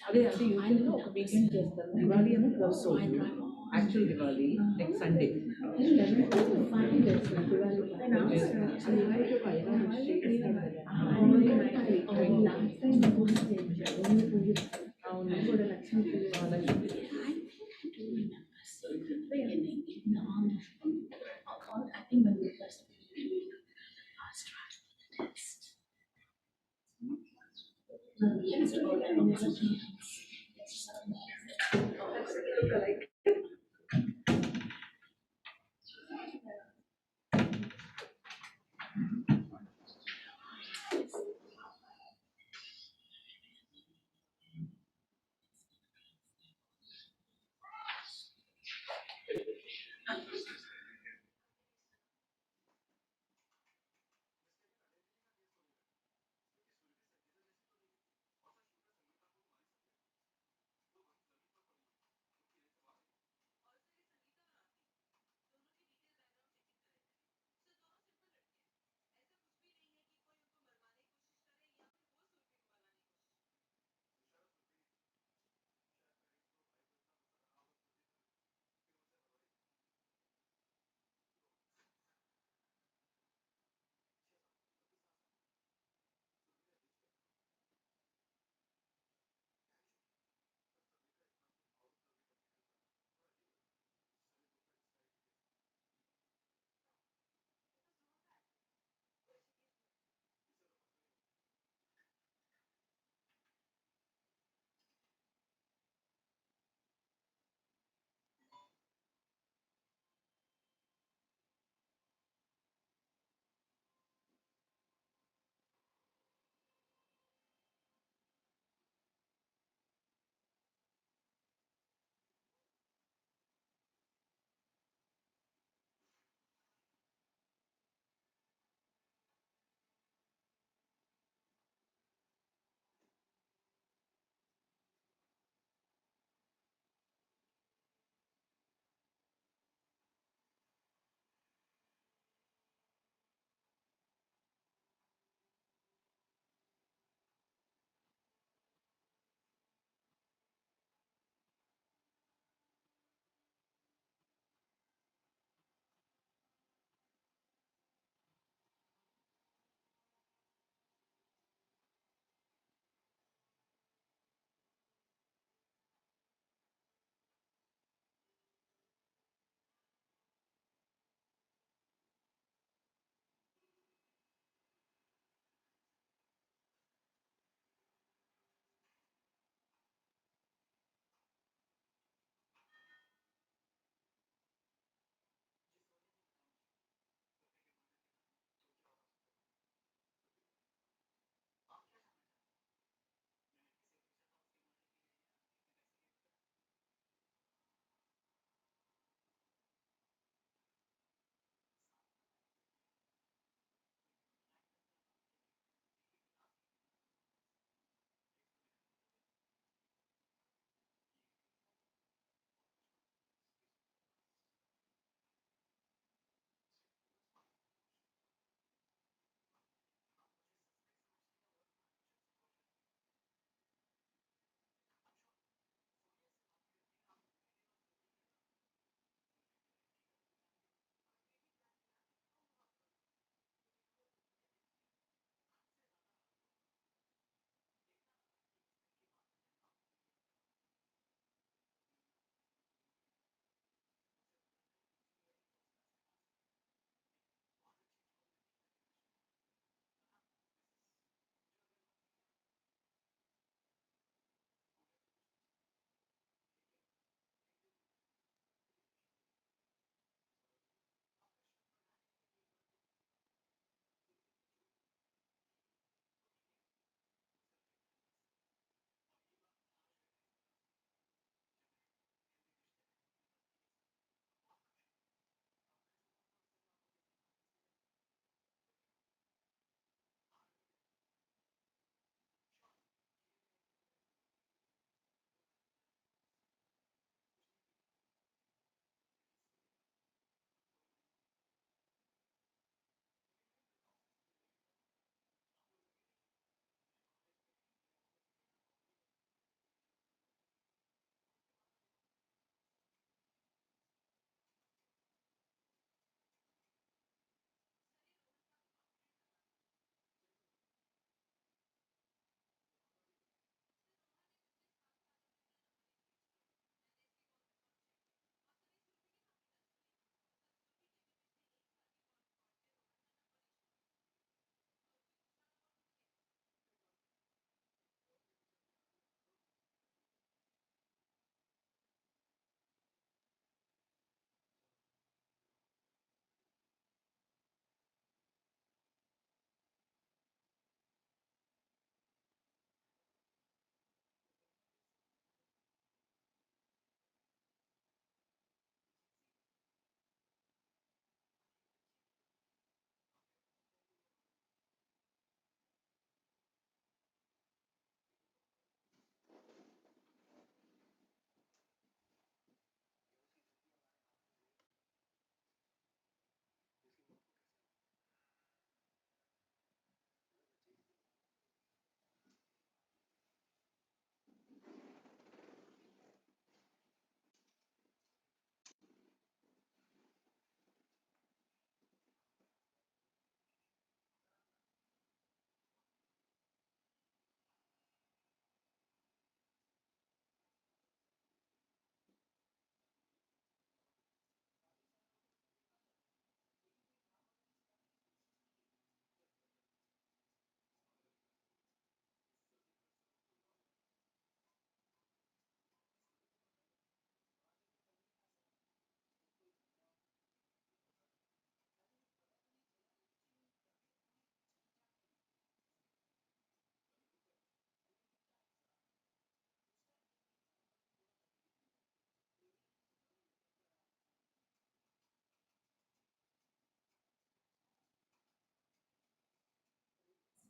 అదే అది యూజువల్గా ఒక వీకెండ్ చేస్తారు. దివాళీ ఏమో క్లోజ్ రోజు, actual Diwali next Sunday.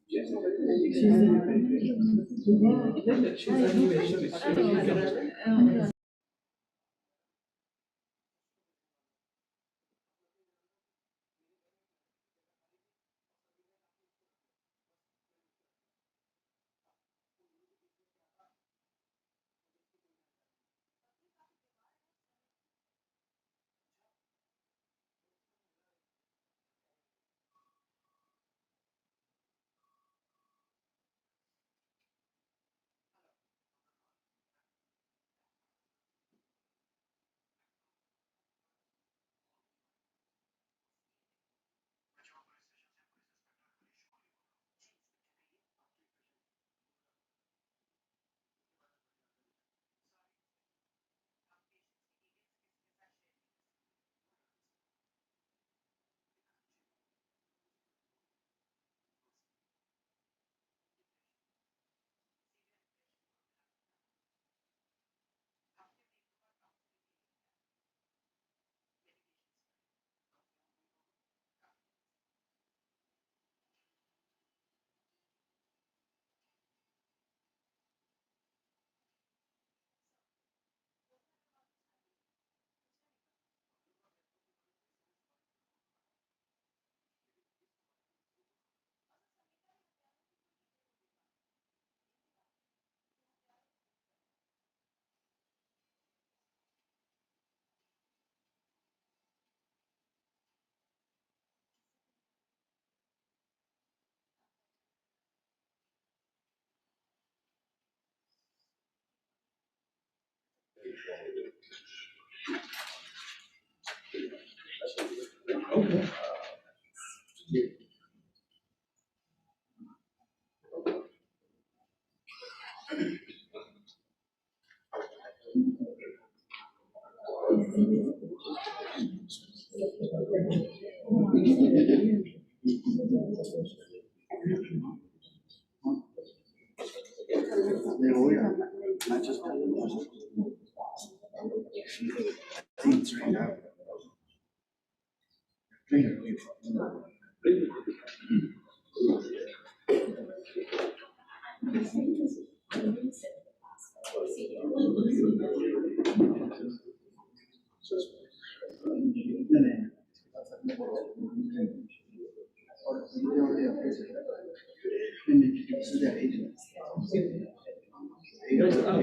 Guys,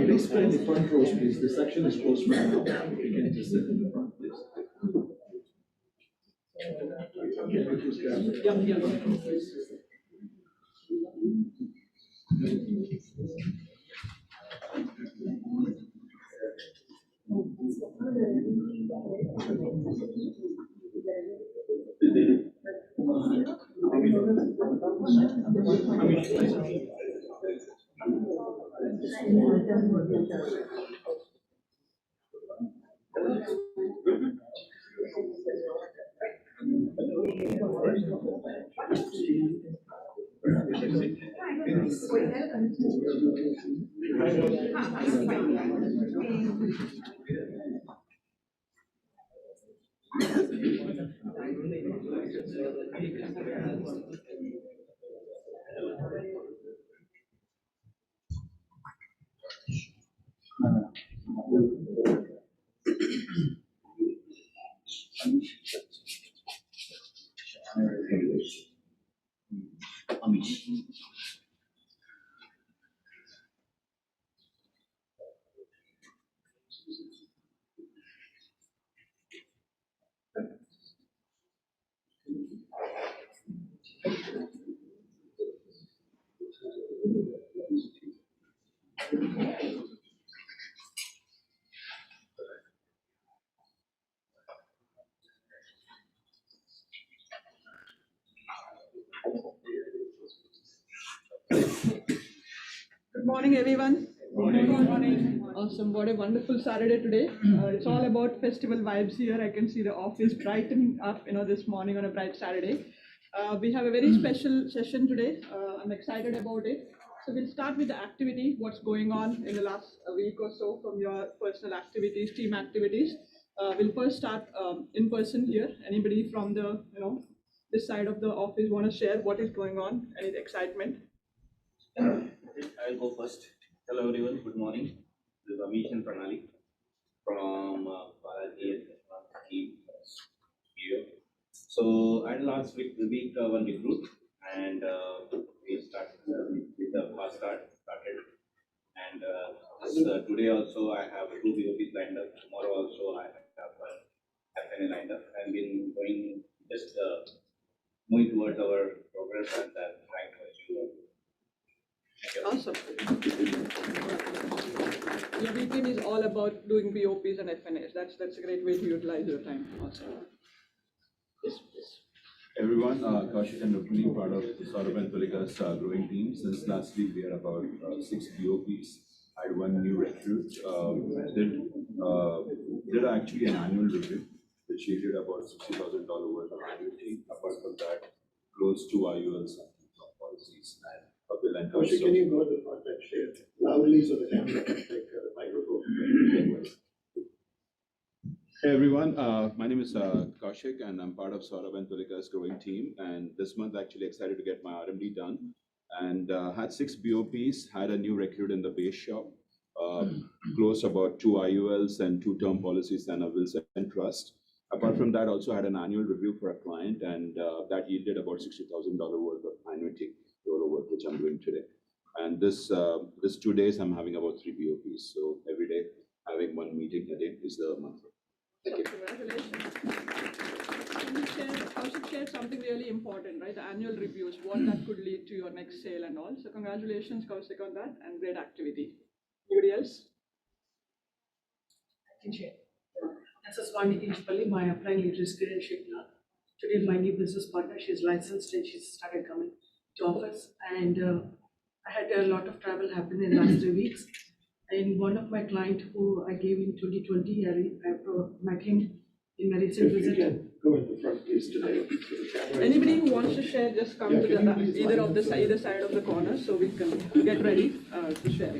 please stay in the front rows, please. The section is closed right now. You can just sit in the front, please. Good morning, everyone. Good morning. Awesome. What a wonderful Saturday today. It's all about festival vibes here. I can see the office brightening up, this morning on a bright Saturday. We have a very special session today. I'm excited about it. So we'll start with the activity, what's going on in the last week or so from your personal activities, team activities. We'll first start in person here. Anybody from the this side of the office want to share what is going on, any excitement? I'll go first. Hello everyone, good morning. This is Amish and Pranali from Balaji team here. So I had last week one recruit and we started with the fast start started and today also I have two BOPs lined up. Tomorrow also I have one FNA lined up and been going just moving towards our progress and trying to achieve. Awesome. Your weekend is all about doing BOPs and FNAs. That's a great way to utilize your time. Awesome. Yes, please. Everyone, Kaushik and Rukmini, part of Saurabh and Tulika's growing team. Since last week, we had about 6 BOPs. I had one new recruit. Did actually an annual review, which yielded about $60,000 worth of annuity. Apart from that, close to IULs and policies and a bill and Kaushik, can you go to the front and share loudly so the camera can take the microphone? Hey everyone, my name is Kaushik and I'm part of Saurabh and Tulika's growing team. And this month actually excited to get my RMD done and had 6 BOPs, had a new recruit in the base shop, closed about 2 IULs and 2 term policies and a wills and trust. Apart from that, also had an annual review for a client and that yielded about $60,000 worth of annuity work, which I'm doing today. And this 2 days, I'm having about 3 BOPs. So every day, having one meeting a day is the mantra. Thank you. Congratulations. Kaushik shared something really important, right? The annual reviews, what that could lead to your next sale and all. So congratulations, Kaushik, on that and great activity. Anybody else? I can share. This is Vani Kinchpalli, my applying leader is Kiran Shikla. Today, my new business partner, she's licensed and she started coming to office. And I had a lot of travel happen in the last 3 weeks. And one of my clients who I gave in 2020, I met him in my recent visit. Go in the front, please, today. Anybody who wants to share, just come to the either side of the corner so we can get ready to share.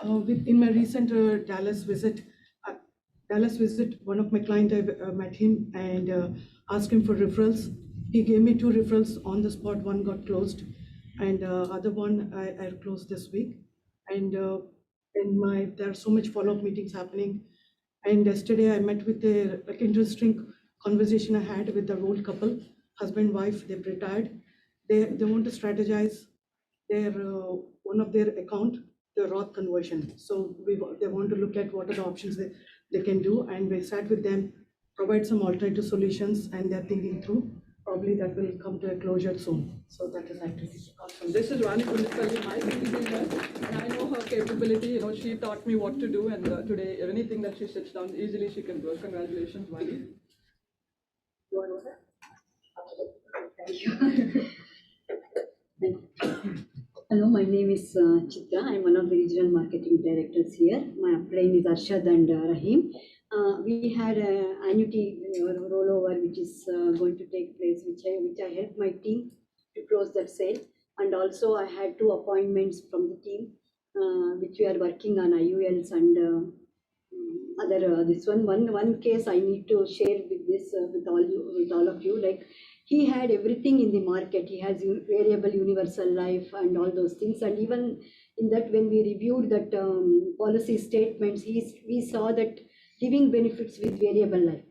In my recent Dallas visit, one of my clients, I met him and asked him for referrals. He gave me 2 referrals on the spot. One got closed, and other one I closed this week. And there are so much follow-up meetings happening. And yesterday I met with a interesting conversation I had with the old couple, husband wife. They've retired. They want to strategize their one of their account, the Roth conversion. So they want to look at what are the options they can do, and we sat with them, provide some alternative solutions, and they're thinking through. Probably that will come to a closure soon. So that is activity. Awesome. This is Vani Kundikalli, my leader, and I know her capability. You know, she taught me what to do, and today anything that she sits down, easily she can do it. Congratulations, Vani. You want to go ahead? Thank you. Hello, my name is Chitra. I'm one of the regional marketing directors here. My upline is Arshad and Rahim. We had an annuity rollover which is going to take place, which I helped my team to close that sale. And also I had 2 appointments from the team, which we are working on IULs and other this one case I need to share with this with all of you. Like, he had everything in the market. He has variable universal life and all those things. And even in that, when we reviewed that policy statements, we saw that living benefits with variable life.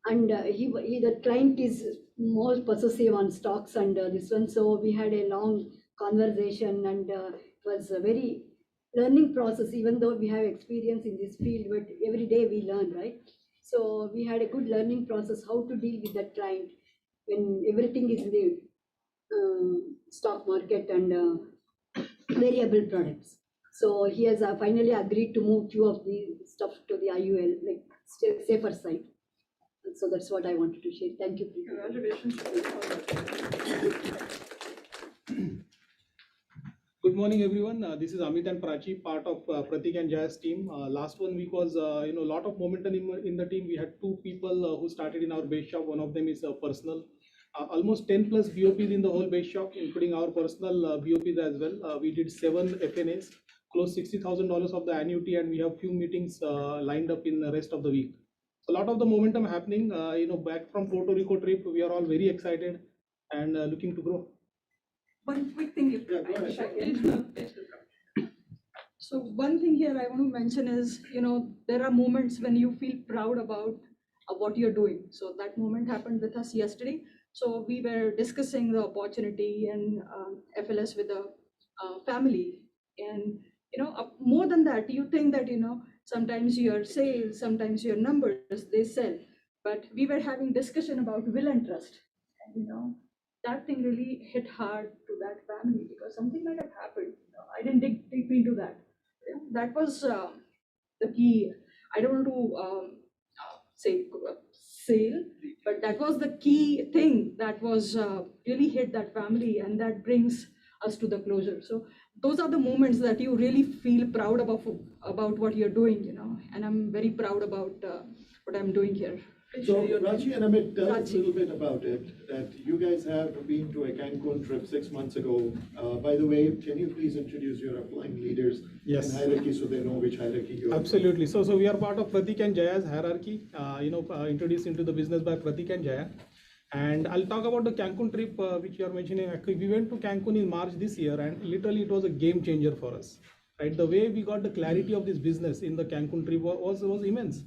And the client is more possessive on stocks and this one. So we had a long conversation, and it was a very learning process, even though we have experience in this field, but every day we learn, right? So we had a good learning process, how to deal with that client when everything is in the stock market and variable products. So he has finally agreed to move few of the stuff to the IUL, like safer side. And so that's what I wanted to share. Thank you. Congratulations. Good morning, everyone. This is Amit and Prachi, part of Pratik and Jay's team. Last 1 week was, a lot of momentum in the team. We had 2 people who started in our base shop. One of them is personal. Almost 10 plus BOPs in the whole base shop, including our personal BOPs as well. We did 7 FNAs, close $60,000 of the annuity, and we have few meetings lined up in the rest of the week. So a lot of the momentum happening, back from Puerto Rico trip, we are all very excited and looking to grow. One quick thing, if Yeah, go ahead. So one thing here I want to mention is, there are moments when you feel proud about what you're doing. So that moment happened with us yesterday. So we were discussing the opportunity and FLS with the family. And, more than that, you think that, sometimes your sales, sometimes your numbers, they sell. But we were having discussion about will and trust. And, that thing really hit hard to that family because something might have happened. I didn't dig deep into that. That was the key. I don't want to say sale, but that was the key thing that was really hit that family, and that brings us to the closure. So those are the moments that you really feel proud about what you're doing, and I'm very proud about what I'm doing here. So Raji and Amit, tell us a Raji. little bit about it, that you guys have been to a Cancun trip 6 months ago. By the way, can you please introduce your upline leaders Yes. and hierarchy so they know which hierarchy you are? Absolutely. So we are part of Pratik and Jaya's hierarchy, introduced into the business by Pratik and Jaya. And I'll talk about the Cancun trip, which you are mentioning. Akki. We went to Cancun in March this year, and literally it was a game changer for us. Right, the way we got the clarity of this business in the Cancun trip was immense.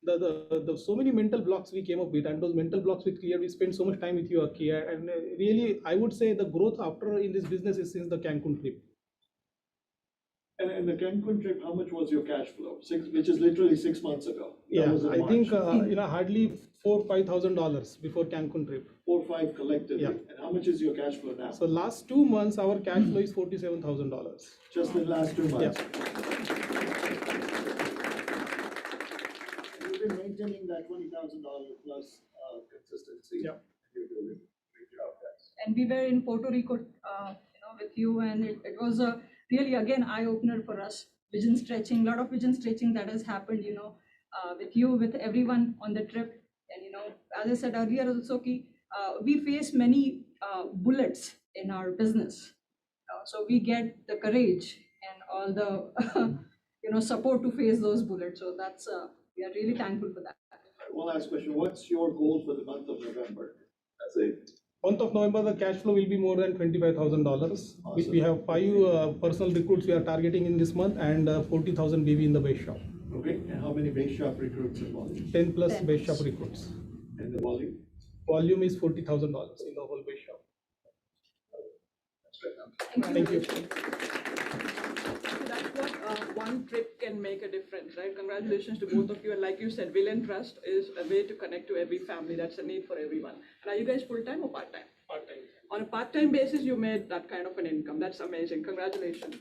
The so many mental blocks we came up with, and those mental blocks we cleared. We spent so much time with you, Akki, and really, I would say the growth after in this business is since the Cancun trip. And the Cancun trip, how much was your cash flow? Which is literally 6 months ago. That Yeah, was in I March. think hardly $4,000-5,000 before Cancun trip. 4 or 5 collectively. Yeah. And how much is your cash flow now? So last 2 months, our cash flow is $47,000. Just in the last 2 months. You've been maintaining that $20,000 plus consistency. Yeah. You're doing a great job, guys. And we were in Puerto Rico, with you, and it was a really, again, eye-opener for us. Vision stretching, a lot of vision stretching that has happened, with you, with everyone on the trip. And, as I said earlier also, we face many bullets in our business. So we get the courage and all the, support to face those bullets. So that's, we are really thankful for that. One last question. What's your goal for the month of November? As a Month of November, the cash flow will be more than $25,000. Awesome. We have 5 personal recruits we are targeting in this month, and 40,000 BV in the base shop. okay, and how many base shop recruits involved? 10 plus 10. base shop recruits. And the volume? Volume is $40,000 in the whole base shop. Thank you. So that's what one trip can make a difference, right? Congratulations to both of you. And like you said, will and trust is a way to connect to every family. That's a need for everyone. And are you guys full-time or part-time? Part-time. On a part-time basis, you made that kind of an income. That's amazing. Congratulations.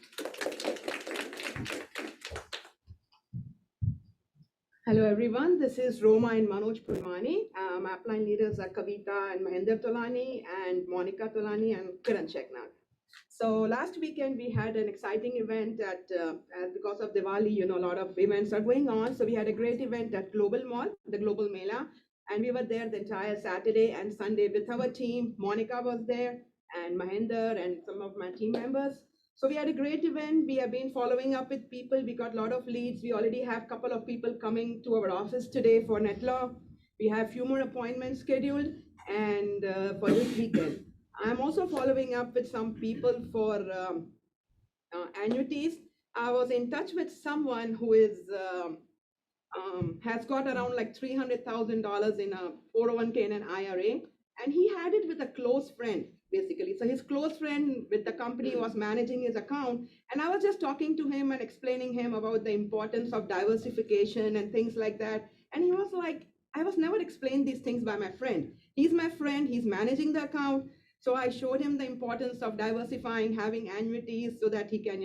Hello everyone, this is Roma and Manoj Purmani. My upline leaders are Kavita and Mahinder Tolani and Monica Tolani and Kiran Cheknag. So last weekend we had an exciting event at, because of Diwali, a lot of events are going on. So we had a great event at Global Mall, the Global Mela, and we were there the entire Saturday and Sunday with our team. Monica was there and Mahinder and some of my team members. So we had a great event. We have been following up with people. We got a lot of leads. We already have a couple of people coming to our office today for NetLaw. We have few more appointments scheduled and for this weekend. I'm also following up with some people for annuities. I was in touch with someone who is has got around like $300,000 in a 401k and an IRA, and he had it with a close friend, basically. So his close friend with the company was managing his account, and I was just talking to him and explaining him about the importance of diversification and things like that. And he was like, I was never explained these things by my friend. He's my friend, he's managing the account. So I showed him the importance of diversifying, having annuities so that he can,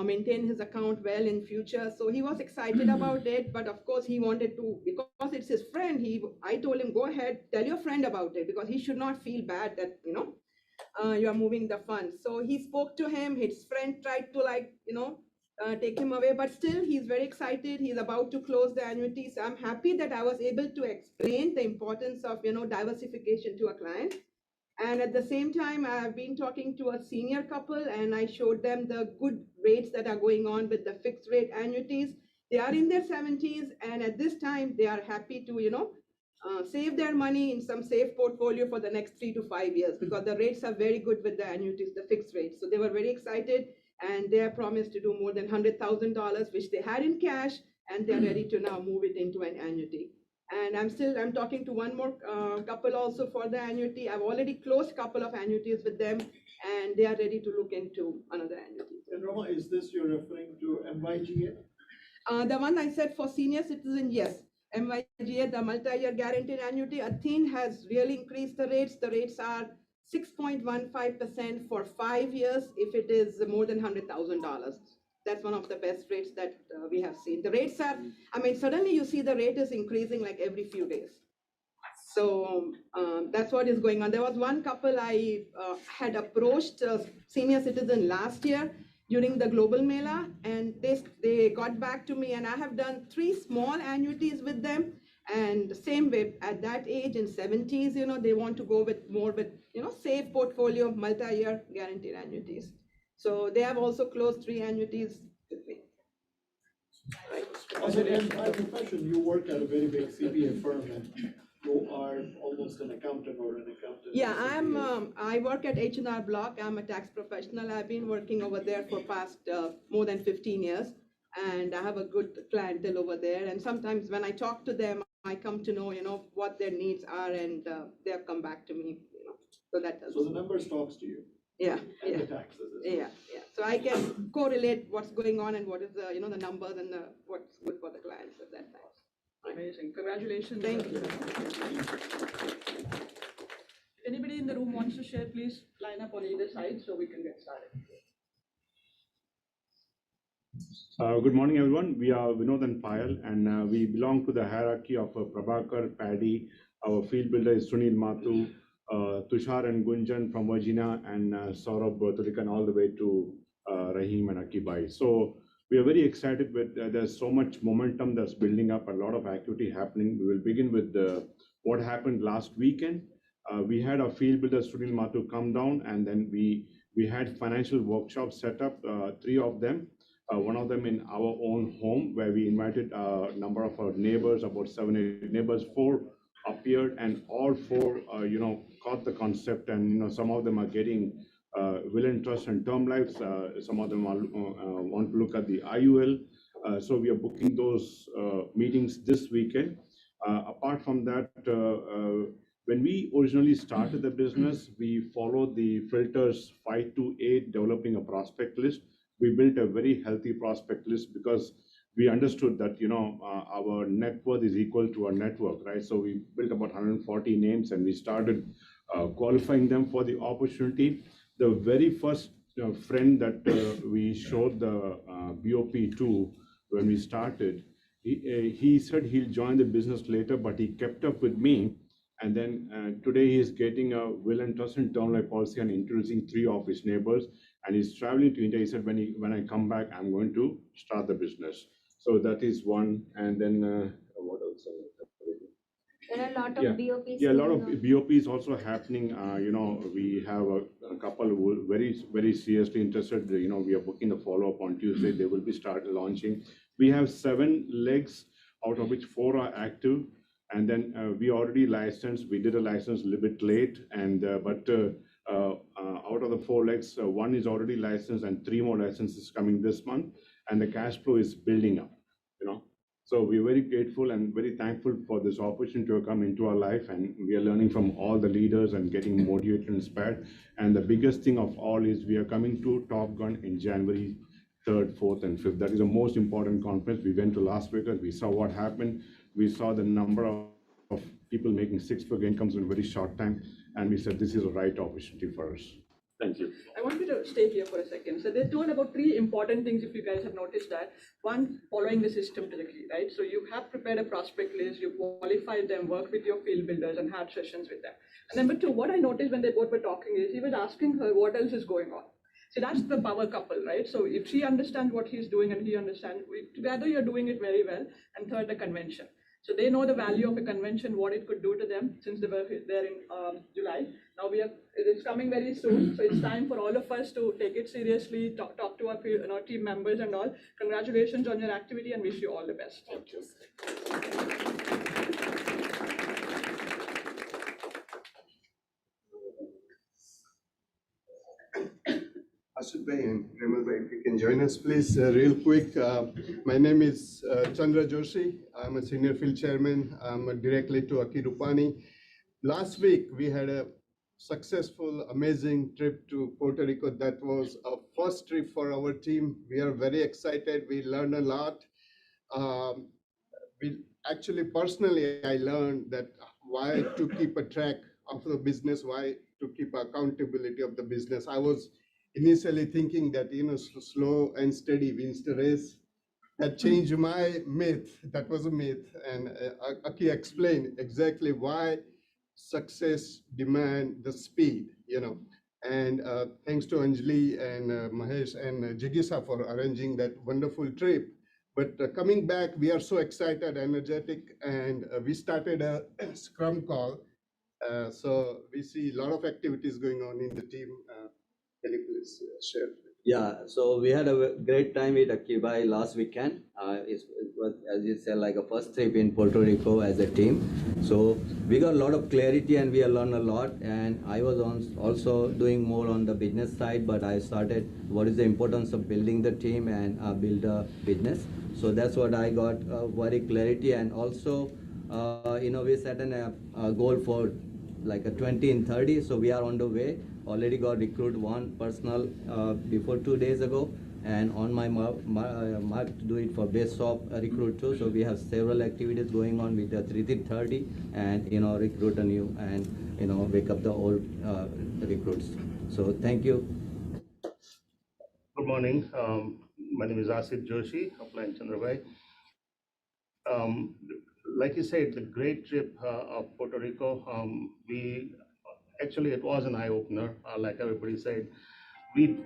maintain his account well in future. So he was excited about it, but of course he wanted to, because it's his friend, I told him, go ahead, tell your friend about it, because he should not feel bad that, you are moving the funds. So he spoke to him, his friend tried to take him away, but still he's very excited. He's about to close the annuity. So I'm happy that I was able to explain the importance of, diversification to a client. And at the same time, I've been talking to a senior couple and I showed them the good rates that are going on with the fixed rate annuities. They are in their 70s, and at this time, they are happy to, save their money in some safe portfolio for the next 3 to 5 years because the rates are very good with the annuities, the fixed rates. So they were very excited, and they are promised to do more than $100,000, which they had in cash, and they're ready to now move it into an annuity. And I'm talking to one more couple also for the annuity. I've already closed a couple of annuities with them, and they are ready to look into another annuity. And Rama, is this you're referring to MYGA? The one I said for senior citizen, yes. MYGA, the multi-year guaranteed annuity, Athene has really increased the rates. The rates are 6.15% for 5 years if it is more than $100,000. That's one of the best rates that we have seen. The rates are, suddenly you see the rate is increasing like every few days. So that's what is going on. There was one couple I had approached, senior citizen last year during the Global Mela, and they got back to me, and I have done 3 small annuities with them. And same way, at that age in 70s, they want to go with more with, safe portfolio, multi-year guaranteed annuities. So they have also closed 3 annuities with me. Right. Also, in my profession, you work at a very big CPA firm, and you are almost an accountant or an accountant. Yeah, I work at H&R Block. I'm a tax professional. I've been working over there for past more than 15 years, and I have a good clientele over there. And sometimes when I talk to them, I come to know, what their needs are, and they have come back to me, So that does. So the numbers talks to you. Yeah, And yeah. the taxes. Yeah. So I can correlate what's going on and what is the, the numbers and what's good for the clients at that time. Amazing, congratulations. Thank you. If anybody in the room wants to share, please line up on either side so we can get started. Good morning, everyone. We are Vinod and Payal, and we belong to the hierarchy of Prabhakar, Paddy. Our field builder is Sunil Mathu, Tushar and Gunjan from Virginia, and Saurabh Tulikan all the way to Rahim and Akki Bhai. So we are very excited with, there's so much momentum that's building up, a lot of activity happening. We will begin with what happened last weekend. We had our field builder Sunil Mathu come down, and then we had financial workshops set up, 3 of them. One of them in our own home, where we invited a number of our neighbors, about 7 or 8 neighbors. 4 appeared, and all 4, caught the concept, and some of them are getting will and trust and term lives. Some of them are, want to look at the IUL. So we are booking those meetings this weekend. Apart from that, when we originally started the business, we followed the filters 5 to 8, developing a prospect list. We built a very healthy prospect list because we understood that our net worth is equal to our network, right? So we built about 140 names, and we started qualifying them for the opportunity. The very first friend that we showed the BOP to when we started, he said he'll join the business later, but he kept up with me. And then today he is getting a will and trust and term life policy and introducing 3 of his neighbors. And he's traveling to India. He said, when I come back, I'm going to start the business. So that is one. And then what else? There are a lot of BOPs. Yeah, a lot of BOPs also happening. We have a couple who are very, very seriously interested. We are booking the follow-up on Tuesday. They will be launching. We have 7 legs, out of which 4 are active. And then we already licensed. We did a license a little bit late, and but out of the 4 legs, 1 is already licensed, and 3 more licenses coming this month. And the cash flow is building up. So we're very grateful and very thankful for this opportunity to come into our life, and we are learning from all the leaders and getting motivated and inspired. And the biggest thing of all is we are coming to Top Gun in January 3rd, 4th, and 5th. That is the most important conference. We went to Las Vegas. We saw what happened. We saw the number of people making 6-figure incomes in a very short time, and we said this is the right opportunity for us. Thank you. I want you to stay here for a second. So they told about 3 important things, if you guys have noticed that. 1, following the system to the key, right? So you have prepared a prospect list, you qualified them, worked with your field builders, and had sessions with them. And number 2, what I noticed when they both were talking is he was asking her what else is going on. So that's the power couple, right? So if she understands what he's doing and he understands, together you're doing it very well. And 3rd, the convention. So they know the value of a convention, what it could do to them since they were there in July. Now it's coming very soon, so it's time for all of us to take it seriously, talk to our team members and all. Congratulations on your activity and wish you all the best. Thank you. Ashut Bhai and Premal Bhai, if you can join us, please, real quick. My name is Chandra Joshi. I'm a senior field chairman. I'm directly to Akki Rupani. Last week, we had a successful, amazing trip to Puerto Rico. That was a first trip for our team. We are very excited. We learned a lot. We actually, personally, I learned that why to keep a track of the business, why to keep accountability of the business. I was initially thinking that, slow and steady wins the race. That changed my myth. That was a myth. And Akki explained exactly why success demand the speed, And thanks to Anjali and Mahesh and Jigisa for arranging that wonderful trip. But coming back, we are so excited, energetic, and we started a Scrum call. So we see a lot of activities going on in the team. Can you please share? Yeah, so we had a great time with Akki last weekend. It was, as you said, like a first trip in Puerto Rico as a team. So we got a lot of clarity and we learned a lot. And I was also doing more on the business side, but I started what is the importance of building the team and build a business. So that's what I got very clarity. And also, we set a goal for like a 20 and 30. So we are on the way. Already got recruit one personal before 2 days ago, and on my mark to do it for base of recruit too. So we have several activities going on with the 30 and recruit a new and wake up the old recruits. So thank you. Good morning. My name is Asit Joshi, applying Chandrabhai. Like you said, the great trip of Puerto Rico. Actually, it was an eye-opener, like everybody said. We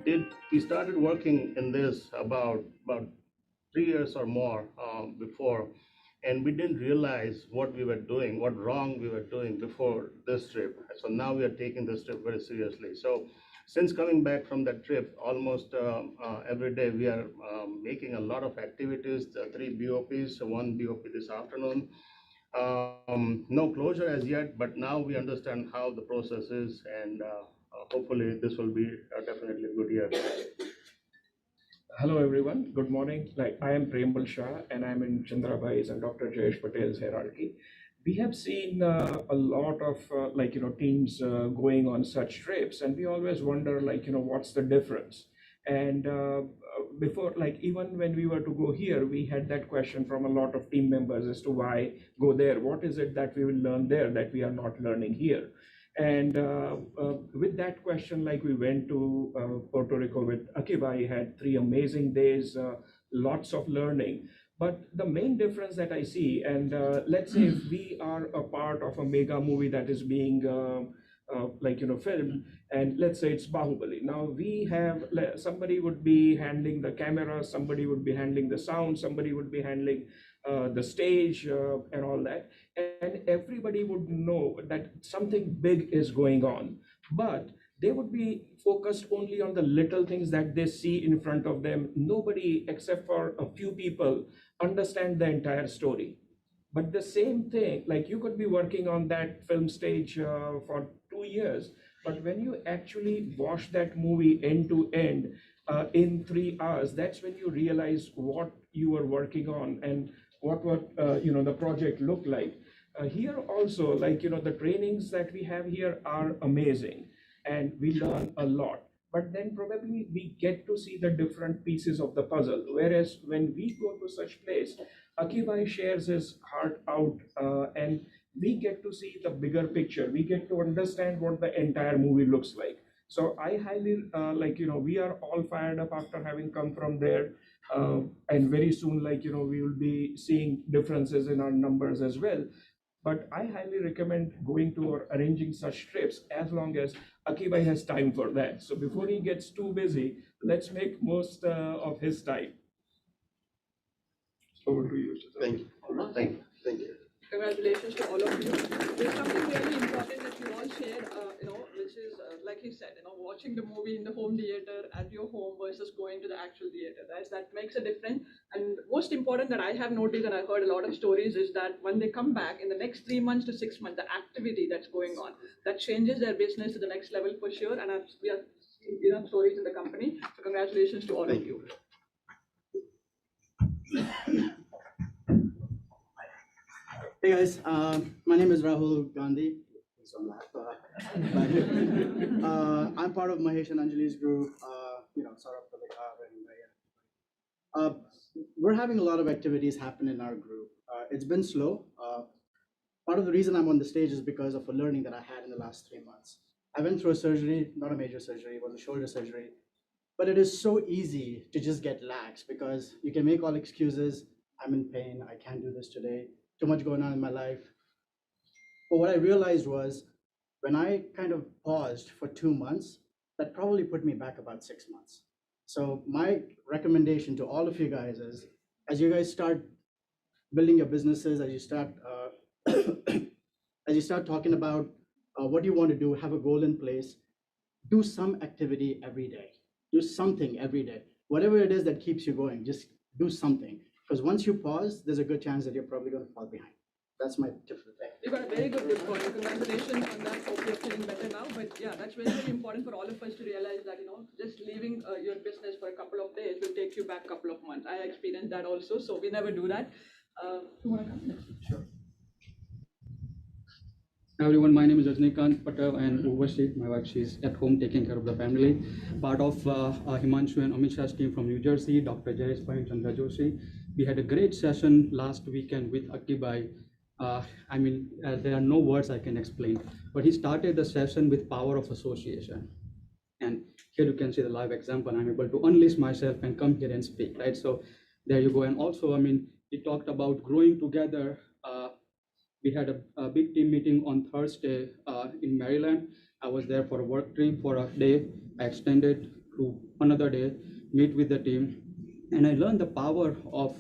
started working in this about 3 years or more before, and we didn't realize what we were doing, what wrong we were doing before this trip. So now we are taking this trip very seriously. So since coming back from that trip, almost every day we are making a lot of activities, 3 BOPs, 1 BOP this afternoon. No closure as yet, but now we understand how the process is, and hopefully this will be definitely a good year. Hello everyone, good morning. I am Premal Shah and I'm in Chandrabhai's and Dr. Jayesh Patel's hierarchy. We have seen a lot of teams going on such trips, and we always wonder what's the difference. And before, even when we were to go here, we had that question from a lot of team members as to why go there. What is it that we will learn there that we are not learning here? And with that question, we went to Puerto Rico with Akki, had 3 amazing days, lots of learning. But the main difference that I see, and let's say if we are a part of a mega movie that is being filmed, and let's say it's Bahubali. Now we have, somebody would be handling the camera, somebody would be handling the sound, somebody would be handling the stage and all that. And everybody would know that something big is going on, but they would be focused only on the little things that they see in front of them. Nobody, except for a few people, understand the entire story. But the same thing, you could be working on that film stage for 2 years, but when you actually watch that movie end to end in 3 hours, that's when you realize what you were working on and what the project looked like. Here also, the trainings that we have here are amazing, and we learn a lot. But then probably we get to see the different pieces of the puzzle. Whereas when we go to such place, Akki shares his heart out, and we get to see the bigger picture. We get to understand what the entire movie looks like. So I highly, we are all fired up after having come from there. And very soon, we will be seeing differences in our numbers as well. But I highly recommend going to or arranging such trips as long as Akki has time for that. So before he gets too busy, let's make most of his time. Over to you. Thank you. Thank you. Thank you. Congratulations to all of you. There's something really important that you all shared, which is, like he said, watching the movie in the home theater at your home versus going to the actual theater. That makes a difference. And most important that I have noticed, and I've heard a lot of stories, is that when they come back in the next 3 months to 6 months, the activity that's going on, that changes their business to the next level for sure. And we have enough stories in the company. So congratulations to all of you. Hey guys, my name is Rahul Gandhi. I'm part of Mahesh and Anjali's group. We're having a lot of activities happen in our group. It's been slow. Part of the reason I'm on the stage is because of a learning that I had in the last 3 months. I went through a surgery, not a major surgery, it was a shoulder surgery. But it is so easy to just get lax because you can make all excuses. I'm in pain, I can't do this today, too much going on in my life. But what I realized was when I kind of paused for 2 months, that probably put me back about 6 months. So my recommendation to all of you guys is, as you guys start building your businesses, as you start as you start talking about what you want to do, have a goal in place, do some activity every day. Do something every day. Whatever it is that keeps you going, just do something. Because once you pause, there's a good chance that you're probably going to fall behind. That's my tip for the day. You got a very good tip for you. Congratulations on that. Hope you're feeling better now. But yeah, that's very, very important for all of us to realize that, just leaving your business for a couple of days will take you back a couple of months. I experienced that also, so we never do that. You want to come? Sure. Hi everyone, my name is Rajnikant Patel and Urvashi. My wife, she's at home taking care of the family. Part of Himanshu and Amit Shah's team from New Jersey, Dr. Jayesh Pai and Chandra Joshi. We had a great session last weekend with Akki Bhai. There are no words I can explain, but he started the session with power of association. And here you can see the live example. I'm able to unleash myself and come here and speak, right? So there you go. And also, he talked about growing together. We had a big team meeting on Thursday in Maryland. I was there for a work trip for a day. I extended to another day, meet with the team. And I learned the power of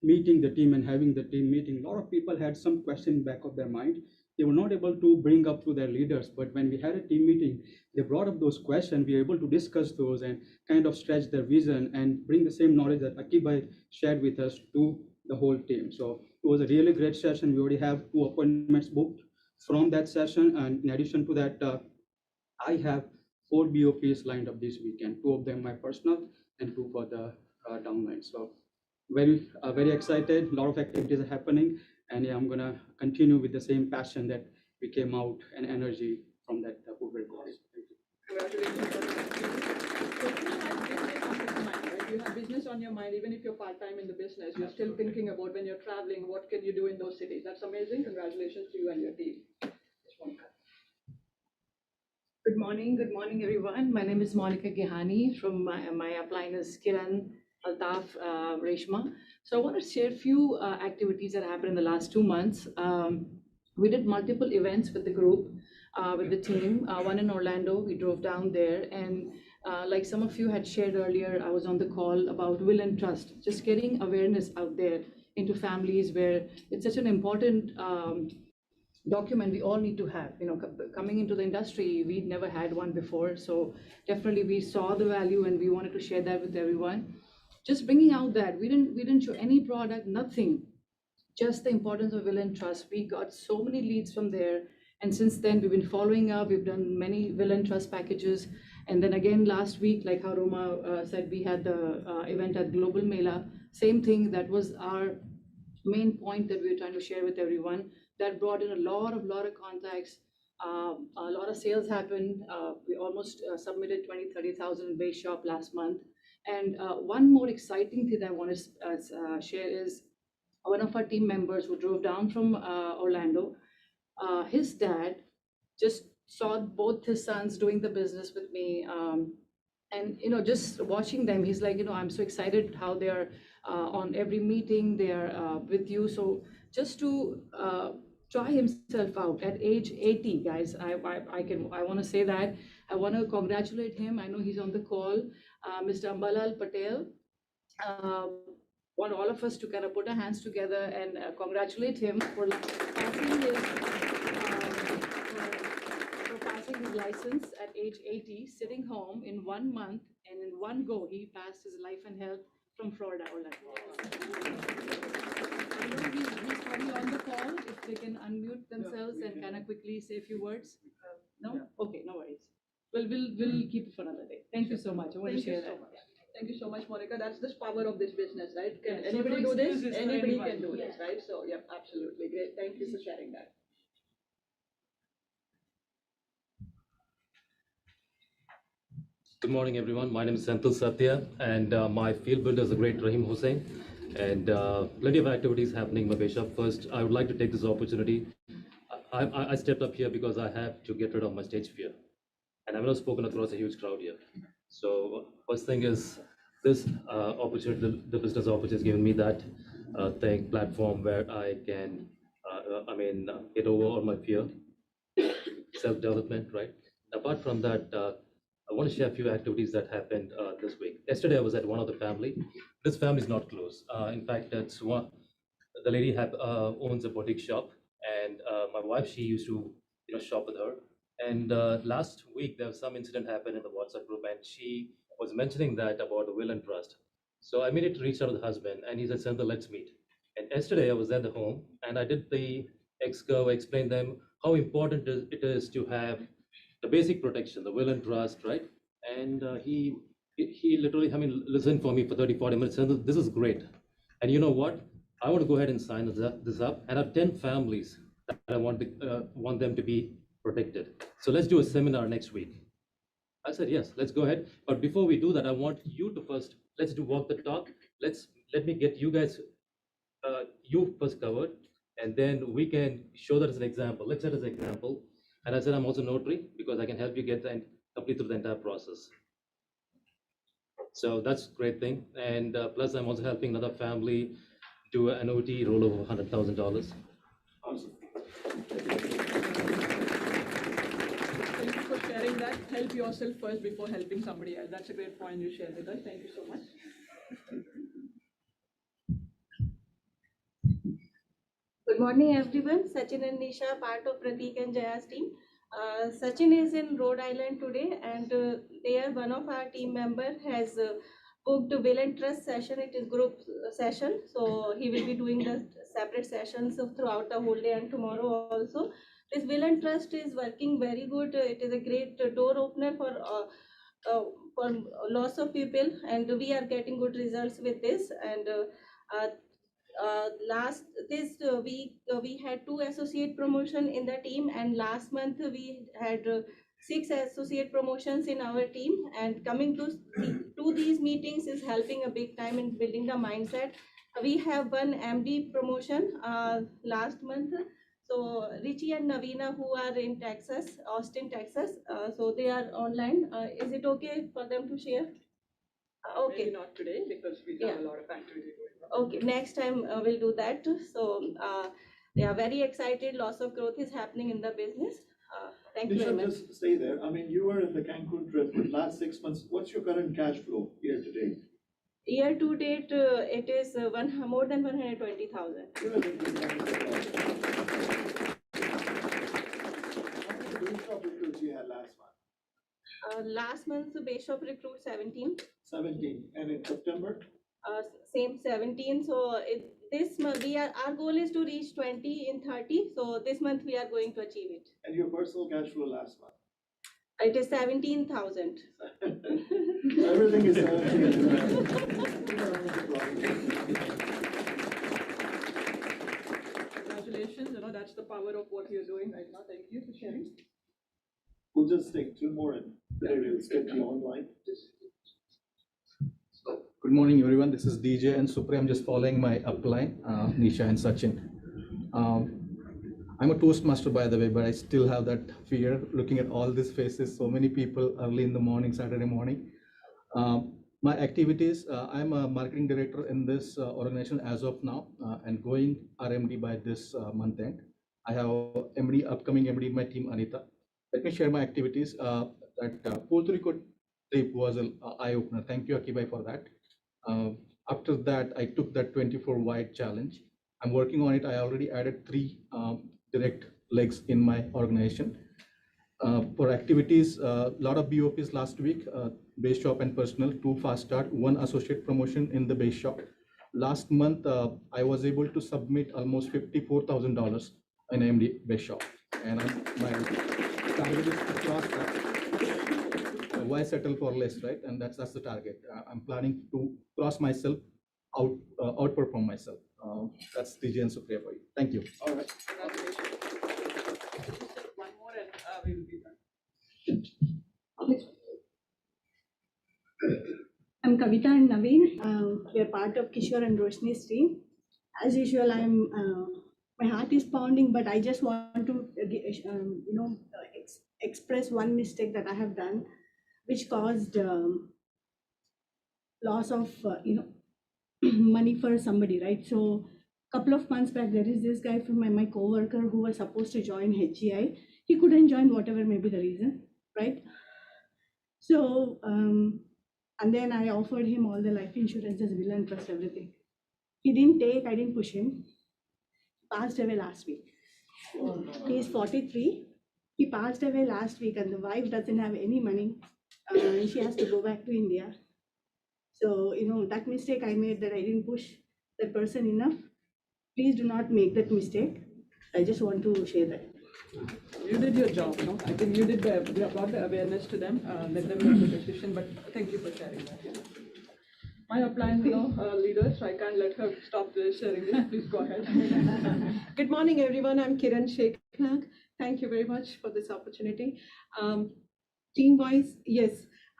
meeting the team and having the team meeting. A lot of people had some question back of their mind. They were not able to bring up to their leaders, but when we had a team meeting, they brought up those questions. We were able to discuss those and kind of stretch their vision and bring the same knowledge that Akki Bhai shared with us to the whole team. So it was a really great session. We already have 2 appointments booked from that session. And in addition to that, I have 4 BOPs lined up this weekend, 2 of them my personal and 2 for the downline. So very excited. A lot of activities are happening. And yeah, I'm going to continue with the same passion that we came out and energy from that footwear course. Thank you. You have business on your mind, even if you're part-time in the business, you're still thinking about when you're traveling, what can you do in those cities? That's amazing. Congratulations to you and your team. Good morning, everyone. My name is Monica Gehani from my upline is Kiran, Altaf, Reshma. So I want to share a few activities that happened in the last 2 months. We did multiple events with the group, with the team. One in Orlando, we drove down there, and like some of you had shared earlier, I was on the call about will and trust, just getting awareness out there into families where it's such an important document we all need to have. Coming into the industry, we'd never had one before, so definitely we saw the value and we wanted to share that with everyone. Just bringing out that we didn't show any product, nothing, just the importance of will and trust. We got so many leads from there, and since then we've been following up. We've done many will and trust packages, and then again last week, like how Roma said, we had the event at Global Mela. Same thing, that was our main point that we were trying to share with everyone. That brought in a lot of contacts. A lot of sales happened. We almost submitted 20,000-30,000 in base shop last month. And one more exciting thing I want to share is one of our team members who drove down from Orlando, his dad just saw both his sons doing the business with me. And just watching them, he's like, I'm so excited how they're on every meeting, they're with you. So just to try himself out at age 80, guys, I want to say that. I want to congratulate him. I know he's on the call, Mr. Ambalal Patel. want all of us to kind of put our hands together and congratulate him for passing his passing his license at age 80, sitting home in 1 month, and in one go, he passed his life and health from Florida. Orlando. I know he's probably on the call, if they can unmute themselves and kind of quickly say a few words. No? Okay, no worries. Well, we'll keep it for another day. Thank you so much. I want to Thank you share so that. much. Thank you so much, Monica. That's the power of this business, right? Can Yes. anybody No do this? excuses for Anybody anyone. can do this, Yeah. right? So, yeah, absolutely. Great. Thank you for sharing that. Good morning, everyone. My name is Senthil Satya, and my field builder is the great Rahim Hussain. And plenty of activities happening in my Bishop. First, I would like to take this opportunity. I stepped up here because I have to get rid of my stage fear. And I've not spoken across a huge crowd here. So first thing is this opportunity, the business opportunity has given me that platform where I can, get over all my fear, self-development, right? Apart from that, I want to share a few activities that happened this week. Yesterday, I was at one of the family. This family is not close. In fact, it's one. The lady owns a boutique shop, and my wife, she used to shop with her. And last week, there was some incident happened in the WhatsApp group, and she was mentioning that about the will and trust. So I immediately reached out to the husband, and he said, "Sandra, let's meet." And yesterday, I was at the home, and I did the excurve. I explained them how important it is to have the basic protection, the will and trust, right? And he literally, listened for me for 30, 40 minutes. And this is great. And you know what? I want to go ahead and sign this up. And I have 10 families that I want them to be protected. So let's do a seminar next week. I said, yes, let's go ahead. But before we do that, I want you to first, let's do walk the talk. Let me get you guys, you first covered, and then we can show that as an example. Let's set as an example. And I said, I'm also notary because I can help you get and complete through the entire process. So that's a great thing. And plus, I'm also helping another family do an OT rollover of $100,000. Awesome. Thank you for sharing that. Help yourself first before helping somebody else. That's a great point you shared with us. Thank you so much. Good morning, everyone. Sachin and Nisha, part of Pratik and Jaya's team. Sachin is in Rhode Island today, and there one of our team member has booked a will and trust session. It is group session, so he will be doing the separate sessions throughout the whole day and tomorrow also. This will and trust is working very good. It is a great door opener for lots of people, and we are getting good results with this. And last this week we had 2 associate promotion in the team, and last month we had 6 associate promotions in our team. And coming to these meetings is helping a big time in building the mindset. We have one MD promotion last month. So Richie and Navina, who are in Texas, Austin, Texas, so they are online. Is it okay for them to share? Okay. Maybe not today because we have a lot of activity going on. Okay, next time we'll do that. So, yeah, very excited. Lots of growth is happening in the business. Thank you very Nisha, much. just stay there. I mean, you were in the Cancun trip for the last 6 months. What's your current cash flow year to date? Year to date, it is more than 120,000. How many base shop recruits you had last month? Last month, the base shop recruit 17. 17. And in September? Same 17. So this month our goal is to reach 20 in 30. So this month we are going to achieve it. And your personal cash flow last month? It is 17,000. Everything is 17. Congratulations. That's the power of what you're doing right now. Thank you for sharing. We'll just take 2 more and then we'll skip the online. Good morning, everyone. This is DJ and Supri. I'm just following my upline, Nisha and Sachin. I'm a Toastmaster, by the way, but I still have that fear looking at all these faces, so many people early in the morning, Saturday morning. My activities, I'm a marketing director in this organization as of now, and going RMD by this month end. I have upcoming MD in my team, Anita. Let me share my activities. That Puerto Rico trip was an eye-opener. Thank you, Akki, for that. After that, I took that 24 wide challenge. I'm working on it. I already added 3 direct legs in my organization. For activities, a lot of BOPs last week, base shop and personal, 2 fast start, 1 associate promotion in the base shop. Last month, I was able to submit almost $54,000 in AMD base shop. And my target is to cross that. Why settle for less, right? And that's the target. I'm planning to cross myself, outperform myself. That's the Jan Supriya for you. Thank you. All right. One more and we will be done. I'm Kavita and Naveen. We are part of Kishore and Roshni's team. As usual, my heart is pounding, but I just want to, express one mistake that I have done, which caused loss of, money for somebody, right? So, couple of months back, there is this guy from my coworker who was supposed to join HGI. He couldn't join, whatever may be the reason, right? So, and then I offered him all the life insurances, will and trust, everything. He didn't take, I didn't push him. Passed away last week. He is 43. He passed away last week, and the wife doesn't have any money. She has to go back to India. So, that mistake I made, that I didn't push that person enough. Please do not make that mistake. I just want to share that. You did your job, I think you brought the awareness to them, let them make the decision, but thank you for sharing that. My upline, leader, so I can't let her stop sharing this. Please go ahead. Good morning, everyone. I'm Kiran Shekhlag. Thank you very much for this opportunity. Team-wise, yes,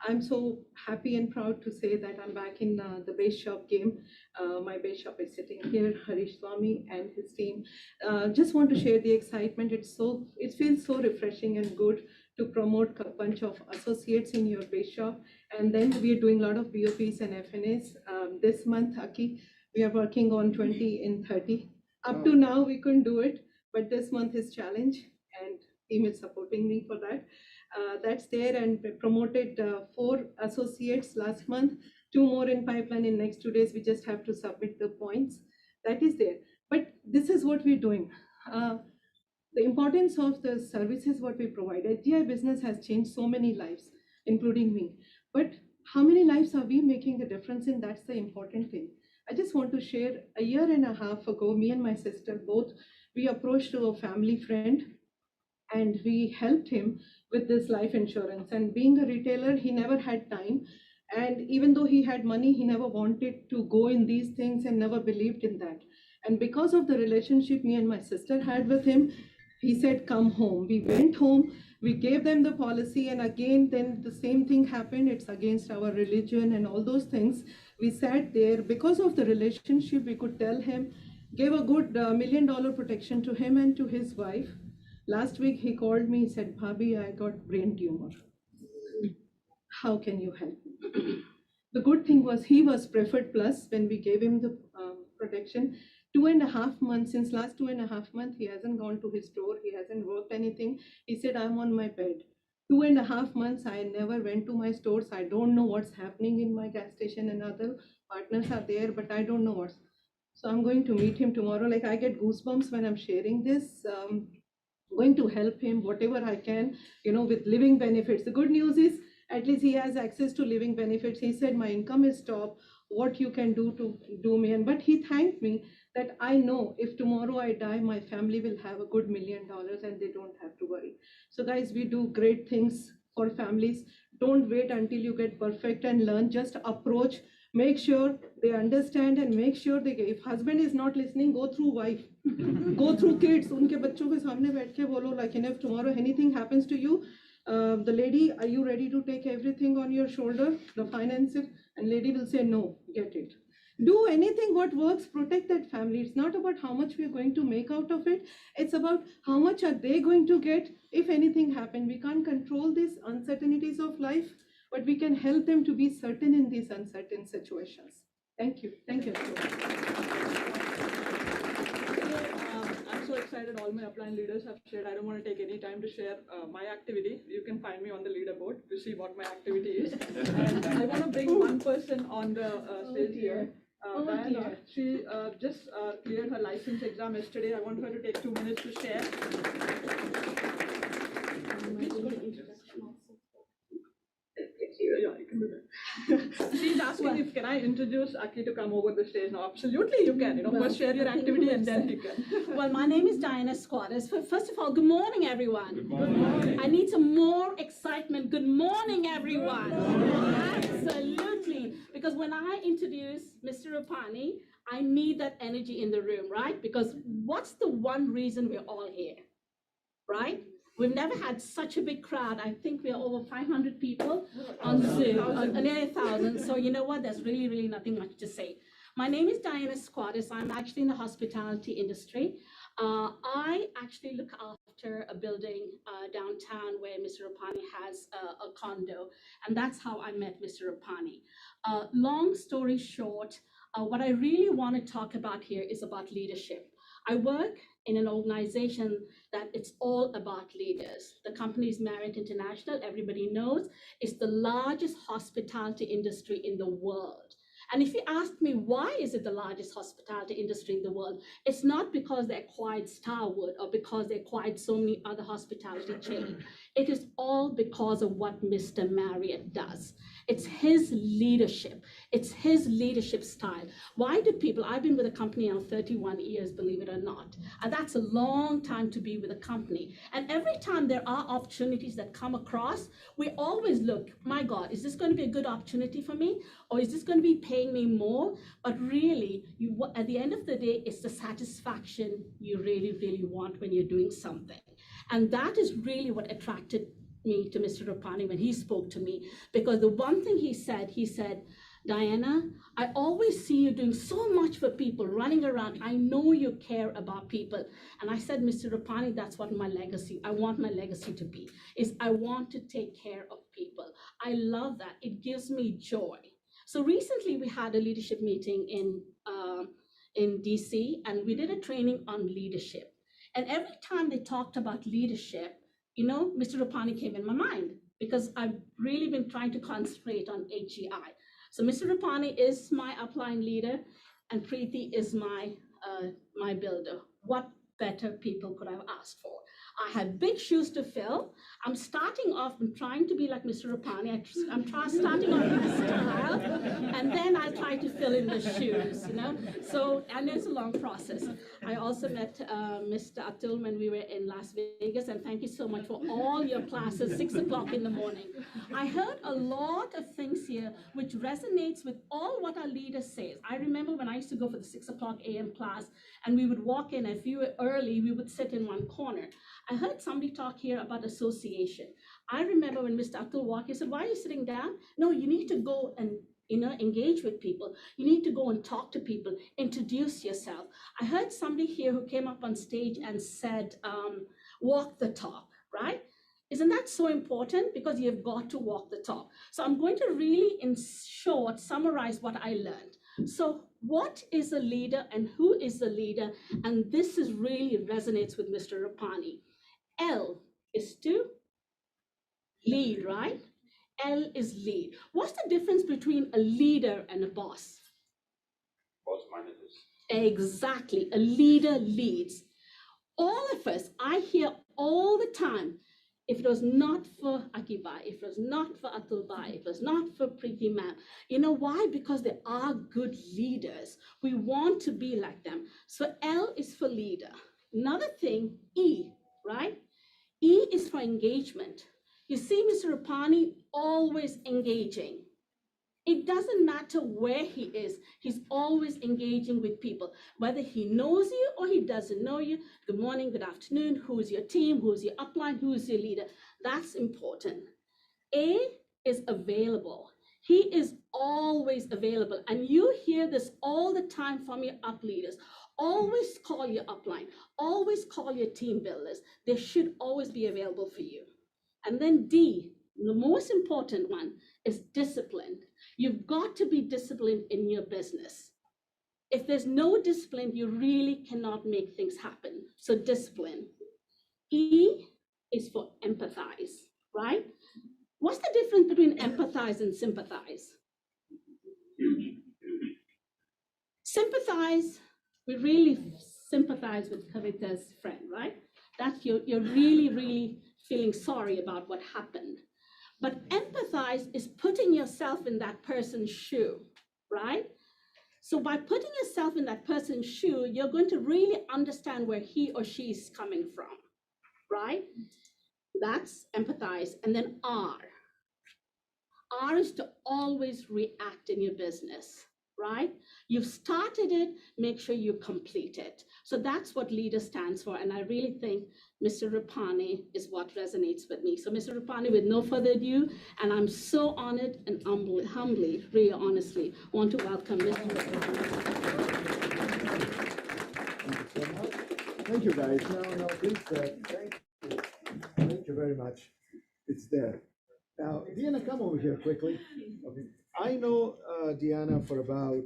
I'm so happy and proud to say that I'm back in the base shop game. My base shop is sitting here, Harish Swami and his team. Just want to share the excitement. It feels so refreshing and good to promote a bunch of associates in your base shop. And then we are doing a lot of BOPs and FNAs. This month, Akki, we are working on 20 in 30. Up to now, we couldn't do it, but this month is challenge, and team is supporting me for that. That's there, and we promoted 4 associates last month, 2 more in pipeline in next 2 days. We just have to submit the points. That is there. But this is what we're doing. The importance of the services what we provide. HGI business has changed so many lives, including me. But how many lives are we making a difference in? That's the important thing. I just want to share, a year and a half ago, me and my sister both, we approached a family friend and we helped him with this life insurance. And being a retailer, he never had time. And even though he had money, he never wanted to go in these things and never believed in that. And because of the relationship me and my sister had with him, he said, come home. We went home, we gave them the policy, and again, then the same thing happened. It's against our religion and all those things. We sat there. Because of the relationship, we could tell him, gave a good $1 million protection to him and to his wife. Last week, he called me, he said, Bhabhi, I got brain tumor. How can you help me? The good thing was he was preferred plus when we gave him the protection. 2.5 months, since last 2.5 months, he hasn't gone to his store, he hasn't worked anything. He said, I'm on my bed. 2.5 months, I never went to my stores. I don't know what's happening in my gas station, and other partners are there, but I don't know what's. So I'm going to meet him tomorrow. Like, I get goosebumps when I'm sharing this. Going to help him whatever I can, with living benefits. The good news is, at least he has access to living benefits. He said, my income is top, what you can do to do me. But he thanked me that I know if tomorrow I die, my family will have a good $1 million and they don't have to worry. So guys, we do great things for families. Don't wait until you get perfect and learn, just approach, make sure they understand, and make sure if husband is not listening, go through wife, go through kids. Unke bachcho ke samne baith ke bolo, like, if tomorrow anything happens to you, the lady, are you ready to take everything on your shoulder, the finances? And lady will say, no, get it. Do anything what works, protect that family. It's not about how much we're going to make out of it. It's about how much are they going to get if anything happens. We can't control these uncertainties of life, but we can help them to be certain in these uncertain situations. Thank you. Thank you. I'm so excited all my upline leaders have shared. I don't want to take any time to share my activity. You can find me on the leaderboard to see what my activity is. And I want to bring one person on the stage here. Oh, Diana, dear. she just cleared her license exam yesterday. I want her to take 2 minutes to share. Yeah, you can do that. She's asking if can I introduce Akki to come over the stage now. Absolutely, you can. First share your activity and then you can. Well, my name is Diana Squatters. First of all, good morning, everyone. Good morning. I need some more excitement. Good morning, everyone. Absolutely. Because when I introduce Mr. Rupani, I need that energy in the room, right? Because what's the one reason we're all here, right? We've never had such a big crowd. I think we're over 500 people on Zoom, nearly 1,000. So you know what? There's really, really nothing much to say. My name is Diana Squatters. I'm actually in the hospitality industry. I actually look after a building downtown where Mr. Rupani has a condo, and that's how I met Mr. Rupani. Long story short, what I really want to talk about here is about leadership. I work in an organization that it's all about leaders. The company is Marriott International, everybody knows. It's the largest hospitality industry in the world. And if you ask me, why is it the largest hospitality industry in the world? It's not because they acquired Starwood or because they acquired so many other hospitality chains. It is all because of what Mr. Marriott does. It's his leadership. It's his leadership style. Why do people, I've been with a company now 31 years, believe it or not. And that's a long time to be with a company. And every time there are opportunities that come across, we always look, my God, is this going to be a good opportunity for me? Or is this going to be paying me more? But really, at the end of the day, it's the satisfaction you really, really want when you're doing something. And that is really what attracted me to Mr. Rupani when he spoke to me, because the one thing he said, Diana, I always see you doing so much for people, running around. I know you care about people. And I said, Mr. Rupani, that's what I want my legacy to be, is I want to take care of people. I love that. It gives me joy. So recently we had a leadership meeting in DC, and we did a training on leadership. And every time they talked about leadership, Mr. Rupani came in my mind, because I've really been trying to concentrate on HEI. So Mr. Rupani is my upline leader, and Preeti is my builder. What better people could I have asked for? I had big shoes to fill. I'm starting off and trying to be like Mr. Rupani. I'm starting off with the style, and then I try to fill in the shoes, So, and it's a long process. I also met Mr. Atul when we were in Las Vegas, and thank you so much for all your classes, 6 o'clock in the morning. I heard a lot of things here which resonates with all what our leaders say. I remember when I used to go for the 6 o'clock a.m. class, and we would walk in, if you were early, we would sit in one corner. I heard somebody talk here about association. I remember when Mr. Atul walked, he said, why are you sitting down? No, you need to go and engage with people. You need to go and talk to people, introduce yourself. I heard somebody here who came up on stage and said, walk the talk, right? Isn't that so important? Because you've got to walk the talk. So I'm going to really, in short, summarize what I learned. So what is a leader and who is the leader? And this is really resonates with Mr. Rupani. L is to lead, right? L is lead. What's the difference between a leader and a boss? Boss managers. Exactly. A leader leads. All of us, I hear all the time, if it was not for Akki, if it was not for Atul, if it was not for Preeti ma'am, you know why? Because they are good leaders. We want to be like them. So L is for leader. Another thing, E, right? E is for engagement. You see Mr. Rupani always engaging. It doesn't matter where he is, he's always engaging with people, whether he knows you or he doesn't know you. Good morning, good afternoon, who's your team, who's your upline, who's your leader? That's important. A is available. He is always available. And you hear this all the time from your up leaders. Always call your upline, always call your team builders. They should always be available for you. And then D, the most important one, is discipline. You've got to be disciplined in your business. If there's no discipline, you really cannot make things happen. So discipline. E is for empathize, right? What's the difference between empathize and sympathize? Sympathize, we really sympathize with Kavita's friend, right? That's you're really, really feeling sorry about what happened. But empathize is putting yourself in that person's shoe, right? So by putting yourself in that person's shoe, you're going to really understand where he or she is coming from, right? That's empathize. And then R. R is to always react in your business, right? You've started it, make sure you complete it. So that's what leader stands for. And I really think Mr. Rupani is what resonates with me. So Mr. Rupani, with no further ado, and I'm so honored and humbly, really honestly, want to welcome Mr. Rupani. Thank you, guys. No, please, thank you. Thank you very much. It's there. Now, Deanna, come over here quickly. Okay. I know Deanna for about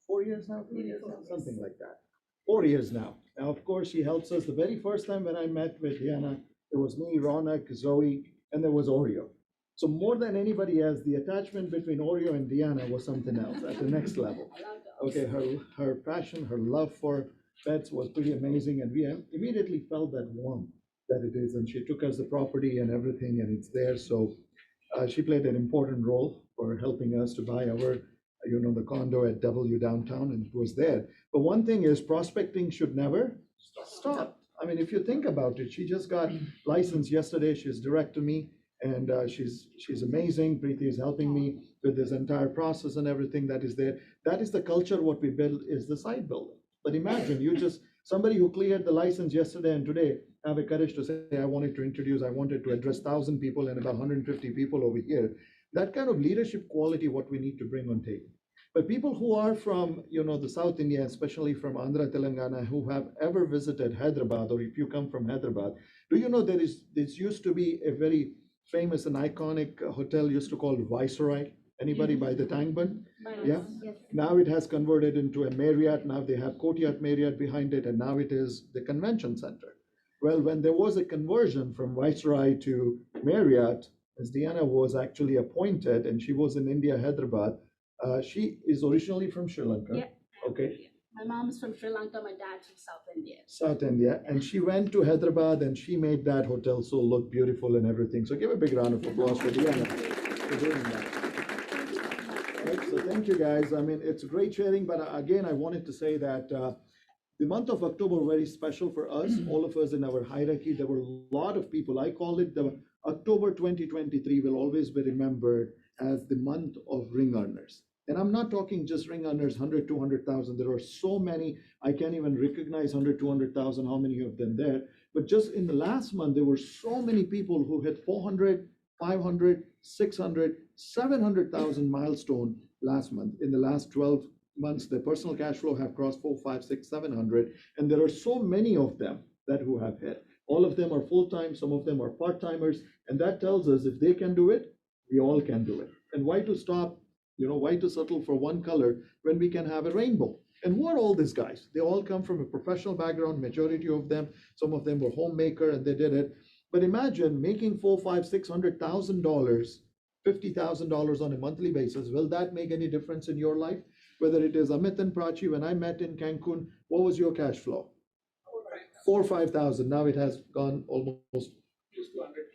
4 years now, 3 years now, something like that. 4 years now. Now, of course, she helps us. The very first time when I met with Deanna, it was me, Ronak, Zoe, and there was Oreo. So more than anybody else, the attachment between Oreo and Deanna was something else at the next level. Okay, her passion, her love for pets was pretty amazing, and we immediately felt that warmth that it is, and she took us the property and everything, and it's there. So she played an important role for helping us to buy our, the condo at W downtown, and it was there. But one thing is, prospecting should never stop. I mean, if you think about it, she just got licensed yesterday. She's direct to me, and she's amazing. Preeti is helping me with this entire process and everything that is there. That is the culture. What we build is the site building. But imagine somebody who cleared the license yesterday and today have the courage to say, I wanted to address 1,000 people and about 150 people over here. That kind of leadership quality, what we need to bring on table. But people who are from, the South India, especially from Andhra, Telangana, who have ever visited Hyderabad, or if you come from Hyderabad, do you know this used to be a very famous and iconic hotel used to call Viceroy? Anybody by the Tangbun? Yeah. Yes. Now it has converted into a Marriott. Now they have Courtyard Marriott behind it, and now it is the convention center. Well, when there was a conversion from Viceroy to Marriott, as Deanna was actually appointed, and she was in India, Hyderabad. She is originally from Sri Lanka. Yeah. Okay. My mom is from Sri Lanka, my dad's from South India. South India, and she went to Hyderabad, and she made that hotel so look beautiful and everything. So give a big round of applause for Deanna for doing that. Right, so thank you, guys. I mean, it's great sharing, but again, I wanted to say that the month of October very special for us, all of us in our hierarchy. There were a lot of people. I call it the October 2023 will always be remembered as the month of ring earners. And I'm not talking just ring earners, 100, 200,000. There are so many, I can't even recognize 100, 200,000, how many of them there. But just in the last month, there were so many people who hit 400, 500, 600, 700,000 milestone last month. In the last 12 months, their personal cash flow have crossed 4, 5, 6, 700. And there are so many of them who have hit. All of them are full-time, some of them are part-timers. And that tells us if they can do it, we all can do it. And why to stop, why to settle for one color when we can have a rainbow? And who are all these guys? They all come from a professional background, majority of them. Some of them were homemaker and they did it. But imagine making $400,000, $500,000, $600,000, $50,000 on a monthly basis. Will that make any difference in your life? Whether it is Amit and Prachi, when I met in Cancun, what was your cash flow? 4,000 or 5,000. Now it has gone almost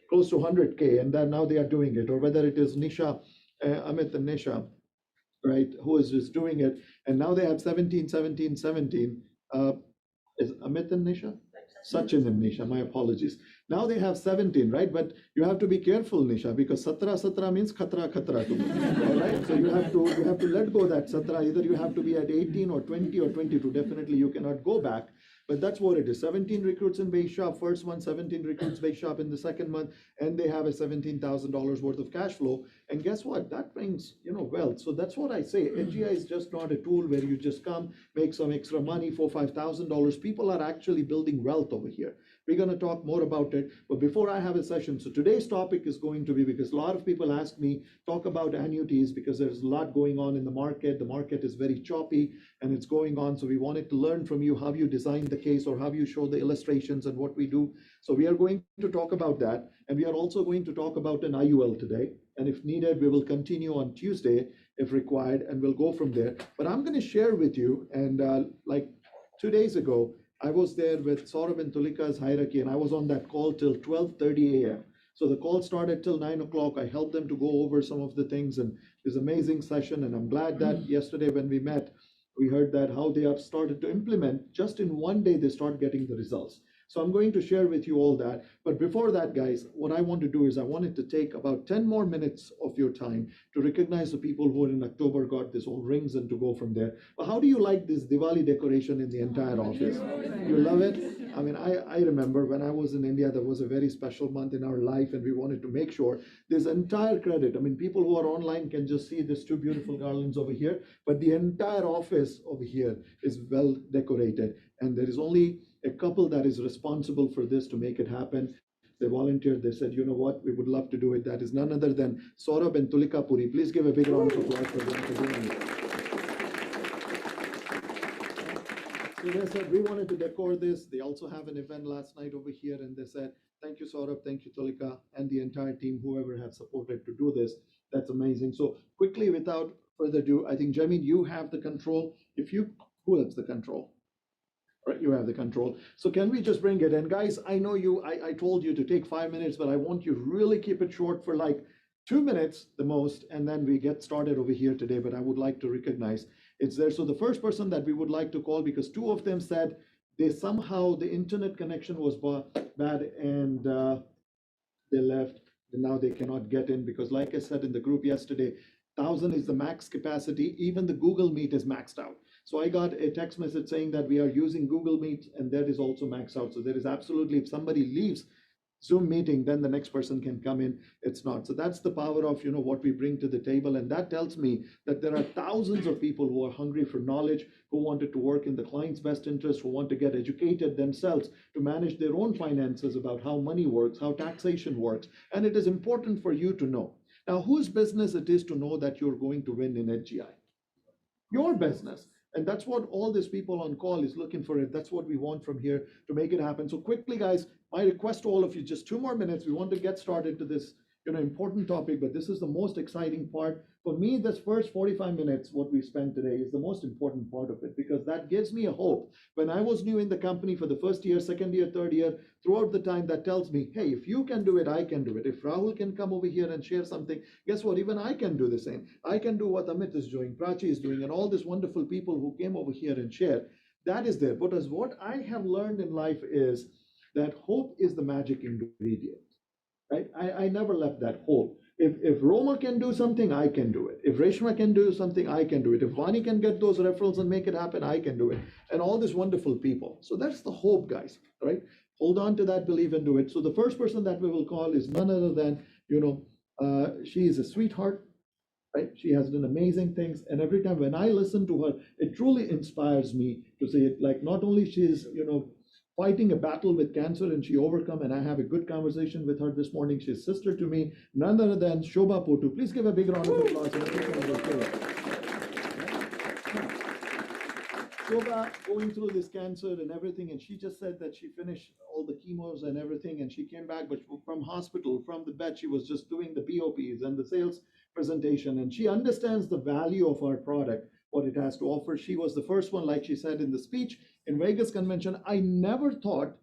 close to 100K, and then now they are doing it. Or whether it is Nisha, Amit and Nisha, right, who is just doing it, and now they have 17. Is Amit and Nisha? Sachin and Nisha, my apologies. Now they have 17, right? But you have to be careful, Nisha, because satra means khatra to me. All right? So you have to let go that satra. Either you have to be at 18 or 20 or 22. Definitely you cannot go back. But that's what it is. 17 recruits in base shop, first month, 17 recruits base shop in the second month, and they have a $17,000 worth of cash flow. And guess what? That brings, wealth. So that's what I say. NGI is just not a tool where you just come, make some extra money, $4,000, $5,000. People are actually building wealth over here. We're going to talk more about it. But before I have a session, so today's topic is going to be, because a lot of people ask me, talk about annuities, because there's a lot going on in the market. The market is very choppy and it's going on. So we wanted to learn from you how you design the case or how you show the illustrations and what we do. So we are going to talk about that. And we are also going to talk about an IUL today. And if needed, we will continue on Tuesday. if required, and we'll go from there. But I'm going to share with you, and like 2 days ago, I was there with Saurabh and Tulika's hierarchy, and I was on that call till 12:30 a.m. So the call started till 9 o'clock. I helped them to go over some of the things, and it was an amazing session. And I'm glad that yesterday when we met, we heard that how they have started to implement. Just in one day, they start getting the results. So I'm going to share with you all that. But before that, guys, what I want to do is I wanted to take about 10 more minutes of your time to recognize the people who in October got this all rings and to go from there. But how do you like this Diwali decoration in the entire office? You love it? I mean, I remember when I was in India, there was a very special month in our life, and we wanted to make sure this entire credit. I mean, people who are online can just see these two beautiful garlands over here, but the entire office over here is well decorated. And there is only a couple that is responsible for this to make it happen. They volunteered. They said, you know what, we would love to do it. That is none other than Saurabh and Tulika Puri. Please give a big round of applause for them for doing it. So they said, we wanted to decor this. They also have an event last night over here, and they said, thank you, Saurabh, thank you, Tulika, and the entire team, whoever have supported to do this. That's amazing. So quickly, without further ado, I think, Jameen, you have the control. Who has the control? Right, you have the control. So can we just bring it? And guys, I know I told you to take 5 minutes, but I want you to really keep it short for like 2 minutes the most, and then we get started over here today. But I would like to recognize it's there. So the first person that we would like to call, because two of them said somehow the internet connection was bad, and they left, and now they cannot get in, because like I said in the group yesterday, 1,000 is the max capacity. Even the Google Meet is maxed out. So I got a text message saying that we are using Google Meet, and that is also maxed out. So there is absolutely, if somebody leaves Zoom meeting, then the next person can come in. It's not. So that's the power of, what we bring to the table. And that tells me that there are thousands of people who are hungry for knowledge, who wanted to work in the client's best interest, who want to get educated themselves to manage their own finances about how money works, how taxation works. And it is important for you to know. Now, whose business it is to know that you're going to win in HGI? Your business. And that's what all these people on call is looking for it. That's what we want from here to make it happen. So quickly, guys, my request to all of you, just 2 more minutes. We want to get started to this important topic, but this is the most exciting part. For me, this first 45 minutes, what we spent today, is the most important part of it, because that gives me a hope. When I was new in the company for the first year, second year, third year, throughout the time, that tells me, hey, if you can do it, I can do it. If Rahul can come over here and share something, guess what? Even I can do the same. I can do what Amit is doing, Prachi is doing, and all these wonderful people who came over here and share. That is there. But as what I have learned in life is that hope is the magic ingredient. Right? I never left that hope. If Roma can do something, I can do it. If Reshma can do something, I can do it. If Vani can get those referrals and make it happen, I can do it. And all these wonderful people. So that's the hope, guys, right? Hold on to that belief and do it. So the first person that we will call is none other than, she is a sweetheart, right? She has done amazing things. And every time when I listen to her, it truly inspires me to say it. Like, not only she's, fighting a battle with cancer, and she overcome, and I have a good conversation with her this morning. She's sister to me, none other than Shobha Potu. Please give a big round of applause. Shobha going through this cancer and everything, and she just said that she finished all the chemos and everything, and she came back, but from hospital, from the bed, she was just doing the BOPs and the sales presentation, and she understands the value of our product, what it has to offer. She was the first one, like she said in the speech in Vegas convention. I never thought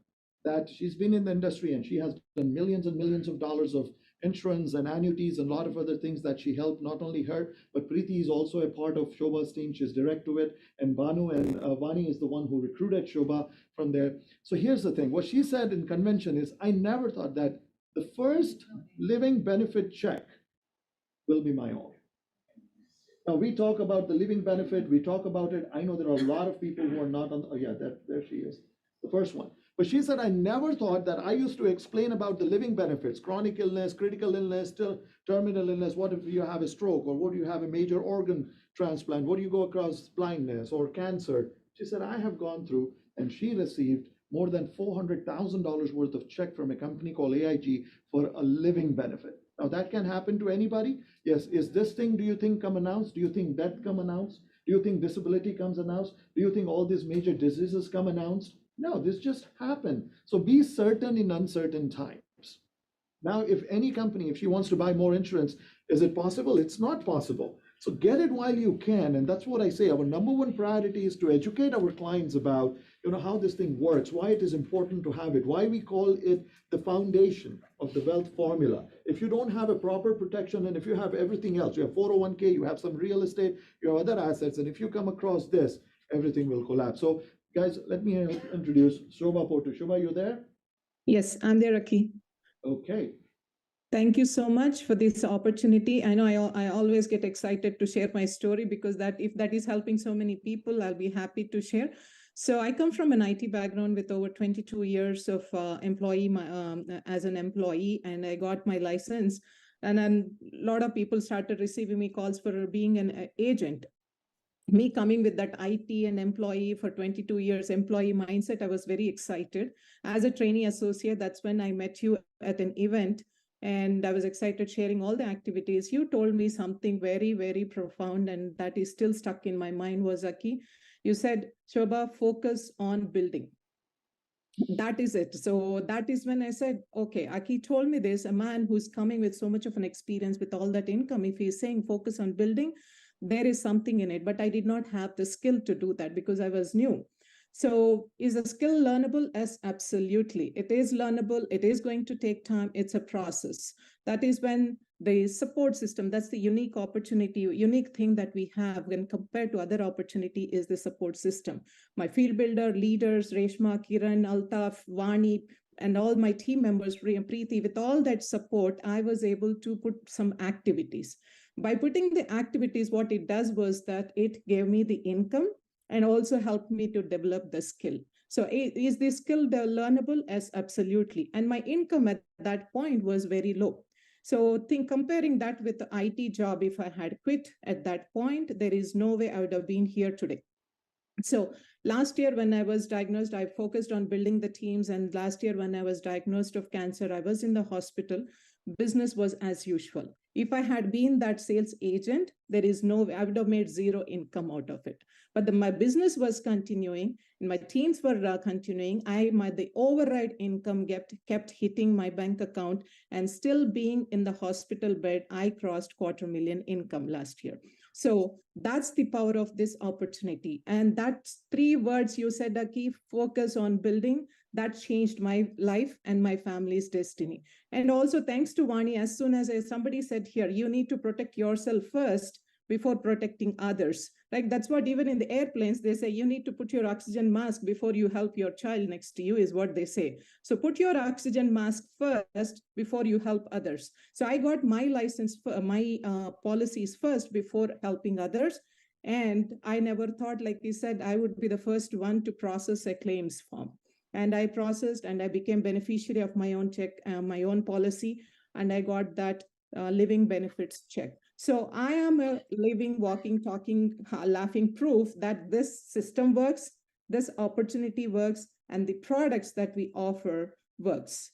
that she's been in the industry, and she has done millions and millions of dollars of insurance and annuities and a lot of other things that she helped. Not only her, but Preeti is also a part of Shobha's team. She's direct to it. And Banu and Vani is the one who recruited Shobha from there. So here's the thing. What she said in convention is, I never thought that the first living benefit check will be my own. Now, we talk about the living benefit, we talk about it. I know there are a lot of people who are not on, there she is, the first one. But she said, I never thought that I used to explain about the living benefits, chronic illness, critical illness, terminal illness. What if you have a stroke, or what do you have a major organ transplant? What do you go across blindness or cancer? She said, I have gone through, and she received more than $400,000 worth of check from a company called AIG for a living benefit. Now, that can happen to anybody. Yes. Is this thing, do you think, come announced? Do you think death come announced? Do you think disability comes announced? Do you think all these major diseases come announced? No, this just happened. So be certain in uncertain times. Now, if any company, if she wants to buy more insurance, is it possible? It's not possible. So get it while you can. And that's what I say. Our number one priority is to educate our clients about, how this thing works, why it is important to have it, why we call it the foundation of the wealth formula. If you don't have a proper protection, and if you have everything else, you have 401k, you have some real estate, you have other assets, and if you come across this, everything will collapse. So guys, let me introduce Shobha Potu. Shobha, you there? Yes, I'm there, Akki. Okay. Thank you so much for this opportunity. I know I always get excited to share my story because if that is helping so many people, I'll be happy to share. So I come from an IT background with over 22 years of as an employee, and I got my license. And then a lot of people started receiving me calls for being an agent. Me coming with that IT and employee for 22 years, employee mindset, I was very excited. As a trainee associate, that's when I met you at an event. And I was excited sharing all the activities. You told me something very, very profound, and that is still stuck in my mind was, Akki. You said, Shobha, focus on building. That is it. So that is when I said, okay, Akki told me this, a man who's coming with so much of an experience with all that income, if he's saying focus on building, there is something in it. But I did not have the skill to do that because I was new. So is the skill learnable? Yes, absolutely. It is learnable. It is going to take time. It's a process. That is when the support system, that's the unique opportunity, unique thing that we have when compared to other opportunity is the support system. My field builder, leaders, Reshma, Kiran, Altaf, Vani, and all my team members, Preeti, with all that support, I was able to put some activities. By putting the activities, what it does was that it gave me the income and also helped me to develop the skill. So is this skill learnable? Yes, absolutely. And my income at that point was very low. So comparing that with the IT job, if I had quit at that point, there is no way I would have been here today. So last year when I was diagnosed, I focused on building the teams. And last year when I was diagnosed of cancer, I was in the hospital. Business was as usual. If I had been that sales agent, there is no way I would have made zero income out of it. But my business was continuing and my teams were continuing. The override income kept hitting my bank account, and still being in the hospital bed, I crossed $250,000 income last year. So that's the power of this opportunity. And that's 3 words you said, Akki, focus on building. That changed my life and my family's destiny. And also thanks to Vani, as soon as somebody said here, you need to protect yourself first before protecting others. Like that's what even in the airplanes, they say you need to put your oxygen mask before you help your child next to you is what they say. So put your oxygen mask first before you help others. So I got my license, for my policies first before helping others. And I never thought, like you said, I would be the first one to process a claims form. And I processed and I became beneficiary of my own check, my own policy, and I got that living benefits check. So I am a living, walking, talking, laughing proof that this system works, this opportunity works, and the products that we offer works.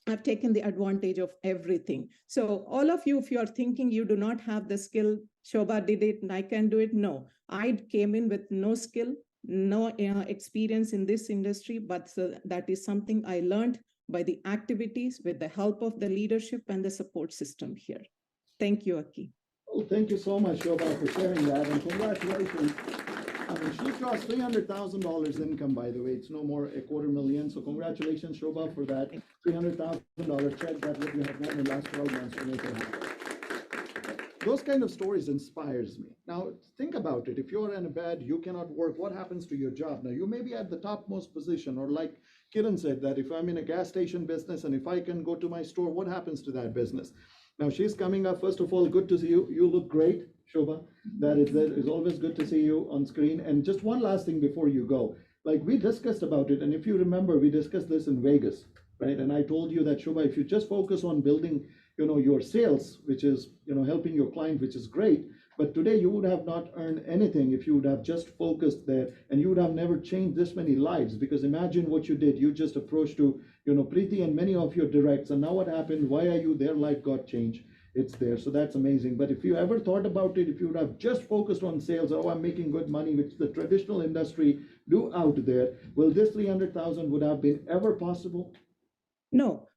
I've taken the advantage of everything. So all of you, if you are thinking you do not have the skill, Shobha did it and I can do it. No, I came in with no skill, no experience in this industry, but that is something I learned by the activities with the help of the leadership and the support system here. Thank you, Akki. Well, thank you so much, Shobha, for sharing that, and congratulations. I mean, she crossed $300,000 income, by the way. It's no more $250,000. So congratulations, Shobha, for that $300,000 check that what you have done in the last 12 months to make it happen. Those kind of stories inspires me. Now, think about it. If you're in a bed, you cannot work, what happens to your job? Now, you may be at the topmost position, or like Kiran said, that if I'm in a gas station business and if I can go to my store, what happens to that business? Now, she's coming up. First of all, good to see you. You look great, Shobha. That is always good to see you on screen. And just one last thing before you go. Like we discussed about it, and if you remember, we discussed this in Vegas, right? And I told you that, Shobha, if you just focus on building your sales, which is, helping your client, which is great. But today you would have not earned anything if you would have just focused there, and you would have never changed this many lives. Because imagine what you did. You just approached to, Preeti and many of your directs. And now what happened? Why are you there? Life got changed. It's there. So that's amazing. But if you ever thought about it, if you would have just focused on sales, oh, I'm making good money, which the traditional industry do out there, will this 300,000 would have been ever possible? No.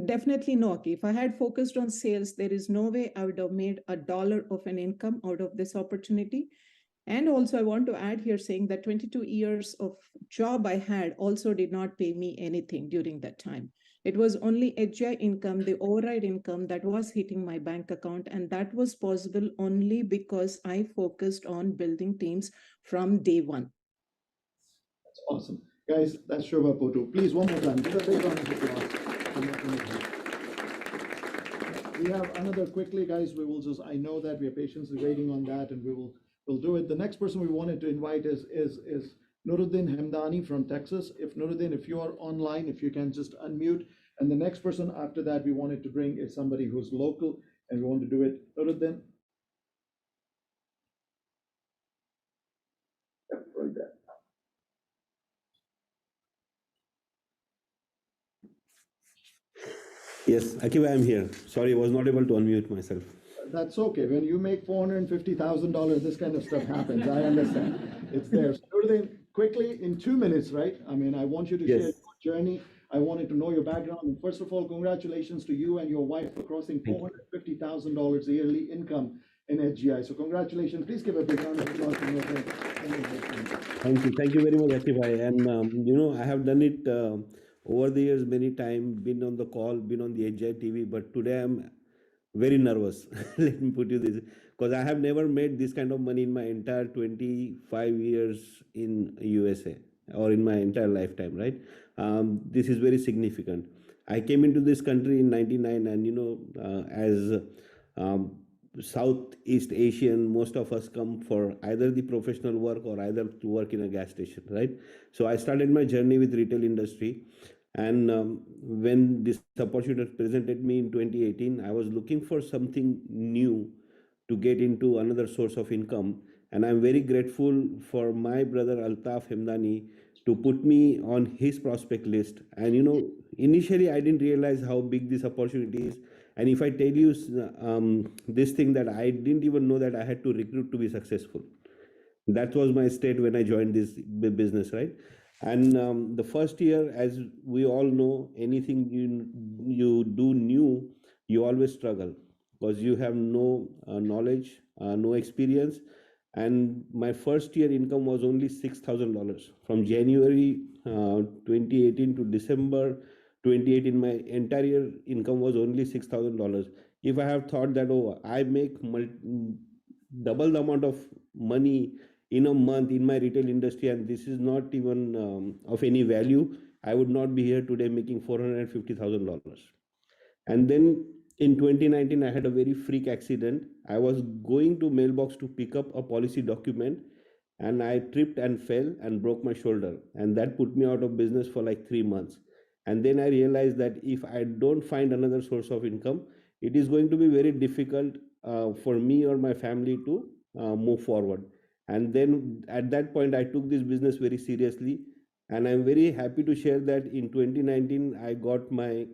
Definitely no, Akki. If I had focused on sales, there is no way I would have made $1 of an income out of this opportunity. And also, I want to add here saying that 22 years of job I had also did not pay me anything during that time. It was only HGI income, the override income that was hitting my bank account. And that was possible only because I focused on building teams from day one. That's awesome. Guys, that's Shobha Potu. Please, one more time, give a big round of applause. We have another quickly, guys. We will just, I know that we are patiently waiting on that, and we'll do it. The next person we wanted to invite is Nuruddin Hamdani from Texas. If Nuruddin, if you are online, if you can just unmute. And the next person after that we wanted to bring is somebody who's local, and we want to do it. Nuruddin. Yeah, right there. Yes, Akki, I'm here. Sorry, I was not able to unmute myself. That's okay. When you make $450,000, this kind of stuff happens. I understand. It's there. So Nuruddin, quickly in 2 minutes, right? I mean, I want you to share your journey. I wanted to know your background. And first of all, congratulations to you and your wife for crossing $450,000 yearly income in HGI. So congratulations. Please give a big round of applause to Nuruddin. Thank you very much, Akki bhai. And I have done it over the years many times, been on the call, been on the HGI TV, but today I'm very nervous. Let me put you this, because I have never made this kind of money in my entire 25 years in USA or in my entire lifetime, right? This is very significant. I came into this country in 99, and as Southeast Asian, most of us come for either the professional work or either to work in a gas station, right? So I started my journey with retail industry. And when this opportunity presented me in 2018, I was looking for something new to get into another source of income. And I'm very grateful for my brother Altaf Hemdani to put me on his prospect list. And initially I didn't realize how big this opportunity is. And if I tell you this thing, that I didn't even know that I had to recruit to be successful. That was my state when I joined this business, right? And the first year, as we all know, anything you do new, you always struggle because you have no knowledge, no experience. And my first year income was only $6,000. From January 2018 to December 2018, my entire year income was only $6,000. If I have thought that, oh, I make double the amount of money in a month in my retail industry, and this is not even of any value, I would not be here today making $450,000. And then in 2019, I had a very freak accident. I was going to mailbox to pick up a policy document, and I tripped and fell and broke my shoulder. And that put me out of business for like 3 months. And then I realized that if I don't find another source of income, it is going to be very difficult for me or my family to move forward. And then at that point, I took this business very seriously. And I'm very happy to share that in 2019, I got my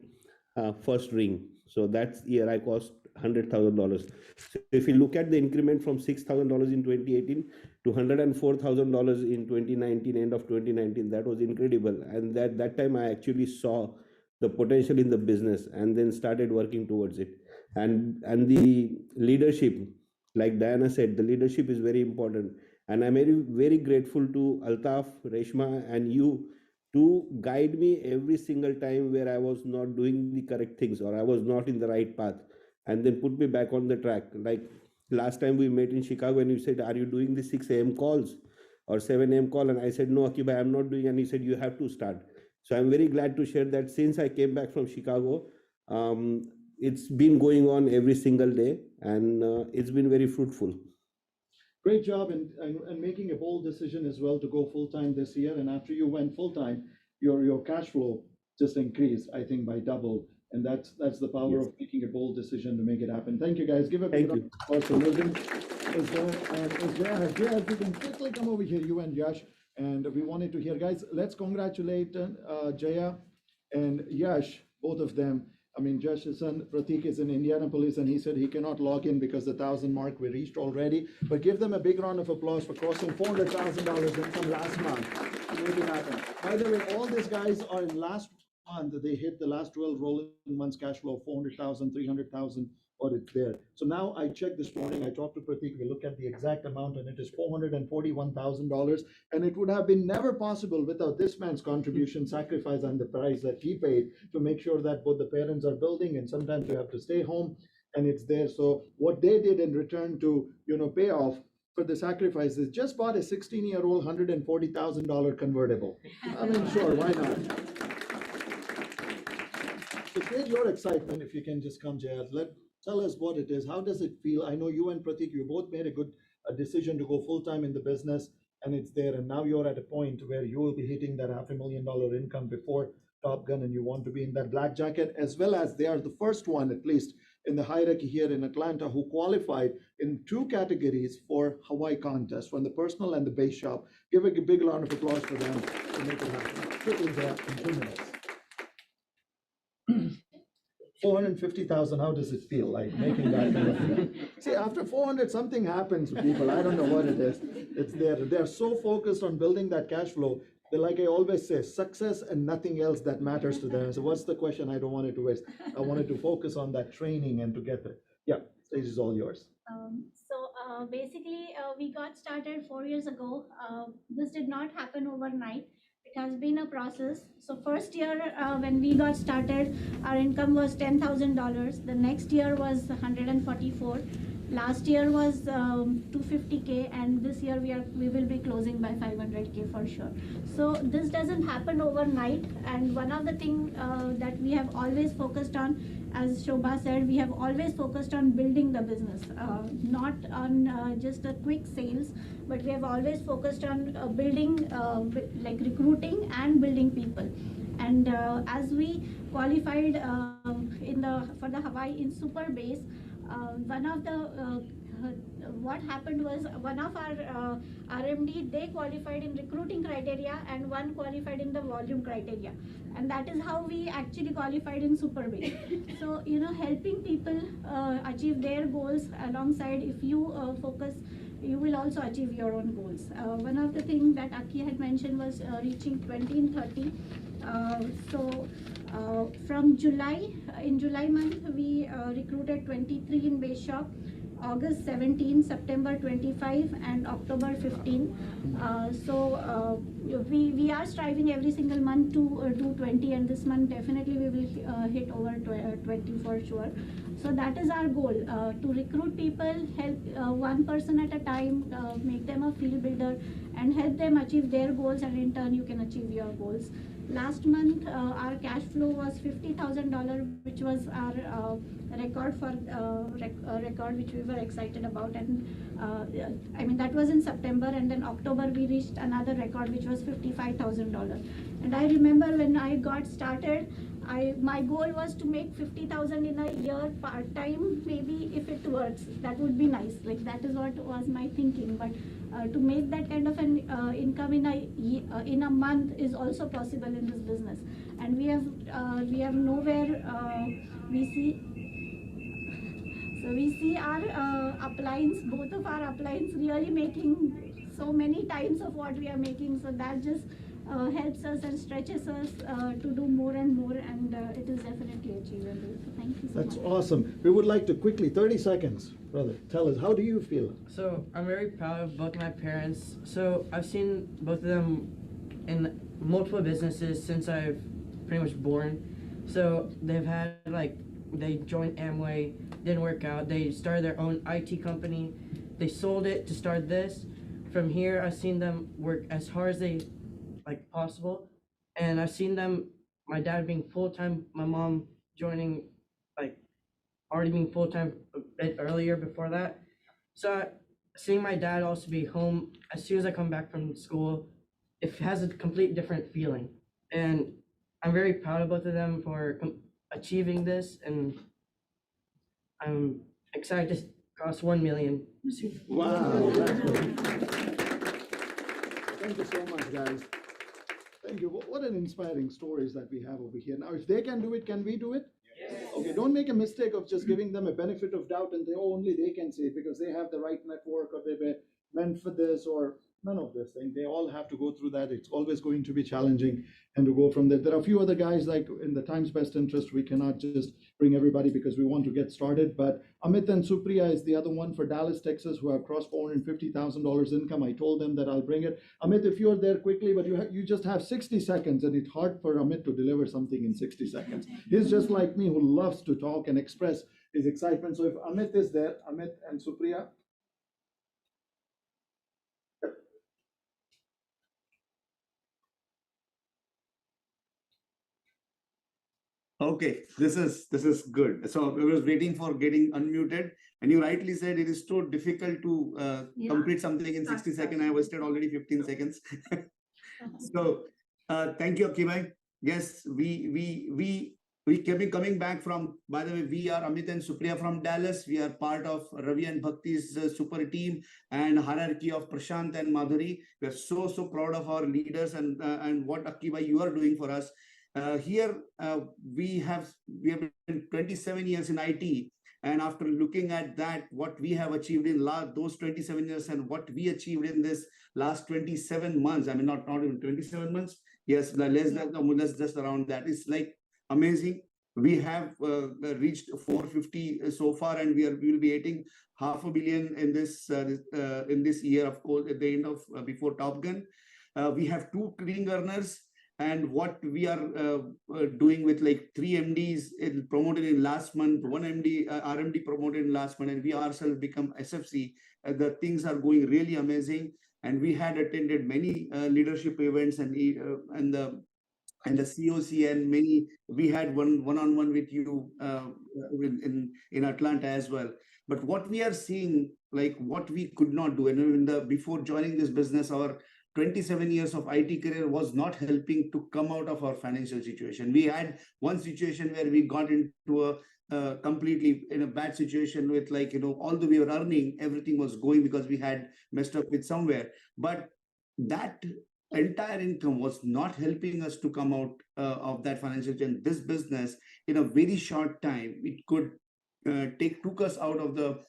first ring. So that's year I cost $100,000. So if you look at the increment from $6,000 in 2018 to $104,000 in 2019, end of 2019, that was incredible. And that time I actually saw the potential in the business and then started working towards it. And the leadership, like Diana said, the leadership is very important. And I'm very, very grateful to Altaf, Reshma, and you to guide me every single time where I was not doing the correct things or I was not in the right path, and then put me back on the track. Like last time we met in Chicago and you said, are you doing the 6 a.m. calls or 7 a.m. call? And I said, no, Akki bhai, I'm not doing. And he said, you have to start. So I'm very glad to share that since I came back from Chicago, it's been going on every single day, and it's been very fruitful. Great job and making a bold decision as well to go full-time this year. And after you went full-time, your cash flow just increased, I think, by double. And that's the power of making a bold decision to make it happen. Thank you, guys. Give a big round of applause for Logan. If you can quickly come over here, you and Yash. And we wanted to hear, guys, let's congratulate Jaya and Yash, both of them. I mean, Josh's son Pratik is in Indianapolis, and he said he cannot log in because the 1,000 mark we reached already. But give them a big round of applause for crossing $400,000 income last month. Make it happen. By the way, all these guys are in last month, they hit the last 12 rolling months cash flow, 400,000, 300,000, or it's there. So now I checked this morning, I talked to Pratik, we look at the exact amount and it is $441,000. And it would have been never possible without this man's contribution, sacrifice, and the price that he paid to make sure that both the parents are building and sometimes you have to stay home and it's there. So what they did in return to, pay off for the sacrifice is just bought a 16-year-old $140,000 convertible. I mean, sure, why not? So share your excitement if you can just come, Jayad. Tell us what it is. How does it feel? I know you and Pratik, you both made a decision to go full-time in the business, and it's there. And now you're at a point where you will be hitting that $500,000 income before Top Gun, and you want to be in that black jacket, as well as they are the first one, at least in the hierarchy here in Atlanta, who qualified in 2 categories for Hawaii contest, from the personal and the base shop. Give a big round of applause for them to make it happen. Quickly there in 2 minutes. 450,000, how does it feel like making that kind of thing? See, after 400, something happens to people. I don't know what it is. It's there. They're so focused on building that cash flow. They're, like I always say, success and nothing else that matters to them. So what's the question? I don't want it to waste. I wanted to focus on that training and to get there. Yeah, stage is all yours. Basically, we got started 4 years ago. This did not happen overnight. It has been a process. So first year when we got started, our income was $10,000. The next year was 144. Last year was 250K, and this year we will be closing by 500K for sure. So this doesn't happen overnight. And one of the things that we have always focused on, as Shobha said, we have always focused on building the business, not on just a quick sales, but we have always focused on building, like recruiting and building people. And as we qualified for the Hawaii in Super Base, one of the what happened was one of our RMD, they qualified in recruiting criteria and one qualified in the volume criteria, and that is how we actually qualified in Super Base. So helping people achieve their goals alongside, if you focus, you will also achieve your own goals. One of the things that Akki had mentioned was reaching 20 and 30. From July, in July month, we recruited 23 in base shop, August 17, September 25, and October 15. We are striving every single month to do 20, and this month definitely we will hit over 20 for sure. So that is our goal, to recruit people, help one person at a time, make them a field builder, and help them achieve their goals, and in turn you can achieve your goals. Last month, our cash flow was $50,000, which was our record which we were excited about. And I mean, that was in September, and then October we reached another record, which was $55,000. And I remember when I got started, my goal was to make 50,000 in a year part-time. Maybe if it works, that would be nice. Like, that is what was my thinking. But to make that kind of an income in a month is also possible in this business. And we have nowhere we see our uplines, both of our uplines, really making so many times of what we are making. So that just helps us and stretches us to do more and more, and it is definitely achievable. So thank you so much. That's awesome. We would like to quickly, 30 seconds, brother, tell us, how do you feel? So I'm very proud of both my parents. So I've seen both of them in multiple businesses since I've pretty much born. So they've had, like, they joined Amway, didn't work out. They started their own IT company. They sold it to start this. From here, I've seen them work as hard as they possible, and I've seen them, my dad being full-time, my mom joining, already being full-time a bit earlier before that. So seeing my dad also be home as soon as I come back from school, it has a complete different feeling, and I'm very proud of both of them for achieving this, and I'm excited to cross 1 million soon. Wow, that's good. Thank you so much, guys. Thank you. What an inspiring stories that we have over here. Now, if they can do it, can we do it? Yes. Okay, don't make a mistake of just giving them a benefit of doubt and only they can say it because they have the right network or they've been meant for this or none of this thing. They all have to go through that. It's always going to be challenging and to go from there. There are a few other guys, like in the time's best interest, we cannot just bring everybody because we want to get started. But Amit and Supriya is the other one for Dallas, Texas, who have crossed $450,000 income. I told them that I'll bring it. Amit, if you're there quickly, but you just have 60 seconds, and it's hard for Amit to deliver something in 60 seconds. He's just like me, who loves to talk and express his excitement. So if Amit is there, Amit and Supriya. Okay, this is good. So I was waiting for getting unmuted, and you rightly said it is so difficult to complete something in 60 seconds. I wasted already 15 seconds. So thank you, Akki bhai. Yes, we kept coming back from. By the way, we are Amit and Supriya from Dallas. We are part of Ravi and Bhakti's super team and hierarchy of Prashant and Madhuri. We are so proud of our leaders and what Akki bhai you are doing for us. Here we have been 27 years in IT, and after looking at that, what we have achieved in those 27 years and what we achieved in this last 27 months, I mean not even 27 months, yes, less just around that. It's like amazing. We have reached 450 so far, and we will be hitting $500 million in this year, of course, at the end of before Top Gun. We have 2 clean earners. And what we are doing with like 3 MDs promoted in last month, 1 MD, RMD promoted in last month, and we ourselves become SFC. The things are going really amazing. And we had attended many leadership events and the COC, and many, we had one-on-one with you in Atlanta as well. But what we are seeing, like what we could not do, and before joining this business, our 27 years of IT career was not helping to come out of our financial situation. We had one situation where we got into a completely in a bad situation with, like, although we were earning, everything was going because we had messed up with somewhere. But that entire income was not helping us to come out of that financial situation. This business, in a very short time, it could took us out of the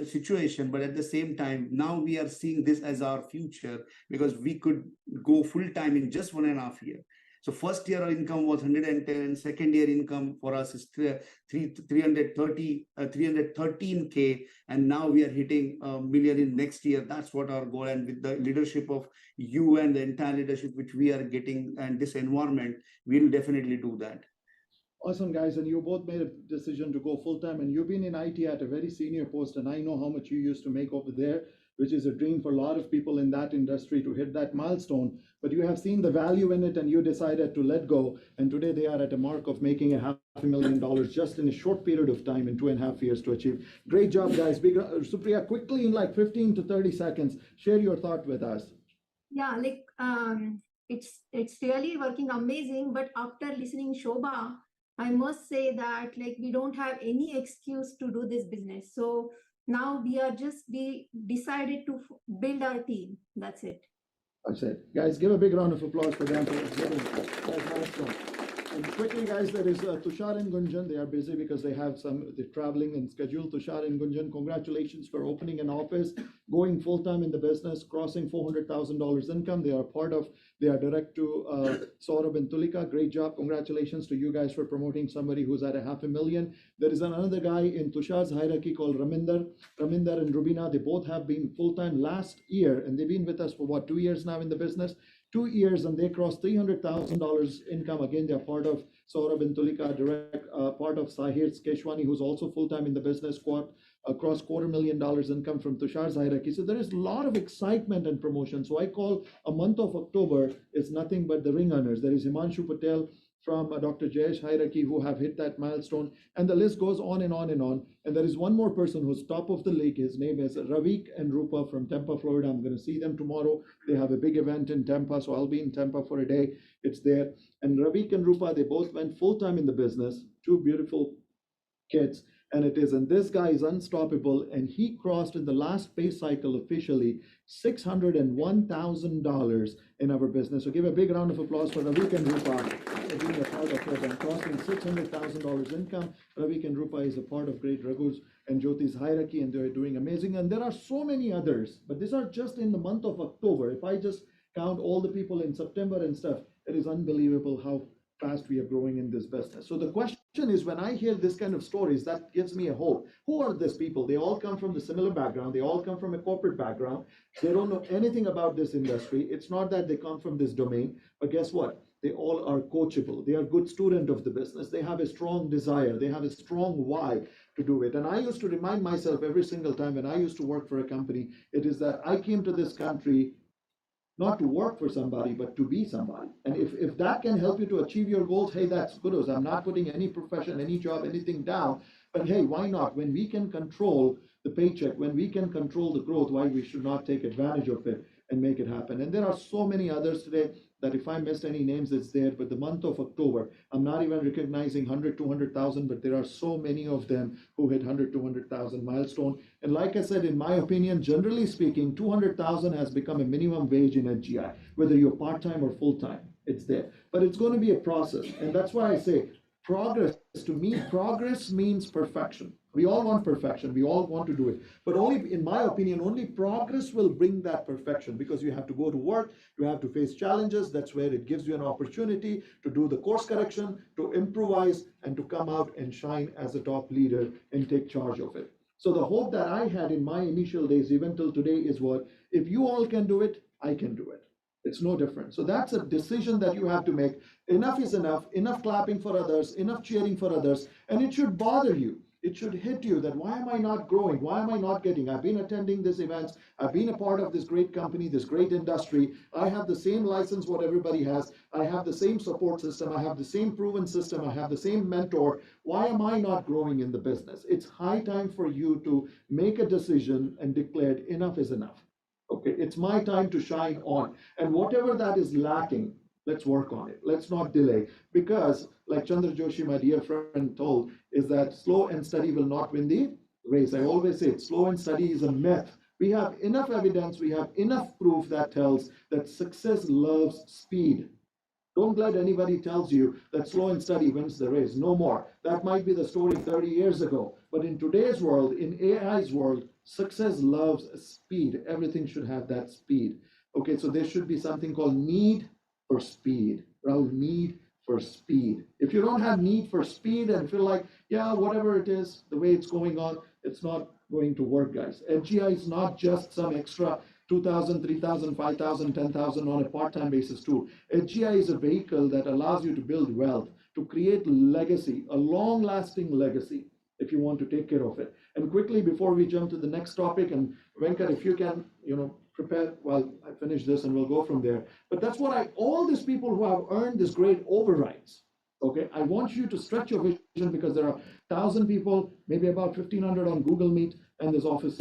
situation, but at the same time, now we are seeing this as our future because we could go full time in just 1.5 years. So first year income was 110, and second year income for us is 313K, and now we are hitting $1 million in next year. That's what our goal, and with the leadership of you and the entire leadership which we are getting and this environment, we'll definitely do that. Awesome, guys. And you both made a decision to go full time, and you've been in IT at a very senior post, and I know how much you used to make over there, which is a dream for a lot of people in that industry to hit that milestone. But you have seen the value in it, and you decided to let go. And today they are at a mark of making $500,000 just in a short period of time, in 2.5 years to achieve. Great job, guys. Supriya, quickly in like 15 to 30 seconds, share your thought with us. Yeah, like it's really working amazing. But after listening Shobha, I must say that like we don't have any excuse to do this business. So now we decided to build our team. That's it. That's it. Guys, give a big round of applause for them. And quickly, guys, there is Tushar and Gunjan. They are busy because they're traveling and scheduled. Tushar and Gunjan, congratulations for opening an office, going full-time in the business, crossing $400,000 income. They are direct to Saurabh and Tulika. Great job. Congratulations to you guys for promoting somebody who's at $500,000. There is another guy in Tushar's hierarchy called Raminder and Rubina. They both have been full-time last year, and they've been with us for 2 years now in the business. 2 years, and they crossed $300,000 income. Again, they're part of Saurabh and Tulika, direct part of Sahir Keshwani, who's also full-time in the business, across $250,000 income from Tushar's hierarchy. So there is a lot of excitement and promotion. So I call a month of October is nothing but the ring earners. There is Himanshu Patel from Dr. Jayesh hierarchy who have hit that milestone, and the list goes on and on and on. And there is one more person who's top of the league. His name is Ravik and Rupa from Tampa, Florida. I'm going to see them tomorrow. They have a big event in Tampa, so I'll be in Tampa for a day. It's there. And Ravik and Rupa, they both went full-time in the business. 2 beautiful kids. And this guy is unstoppable, and he crossed in the last pay cycle officially $601,000 in our business. So give a big round of applause for Ravik and Rupa for being a part of it and crossing $600,000 income. Ravik and Rupa is a part of Great Raghu's and Jyoti's Hierarchy, and they're doing amazing. And there are so many others, but these are just in the month of October. If I just count all the people in September and stuff, it is unbelievable how fast we are growing in this business. So the question is, when I hear this kind of stories, that gives me a hope. Who are these people? They all come from the similar background. They all come from a corporate background. They don't know anything about this industry. It's not that they come from this domain, but guess what? They all are coachable. They are good student of the business. They have a strong desire. They have a strong why to do it. And I used to remind myself every single time when I used to work for a company, it is that I came to this country not to work for somebody, but to be somebody. And if that can help you to achieve your goals, hey, that's kudos. I'm not putting any profession, any job, anything down, but hey, why not? When we can control the paycheck, when we can control the growth, why we should not take advantage of it and make it happen? And there are so many others today that if I missed any names, it's there. But the month of October, I'm not even recognizing 100, 200,000, but there are so many of them who hit 100, 200,000 milestone. And like I said, in my opinion, generally speaking, 200,000 has become a minimum wage in HGI, whether you're part-time or full-time, it's there. But it's going to be a process. And that's why I say progress, to me, progress means perfection. We all want perfection. We all want to do it. But only, in my opinion, only progress will bring that perfection, because you have to go to work, you have to face challenges. That's where it gives you an opportunity to do the course correction, to improvise, and to come out and shine as a top leader and take charge of it. So the hope that I had in my initial days, even till today, is what, if you all can do it, I can do it. It's no different. So that's a decision that you have to make. Enough is enough. Enough clapping for others, enough cheering for others. And it should bother you. It should hit you that, why am I not growing? Why am I not getting? I've been attending these events. I've been a part of this great company, this great industry. I have the same license what everybody has. I have the same support system. I have the same proven system. I have the same mentor. Why am I not growing in the business? It's high time for you to make a decision and declare enough is enough. Okay, it's my time to shine on. And whatever that is lacking, let's work on it. Let's not delay. Because, like Chandra Joshi, my dear friend, told, is that slow and steady will not win the race. I always say it, slow and steady is a myth. We have enough evidence, we have enough proof that tells that success loves speed. Don't let anybody tells you that slow and steady wins the race. No more. That might be the story 30 years ago. But in today's world, in AI's world, success loves speed. Everything should have that speed. Okay, so there should be something called need for speed. Rahul, need for speed. If you don't have need for speed and feel like, yeah, whatever it is, the way it's going on, it's not going to work, guys. FGI is not just some extra 2,000, 3,000, 5,000, 10,000 on a part-time basis too. HGI is a vehicle that allows you to build wealth, to create legacy, a long-lasting legacy, if you want to take care of it. And quickly, before we jump to the next topic, and Venkat, if you can, prepare while I finish this and we'll go from there. But that's what all these people who have earned this great overrides, okay, I want you to stretch your vision, because there are 1,000 people, maybe about 1,500 on Google Meet, and this office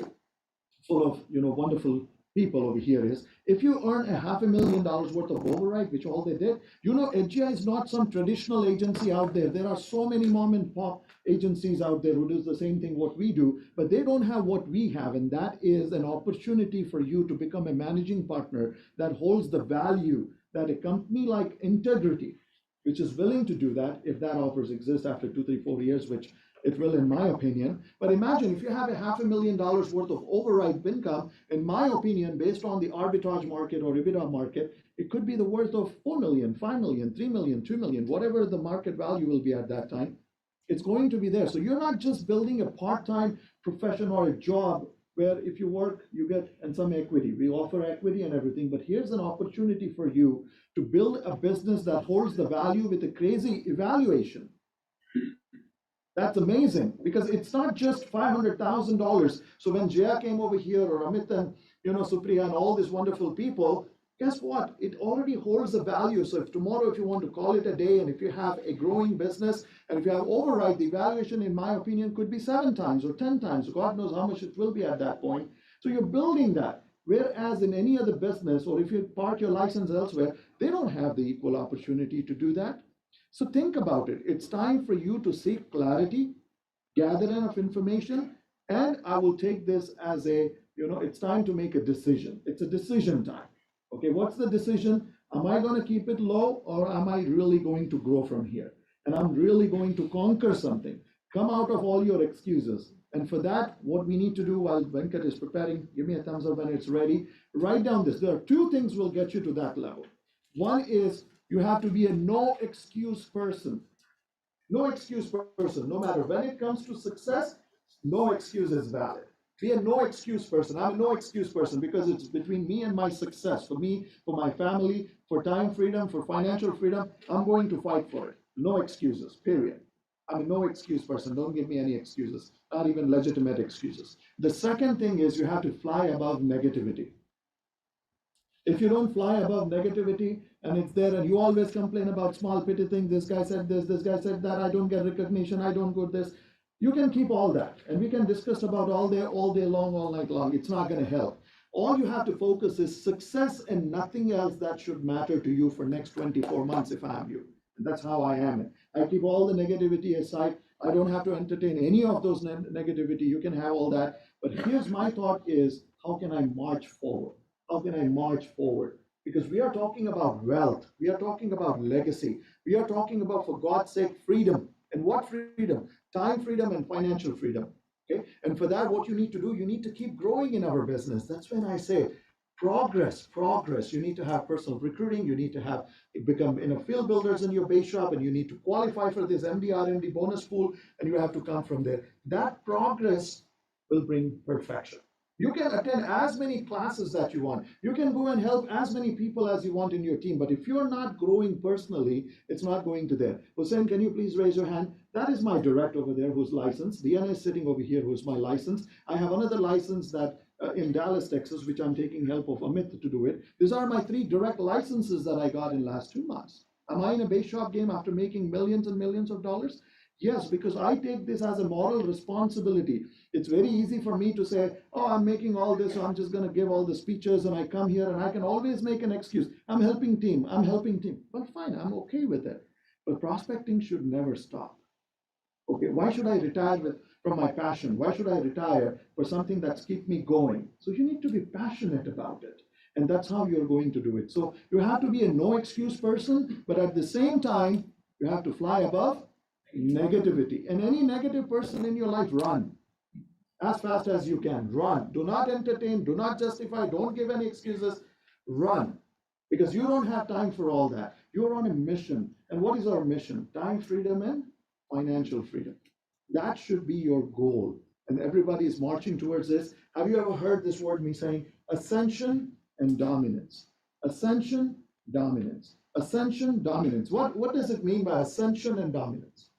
full of, wonderful people over here is, if you earn $500,000 worth of override, which all they did, HGI is not some traditional agency out there. There are so many mom and pop agencies out there who do the same thing what we do, but they don't have what we have, and that is an opportunity for you to become a managing partner that holds the value that a company like Integrity, which is willing to do that, if that offers exist after 2, 3, 4 years, which it will, in my opinion. But imagine if you have $500,000 worth of override income, in my opinion, based on the arbitrage market or EBITDA market, it could be the worth of 4 million, 5 million, 3 million, 2 million, whatever the market value will be at that time. It's going to be there. So you're not just building a part-time profession or a job where if you work, you get and some equity. We offer equity and everything, but here's an opportunity for you to build a business that holds the value with a crazy evaluation. That's amazing, because it's not just $500,000. So when Jaya came over here, or Amit and Supriya and all these wonderful people, guess what? It already holds a value. So if tomorrow, if you want to call it a day, and if you have a growing business, and if you have override, the valuation, in my opinion, could be 7 times or 10 times. God knows how much it will be at that point. So you're building that. Whereas in any other business, or if you park your license elsewhere, they don't have the equal opportunity to do that. So think about it. It's time for you to seek clarity, gather enough information, and I will take this as it's time to make a decision. It's a decision time. Okay, what's the decision? Am I going to keep it low, or am I really going to grow from here? And I'm really going to conquer something. Come out of all your excuses And for that, what we need to do while Venkat is preparing, give me a thumbs up when it's ready. Write down this. There are two things will get you to that level. One is you have to be a no excuse person. No excuse person. No matter when it comes to success, no excuse is valid. Be a no excuse person. I'm a no excuse person because it's between me and my success. For me, for my family, for time freedom, for financial freedom, I'm going to fight for it. No excuses, period. I'm a no excuse person. Don't give me any excuses, not even legitimate excuses. The second thing is you have to fly above negativity. If you don't fly above negativity and it's there and you always complain about small petty things, this guy said this guy said that, I don't get recognition, I don't get this, you can keep all that and we can discuss about all day long, all night long. It's not going to help. All you have to focus is success and nothing else that should matter to you for next 24 months if I'm you. And that's how I am. I keep all the negativity aside. I don't have to entertain any of those negativity. You can have all that. But here's my thought is, how can I march forward? How can I march forward? Because we are talking about wealth. We are talking about legacy. We are talking about, for God's sake, freedom. And what freedom? Time freedom and financial freedom. Okay? And for that, what you need to do, you need to keep growing in our business. That's when I say progress. You need to have personal recruiting. You need to have become field builders in your base shop, and you need to qualify for this MD RMD bonus pool, and you have to come from there. That progress will bring perfection. You can attend as many classes that you want. You can go and help as many people as you want in your team. But if you're not growing personally, it's not going to there. Hussein, can you please raise your hand? That is my direct over there who's licensed. Diana is sitting over here who's my license. I have another license that in Dallas, Texas, which I'm taking help of Amit to do it. These are my 3 direct licenses that I got in last 2 months. Am I in a base shop game after making millions and millions of dollars? Yes, because I take this as a moral responsibility. It's very easy for me to say, oh, I'm making all this, so I'm just going to give all the speeches, and I come here and I can always make an excuse. I'm helping team. Well, fine, I'm okay with it. But prospecting should never stop. Okay, why should I retire from my passion? Why should I retire for something that's keep me going? So you need to be passionate about it. And that's how you're going to do it. So you have to be a no excuse person, but at the same time, you have to fly above negativity. And any negative person in your life, run as fast as you can. Run. Do not entertain. Do not justify. Don't give any excuses. Run. Because you don't have time for all that. You're on a mission. And what is our mission? Time freedom and financial freedom. That should be your goal. And everybody is marching towards this. Have you ever heard this word me saying ascension and dominance? Ascension, dominance. Ascension, dominance. What does it mean by ascension and dominance?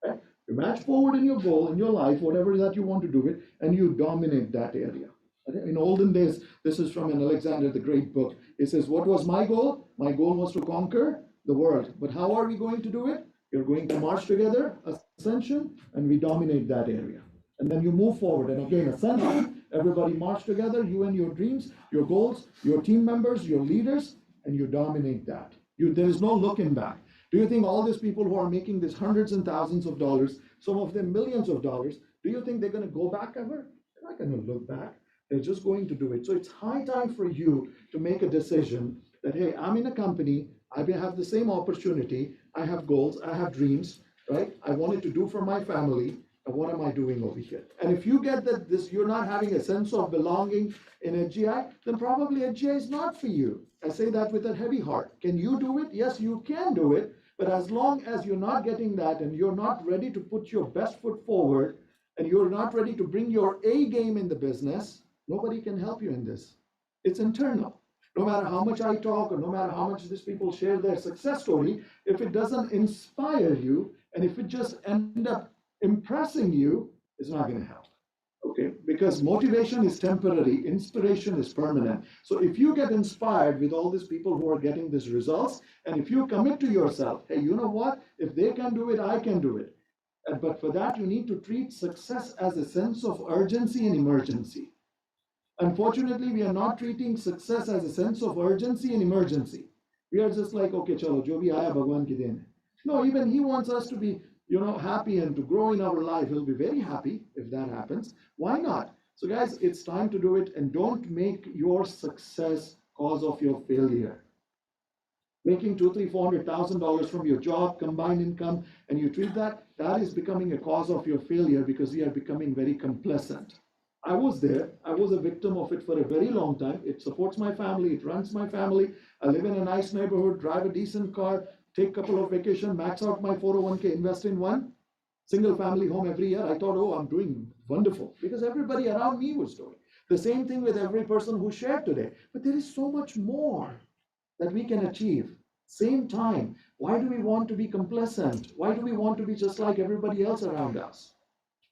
Right? You march forward in your goal, in your life, whatever that you want to do it, and you dominate that area. In olden days, this is from an Alexander the Great book. It says, what was my goal? My goal was to conquer the world. But how are we going to do it? You're going to march together, ascension, and we dominate that area. And then you move forward. And again, ascension, everybody march together, you and your dreams, your goals, your team members, your leaders, and you dominate that. There is no looking back. Do you think all these people who are making these hundreds and thousands of dollars, some of them millions of dollars, do you think they're going to go back ever? They're not going to look back. They're just going to do it. So it's high time for you to make a decision that, hey, I'm in a company, I have the same opportunity, I have goals, I have dreams, right? I wanted to do for my family, and what am I doing over here? And if you get that you're not having a sense of belonging in HGI, then probably HGI is not for you. I say that with a heavy heart. Can you do it? Yes, you can do it. But as long as you're not getting that and you're not ready to put your best foot forward and you're not ready to bring your A game in the business, nobody can help you in this. It's internal. No matter how much I talk or no matter how much these people share their success story, if it doesn't inspire you and if it just end up impressing you, it's not going to help. Okay, because motivation is temporary, inspiration is permanent. So if you get inspired with all these people who are getting these results, and if you commit to yourself, hey, you know what? If they can do it, I can do it. But for that, you need to treat success as a sense of urgency and emergency. Unfortunately, we are not treating success as a sense of urgency and emergency. We are just like, okay, chalo, jo bhi aaya Bhagwan ki deen hai. No, even he wants us to be happy and to grow in our life. He'll be very happy if that happens. Why not? So guys, it's time to do it, and don't make your success cause of your failure. making $200,000, $300,000, $400,000 from your job, combined income, and you treat that, that is becoming a cause of your failure because you are becoming very complacent. I was there. I was a victim of it for a very long time. It supports my family. It runs my family. I live in a nice neighborhood, drive a decent car, take a couple of vacations, max out my 401k, invest in one single family home every year. I thought, oh, I'm doing wonderful because everybody around me was doing. The same thing with every person who shared today. But there is so much more that we can achieve. Same time, why do we want to be complacent? Why do we want to be just like everybody else around us?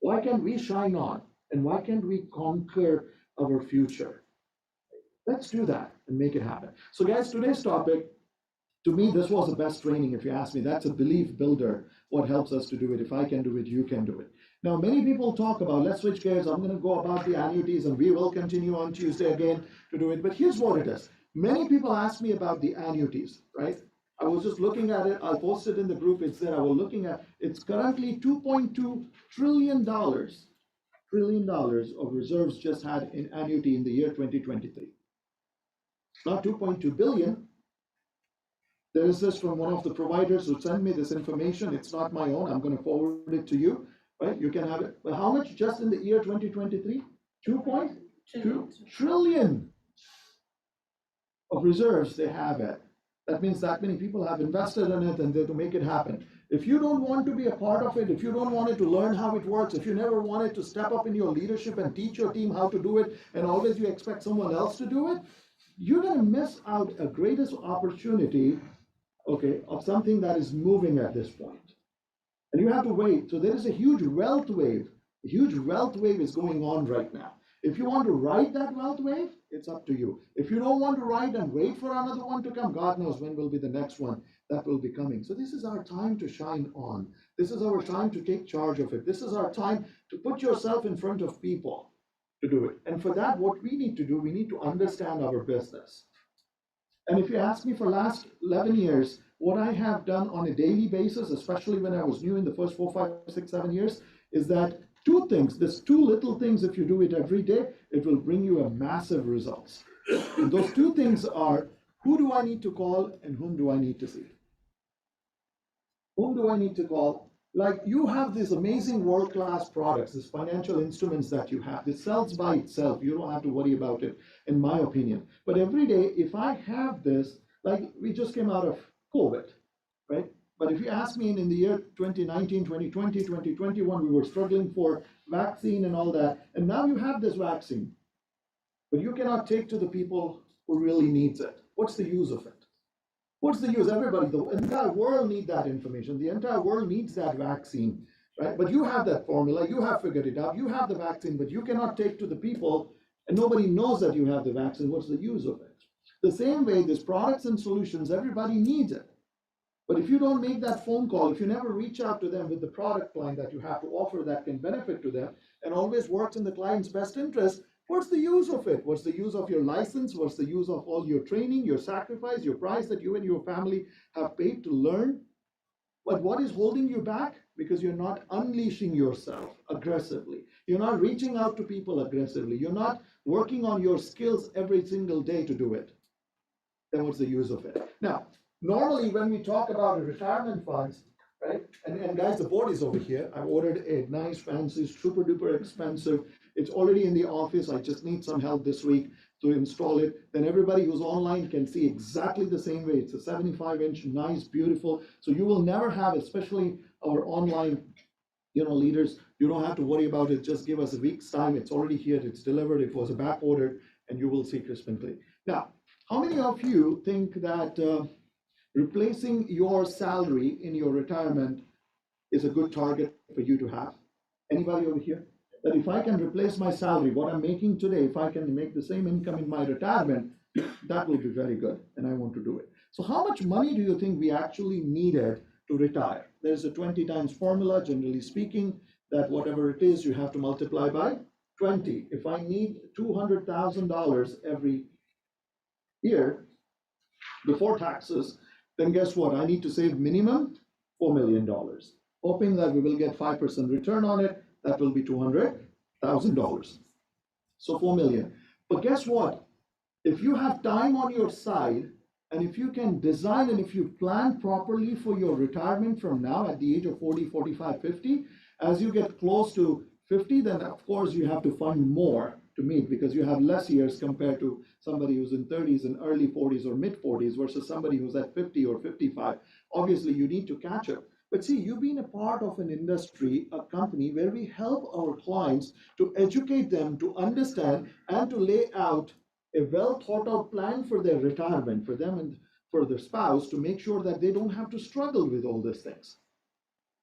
Why can't we shine on? And why can't we conquer our future? Let's do that and make it happen. So guys, today's topic, to me, this was the best training, if you ask me. That's a belief builder. What helps us to do it? If I can do it, you can do it. Now, many people talk about, let's switch gears. I'm going to go about the annuities, and we will continue on Tuesday again to do it. But here's what it is. Many people ask me about the annuities, right? I was just looking at it. I'll post it in the group. It's there. I was looking at, it's currently $2.2 trillion of reserves just had in annuity in the year 2023. Not 2.2 billion. There is this from one of the providers who sent me this information. It's not my own. I'm going to forward it to you, right? You can have it. But how much just in the year 2023? 2.2 trillion of reserves they have it. That means that many people have invested in it and they to make it happen. If you don't want to be a part of it, if you don't want it to learn how it works, if you never wanted to step up in your leadership and teach your team how to do it, and always you expect someone else to do it, you're going to miss out a greatest opportunity, okay, of something that is moving at this point. And you have to wait. So there is a huge wealth wave. A huge wealth wave is going on right now. If you want to ride that wealth wave, it's up to you. If you don't want to ride and wait for another one to come, God knows when will be the next one that will be coming. So this is our time to shine on. This is our time to take charge of it. This is our time to put yourself in front of people to do it. And for that, what we need to do, we need to understand our business. And if you ask me for last 11 years, what I have done on a daily basis, especially when I was new in the first 4, 5, 6, 7 years, is that two things, there's two little things, if you do it every day, it will bring you a massive results. And those two things are, who do I need to call and whom do I need to see? Whom do I need to call? Like you have these amazing world-class products, these financial instruments that you have. It sells by itself. You don't have to worry about it, in my opinion. But every day, if I have this, like we just came out of COVID, right? But if you ask me in the year 2019, 2020, 2021, we were struggling for vaccine and all that. And now you have this vaccine, but you cannot take to the people who really needs it. What's the use of it? What's the use? Everybody, the entire world needs that information. The entire world needs that vaccine, right? But you have that formula, you have figured it out, you have the vaccine, but you cannot take to the people and nobody knows that you have the vaccine. What's the use of it? The same way, there's products and solutions, everybody needs it. But if you don't make that phone call, if you never reach out to them with the product line that you have to offer that can benefit to them and always works in the client's best interest, what's the use of it? What's the use of your license? What's the use of all your training, your sacrifice, your price that you and your family have paid to learn? But what is holding you back? Because you're not unleashing yourself aggressively. You're not reaching out to people aggressively. You're not working on your skills every single day to do it. Then what's the use of it? Now, normally when we talk about retirement funds, right? And guys, the board is over here. I ordered a nice, fancy, super duper expensive. It's already in the office. I just need some help this week to install it. Then everybody who's online can see exactly the same way. It's a 75-inch, nice, beautiful. So you will never have, especially our online, leaders, you don't have to worry about it. Just give us a week's time. It's already here. It's delivered. It was a back ordered, and you will see crisp and clean. Now, how many of you think that replacing your salary in your retirement is a good target for you to have? Anybody over here? That if I can replace my salary, what I'm making today, if I can make the same income in my retirement, that will be very good, and I want to do it. So how much money do you think we actually needed to retire? There's a 20 times formula, generally speaking, that whatever it is, you have to multiply by 20. If I need $200,000 every year before taxes, then guess what? I need to save minimum $4 million, hoping that we will get 5% return on it. That will be $200,000. So 4 million. But guess what? If you have time on your side And if you can design and if you plan properly for your retirement from now at the age of 40, 45, 50, as you get close to 50, then of course you have to fund more to meet because you have less years compared to somebody who's in 30s and early 40s or mid 40s versus somebody who's at 50 or 55. Obviously, you need to catch up. But see, you've been a part of an industry, a company where we help our clients to educate them to understand and to lay out a well thought out plan for their retirement, for them and for their spouse to make sure that they don't have to struggle with all these things.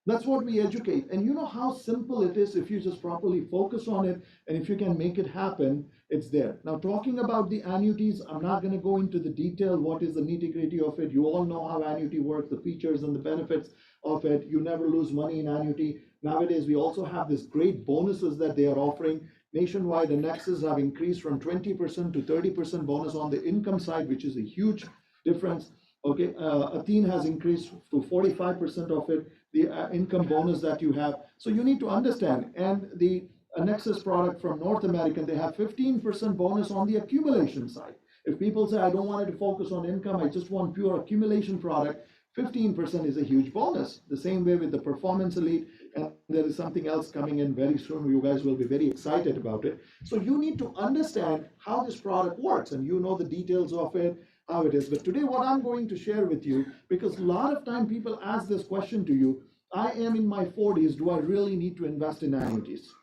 That's what we educate. And you know how simple it is if you just properly focus on it and if you can make it happen, it's there. Now, talking about the annuities, I'm not going to go into the detail, what is the nitty-gritty of it. You all know how annuity works, the features and the benefits of it. You never lose money in annuity. Nowadays, we also have this great bonuses that they are offering. Nationwide indexes have increased from 20% to 30% bonus on the income side, which is a huge difference. Okay, Athene has increased to 45% of it, the income bonus that you have. So you need to understand. And the Nexus product from North American, they have 15% bonus on the accumulation side. If people say, I don't want to focus on income, I just want pure accumulation product, 15% is a huge bonus. The same way with the Performance Elite, and there is something else coming in very soon. You guys will be very excited about it. So you need to understand how this product works, and you know the details of it, how it is. But today, what I'm going to share with you, because a lot of time people ask this question to you, I am in my 40s, do I really need to invest in annuities?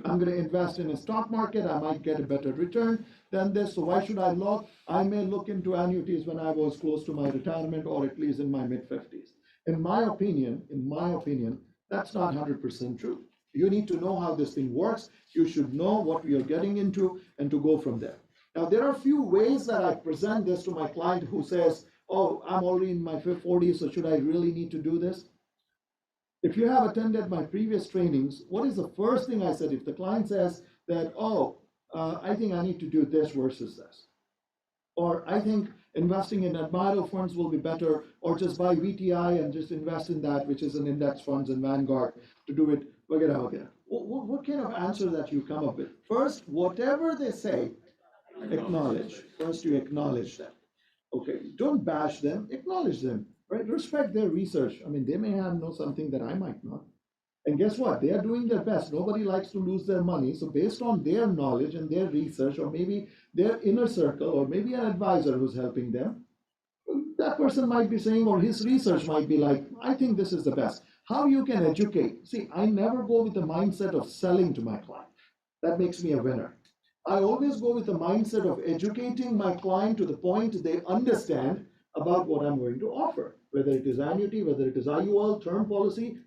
I'm going to invest in a stock market, I might get a better return than this, so why should I look? I may look into annuities when I was close to my retirement or at least in my mid-50s. In my opinion, that's not 100% true. You need to know how this thing works, you should know what you're getting into and to go from there. Now, there are a few ways that I present this to my client who says, oh, I'm already in my 40s, so should I really need to do this? If you have attended my previous trainings, what is the first thing I said? If the client says that, oh, I think I need to do this versus this, or I think investing in admiral funds will be better, or just buy VTI and just invest in that, which is an index funds and Vanguard to do it, what kind of answer that you come up with? First, whatever they say, acknowledge. First, you acknowledge them. Okay, don't bash them, acknowledge them, right? Respect their research. I mean, they may have know something that I might not. And guess what? They are doing their best. Nobody likes to lose their money. So based on their knowledge and their research, or maybe their inner circle, or maybe an advisor who's helping them, that person might be saying, or his research might be like, I think this is the best. How you can educate. See, I never go with the mindset of selling to my client. That makes me a winner. I always go with the mindset of educating my client to the point they understand about what I'm going to offer, whether it is annuity, whether it is IUL, term policy,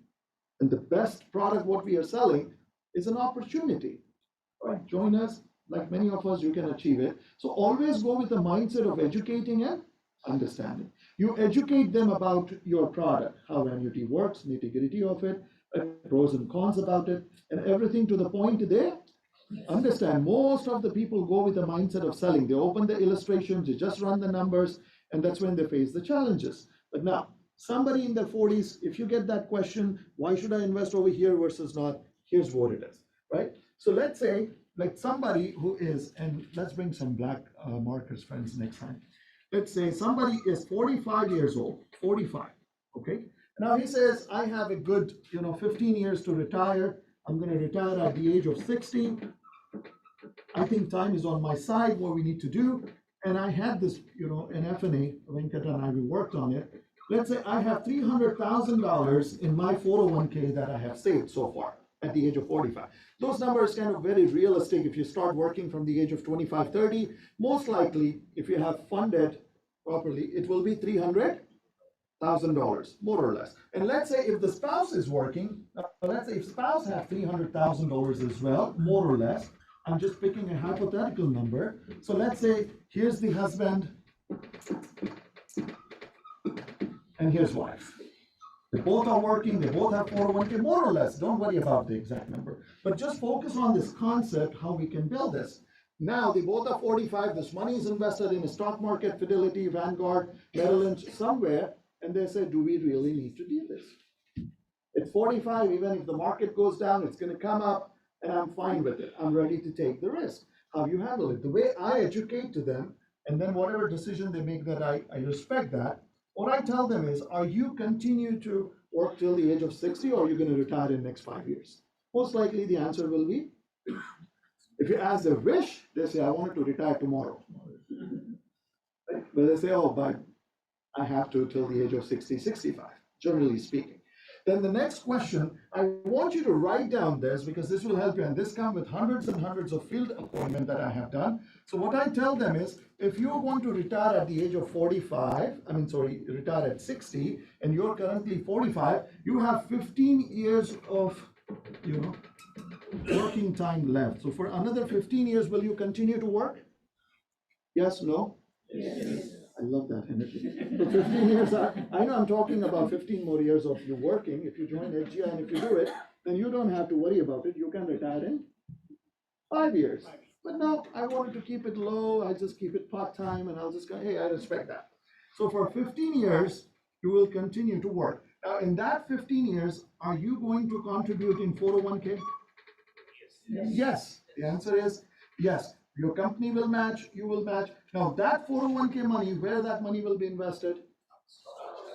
and the best product what we are selling is an opportunity. Right? Join us, like many of us, you can achieve it. So always go with the mindset of educating and understanding. You educate them about your product, how annuity works, nitty-gritty of it, pros and cons about it, and everything to the point they understand. Most of the people go with the mindset of selling. They open the illustrations, they just run the numbers, and that's when they face the challenges. But now, somebody in their 40s, if you get that question, why should I invest over here versus not? Here's what it is, right? So let's say, like somebody who is, and let's bring some black markers, friends, next time. Let's say somebody is 45 years old, 45, okay? Now he says, I have a good, 15 years to retire. I'm going to retire at the age of 60. I think time is on my side, what we need to do. And I had this, an FNA, Venkata and I, we worked on it. Let's say I have $300,000 in my 401k that I have saved so far at the age of 45. Those numbers kind of very realistic. If you start working from the age of 25, 30, most likely, if you have funded properly, it will be $300,000, more or less. And let's say if the spouse is working, let's say if spouse has $300,000 as well, more or less, I'm just picking a hypothetical number. So let's say here's the husband and here's wife. They both are working, they both have 401k, more or less. Don't worry about the exact number, but just focus on this concept, how we can build this. Now, they both are 45, this money is invested in a stock market, Fidelity, Vanguard, Merrill Lynch, somewhere, and they say, do we really need to do this? It's 45, even if the market goes down, it's going to come up, and I'm fine with it. I'm ready to take the risk. How you handle it. The way I educate to them, And then whatever decision they make, that I respect that. What I tell them is, are you continue to work till the age of 60, or are you going to retire in the next 5 years? Most likely the answer will be, if you ask their wish, they say, I wanted to retire tomorrow. Right? But they say, oh, but I have to till the age of 60, 65, generally speaking. Then the next question, I want you to write down this, because this will help you, and this comes with hundreds and hundreds of field appointments that I have done. So what I tell them is, if you want to retire at the age of 45, retire at 60, and you're currently 45, you have 15 years of, working time left. So for another 15 years, will you continue to work? Yes, no? Yes. I love that energy. For 15 years, I know I'm talking about 15 more years of you working. If you join HGI and if you do it, then you don't have to worry about it. You can retire in 5 years. But no, I wanted to keep it low. I just keep it part-time, and I'll just go, hey, I respect that. So for 15 years, you will continue to work. Now, in that 15 years, are you going to contribute in 401k? Yes. The answer is yes. Your company will match, you will match. Now that 401k money, where that money will be invested?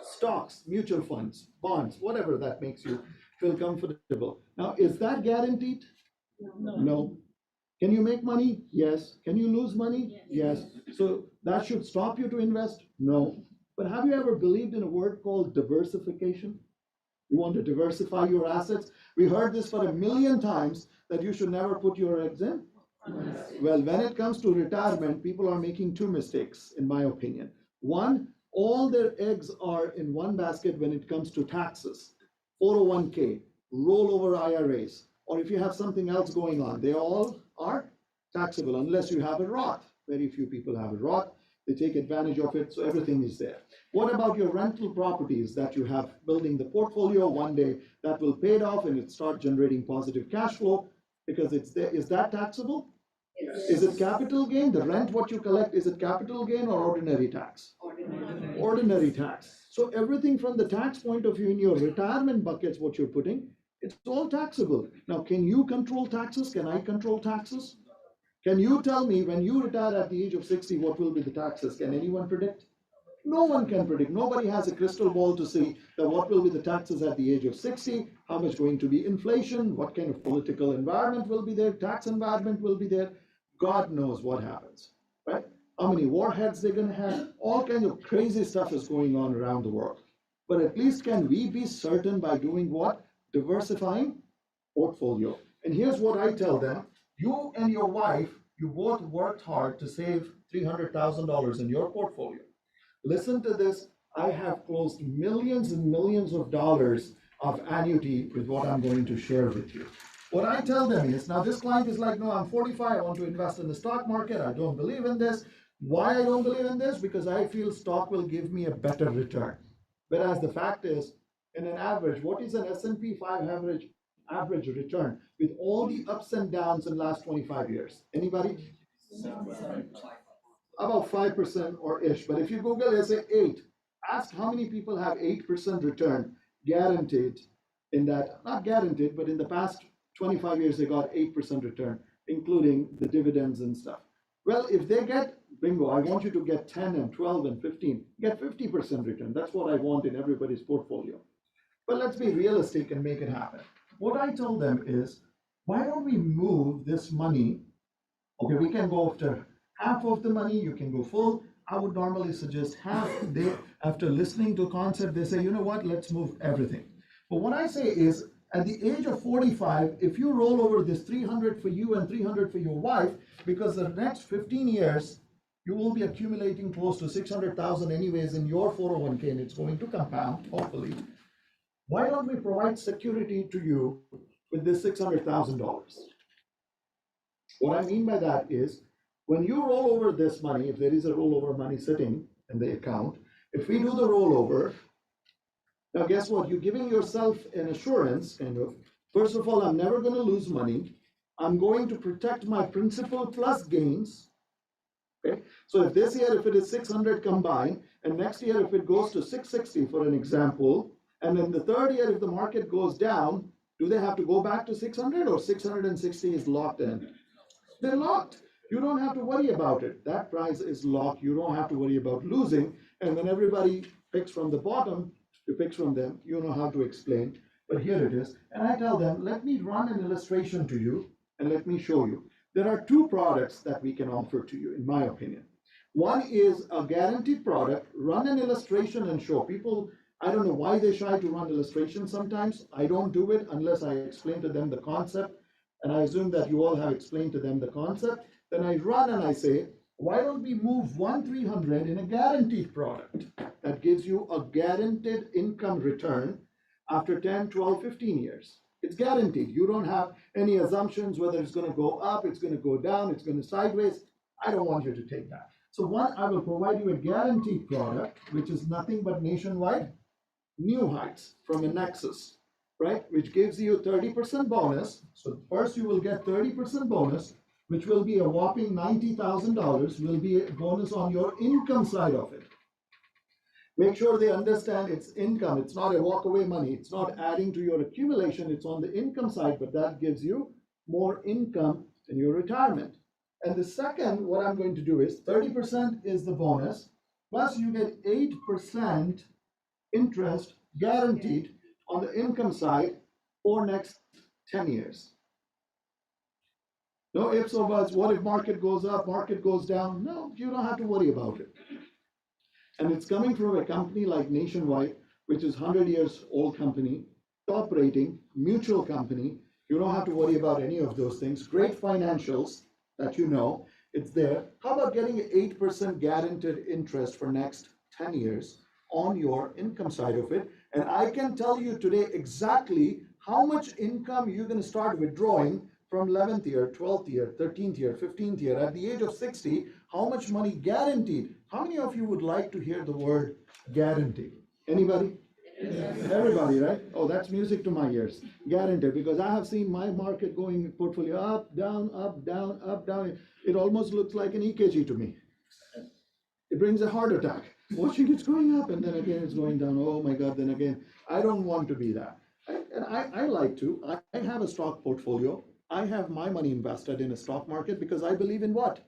Stocks, mutual funds, bonds, whatever that makes you feel comfortable. Now, is that guaranteed? No. Can you make money? Yes. Can you lose money? Yes. So that should stop you to invest? No. But have you ever believed in a word called diversification? You want to diversify your assets? We heard this for 1,000,000 times, that you should never put your eggs in. Well, when it comes to retirement, people are making two mistakes, in my opinion. One, all their eggs are in one basket when it comes to taxes, 401k, rollover IRAs, or if you have something else going on, they all are taxable unless you have a Roth. Very few people have a Roth. They take advantage of it, so everything is there. What about your rental properties that you have building the portfolio? One day that will pay it off and it start generating positive cash flow because it's there. Is that taxable? Yes. Is it capital gain? The rent what you collect, is it capital gain or ordinary tax? Ordinary tax. So everything from the tax point of view in your retirement buckets, what you're putting, it's all taxable. Now, can you control taxes? Can I control taxes? Can you tell me when you retire at the age of 60, what will be the taxes? Can anyone predict? No one can predict. Nobody has a crystal ball to see that what will be the taxes at the age of 60, how much going to be inflation, what kind of political environment will be there, tax environment will be there. God knows what happens, right? How many warheads they're going to have. All kinds of crazy stuff is going on around the world. But at least can we be certain by doing what? Diversifying portfolio. And here's what I tell them. You and your wife, you both worked hard to save $300,000 in your portfolio. Listen to this. I have closed millions and millions of dollars of annuity with what I'm going to share with you. What I tell them is, now this client is like, no, I'm 45, I want to invest in the stock market, I don't believe in this. Why I don't believe in this? Because I feel stock will give me a better return. Whereas the fact is, in an average, what is an S&P 500 average return with all the ups and downs in the last 25 years? Anybody? About 5% or ish. But if you Google, they say 8. Ask how many people have 8% return guaranteed in that, not guaranteed, but in the past 25 years, they got 8% return, including the dividends and stuff. Well, if they get, bingo, I want you to get 10 and 12 and 15, get 50% return. That's what I want in everybody's portfolio. But let's be realistic and make it happen. What I told them is, why don't we move this money? Okay, we can go after half of the money, you can go full. I would normally suggest half. They, after listening to concept, they say, you know what, let's move everything. But what I say is, at the age of 45, if you roll over this 300 for you and 300 for your wife, because the next 15 years, you will be accumulating close to 600,000 anyways in your 401k, and it's going to compound, hopefully. Why don't we provide security to you with this $600,000? What I mean by that is, when you roll over this money, if there is a rollover money sitting in the account, if we do the rollover, now guess what? You're giving yourself an assurance, kind of. First of all, I'm never going to lose money. I'm going to protect my principal plus gains. Okay? So if this year, if it is 600 combined, and next year, if it goes to 660, for an example, and then the third year, if the market goes down, do they have to go back to 600 or 660 is locked in? They're locked. You don't have to worry about it. That price is locked. You don't have to worry about losing. And when everybody picks from the bottom, you pick from them, you know how to explain. But here it is. And I tell them, let me run an illustration to you and let me show you. There are two products that we can offer to you, in my opinion. One is a guaranteed product. Run an illustration and show people. I don't know why they shy to run illustrations sometimes. I don't do it unless I explain to them the concept. And I assume that you all have explained to them the concept. Then I run and I say, why don't we move 1-300 in a guaranteed product that gives you a guaranteed income return after 10, 12, 15 years. It's guaranteed. You don't have any assumptions whether it's going to go up, it's going to go down, it's going to sideways. I don't want you to take that. So one, I will provide you a guaranteed product, which is nothing but nationwide new heights from a Nexus, right? Which gives you 30% bonus. So first you will get 30% bonus, which will be a whopping $90,000, will be a bonus on your income side of it. Make sure they understand it's income. It's not a walkaway money. It's not adding to your accumulation. It's on the income side, but that gives you more income in your retirement. And the second, what I'm going to do is 30% is the bonus, plus you get 8% interest guaranteed on the income side for next 10 years. No ifs or buts. What if market goes up, market goes down? No, you don't have to worry about it. And it's coming from a company like Nationwide, which is 100 years old company, top rating, mutual company. You don't have to worry about any of those things. Great financials that you know, it's there. How about getting 8% guaranteed interest for next 10 years on your income side of it? And I can tell you today exactly how much income you're going to start withdrawing from 11th year, 12th year, 13th year, 15th year, at the age of 60, how much money guaranteed? How many of you would like to hear the word guaranteed? Anybody? Everybody, right? Oh, that's music to my ears. Guaranteed, because I have seen my market going portfolio up, down, up, down, up, down. It almost looks like an EKG to me. It brings a heart attack. Watching it's going up and then again it's going down. Oh my God, then again. I don't want to be that. I like to. I have a stock portfolio. I have my money invested in a stock market because I believe in what?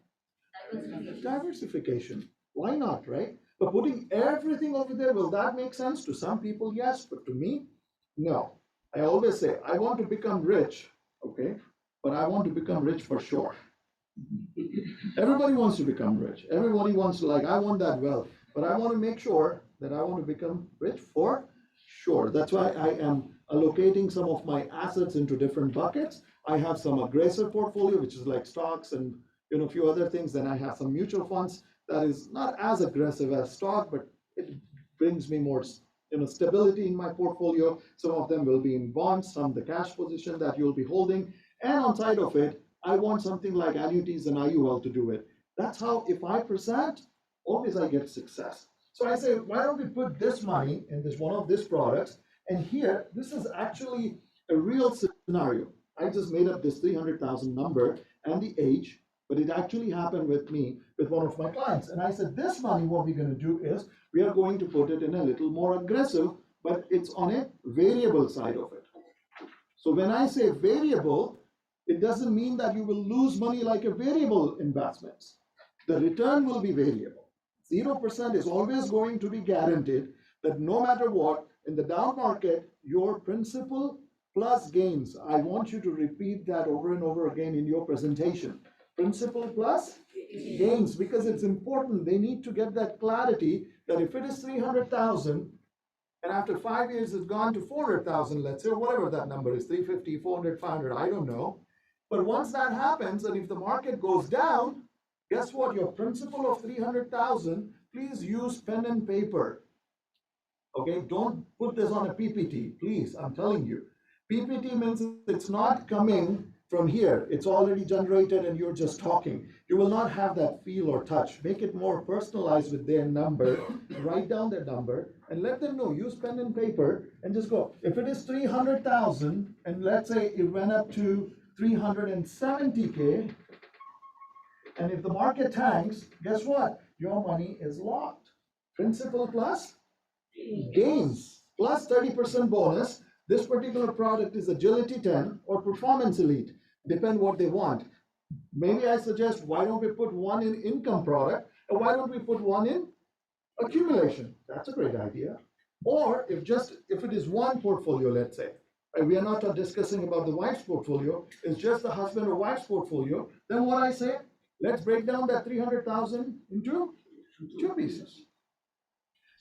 Diversification. Why not, right? But putting everything over there, will that make sense? To some people, yes, but to me, no. I always say, I want to become rich, okay? But I want to become rich for sure. Everybody wants to become rich. Everybody wants to, like, I want that wealth, but I want to make sure that I want to become rich for sure. That's why I am allocating some of my assets into different buckets. I have some aggressive portfolio, which is like stocks and a few other things. Then I have some mutual funds that is not as aggressive as stock, but it brings me more stability in my portfolio. Some of them will be in bonds, some the cash position that you'll be holding. And on side of it, I want something like annuities and IUL to do it. That's how, if I present, always I get success. So I say, why don't we put this money in this one of these products? And here, this is actually a real scenario. I just made up this 300,000 number and the age, but it actually happened with me, with one of my clients. And I said, this money, what we're going to do is, we are going to put it in a little more aggressive, but it's on a variable side of it. So when I say variable, it doesn't mean that you will lose money like a variable investments. The return will be variable. 0% is always going to be guaranteed that no matter what, in the down market, your principal plus gains. I want you to repeat that over and over again in your presentation. Principal plus gains, because it's important. They need to get that clarity that if it is 300,000 and after 5 years it's gone to 400,000, let's say, or whatever that number is, 350, 400, 500, I don't know. But once that happens, and if the market goes down, guess what? Your principal of 300,000, please use pen and paper. Okay, don't put this on a PPT, please, I'm telling you. PPT means it's not coming from here. It's already generated and you're just talking. You will not have that feel or touch. Make it more personalized with their number. Write down their number and let them know. Use pen and paper and just go. If it is 300,000 and let's say it went up to 370K, and if the market tanks, guess what? Your money is locked. Principal plus gains plus 30% bonus. This particular product is Agility 10 or Performance Elite, depend what they want. Maybe I suggest, why don't we put one in income product, and why don't we put one in accumulation? That's a great idea. Or if it is one portfolio, let's say, and we are not discussing about the wife's portfolio, it's just the husband or wife's portfolio, then what I say, let's break down that 300,000 into two pieces.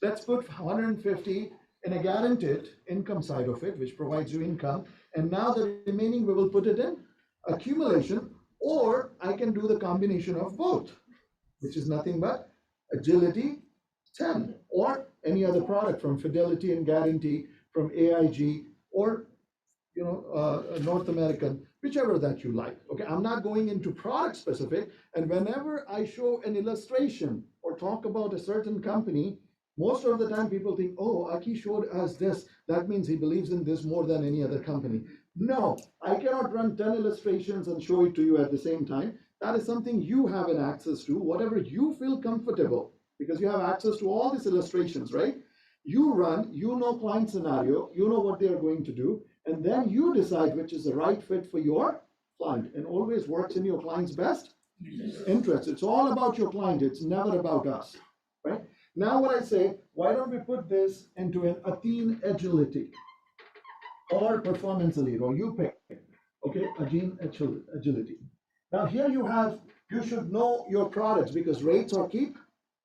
Let's put 150 in a guaranteed income side of it, which provides you income. And now the remaining, we will put it in accumulation, or I can do the combination of both, which is nothing but agility 10, or any other product from Fidelity and Guarantee, from AIG, or North American, whichever that you like. Okay, I'm not going into product specific. And whenever I show an illustration or talk about a certain company, most of the time people think, oh, Akki showed us this, that means he believes in this more than any other company. No, I cannot run 10 illustrations and show it to you at the same time. That is something you have an access to, whatever you feel comfortable, because you have access to all these illustrations, right? You run, you know client scenario, you know what they are going to do, and then you decide which is the right fit for your client, and always works in your client's best interest. It's all about your client. It's never about us, right? Now what I say, why don't we put this into an Athene agility or performance elite, or you pick, okay, Athene agility. Now here you should know your products, because rates are keep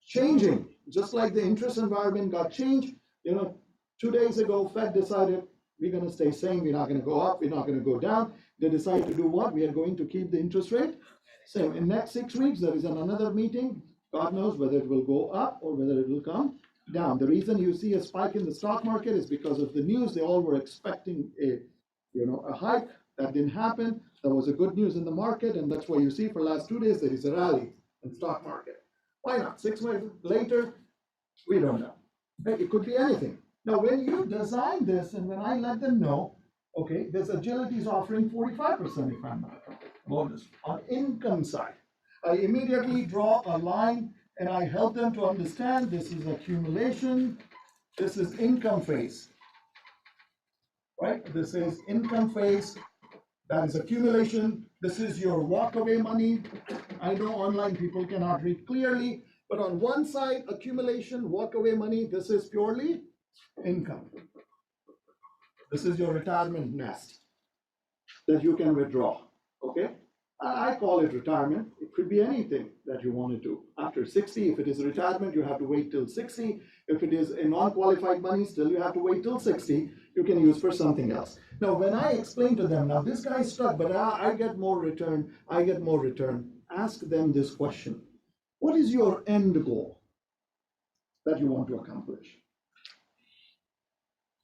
changing. Just like the interest environment got changed, 2 days ago, Fed decided we're going to stay same, we're not going to go up, we're not going to go down. They decide to do what? We are going to keep the interest rate same. In next 6 weeks, there is another meeting. God knows whether it will go up or whether it will come down. The reason you see a spike in the stock market is because of the news. They all were expecting a hike. That didn't happen. There was a good news in the market, and that's why you see for the last 2 days there is a rally in the stock market. Why not? 6 months later, we don't know. It could be anything. Now, when you design this, and when I let them know, okay, this agility is offering 45%, if I'm not wrong, bonus on income side. I immediately draw a line, and I help them to understand this is accumulation, this is income phase, right? This is income phase, that is accumulation. This is your walk-away money. I know online people cannot read clearly, but on one side, accumulation, walk-away money, this is purely income. This is your retirement nest that you can withdraw, okay? I call it retirement. It could be anything that you want to do. After 60, if it is retirement, you have to wait till 60. If it is a non-qualified money, still you have to wait till 60. You can use for something else. Now, when I explain to them, now this guy is stuck, but I get more return, I get more return. Ask them this question. What is your end goal that you want to accomplish?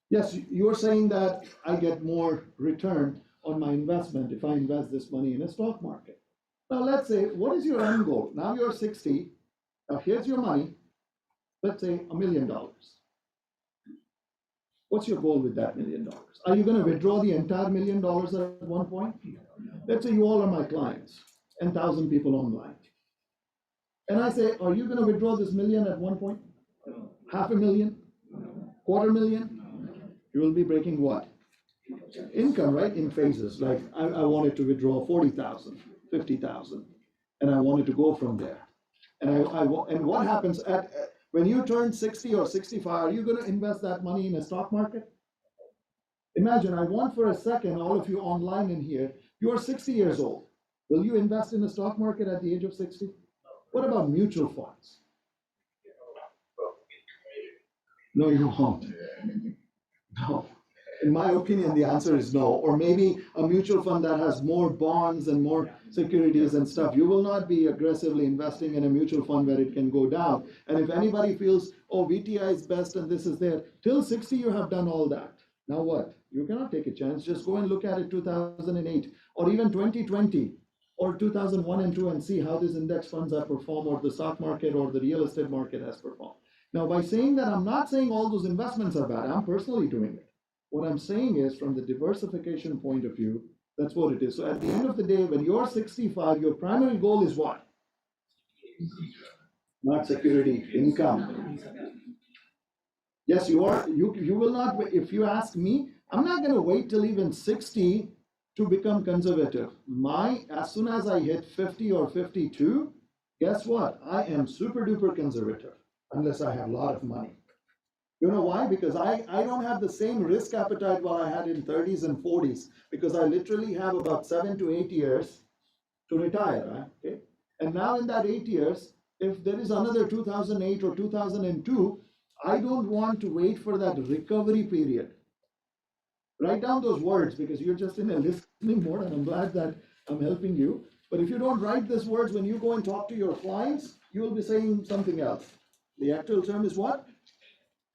Yes, you're saying that I get more return on my investment if I invest this money in a stock market. Now, let's say, what is your end goal? Now you're 60. Now, here's your money. Let's say $1 million. What's your goal with that $1 million? Are you going to withdraw the entire $1 million at one point? Let's say you all are my clients and 1,000 people online. And I say, are you going to withdraw this million at one point? $500,000? $250,000? You will be breaking what? Income, right? In phases. Like I wanted to withdraw 40,000, 50,000, and I wanted to go from there. And and what happens when you turn 60 or 65? Are you going to invest that money in a stock market? Imagine, I want for a second, all of you online in here, you are 60 years old. Will you invest in the stock market at the age of 60? What about mutual funds? No, you won't. No. In my opinion, the answer is no. Or maybe a mutual fund that has more bonds and more securities and stuff. You will not be aggressively investing in a mutual fund where it can go down. And if anybody feels, oh, VTI is best and this is there, till 60 you have done all that. Now what? You cannot take a chance. Just go and look at it 2008 or even 2020 or 2001 and 2 and see how these index funds have performed, or the stock market or the real estate market has performed. Now, by saying that, I'm not saying all those investments are bad. I'm personally doing it. What I'm saying is, from the diversification point of view, that's what it is. So at the end of the day, when you're 65, your primary goal is what? Not security, income. Yes, you are. You will not. If you ask me, I'm not going to wait till even 60 to become conservative. As soon as I hit 50 or 52, guess what? I am super duper conservative unless I have a lot of money. You know why? Because I don't have the same risk appetite what I had in 30s and 40s, because I literally have about 7 to 8 years to retire. Right? Okay? And now in that 8 years, if there is another 2008 or 2002, I don't want to wait for that recovery period. Write down those words because you're just in a listening mode, and I'm glad that I'm helping you. But if you don't write these words when you go and talk to your clients, you'll be saying something else. The actual term is what?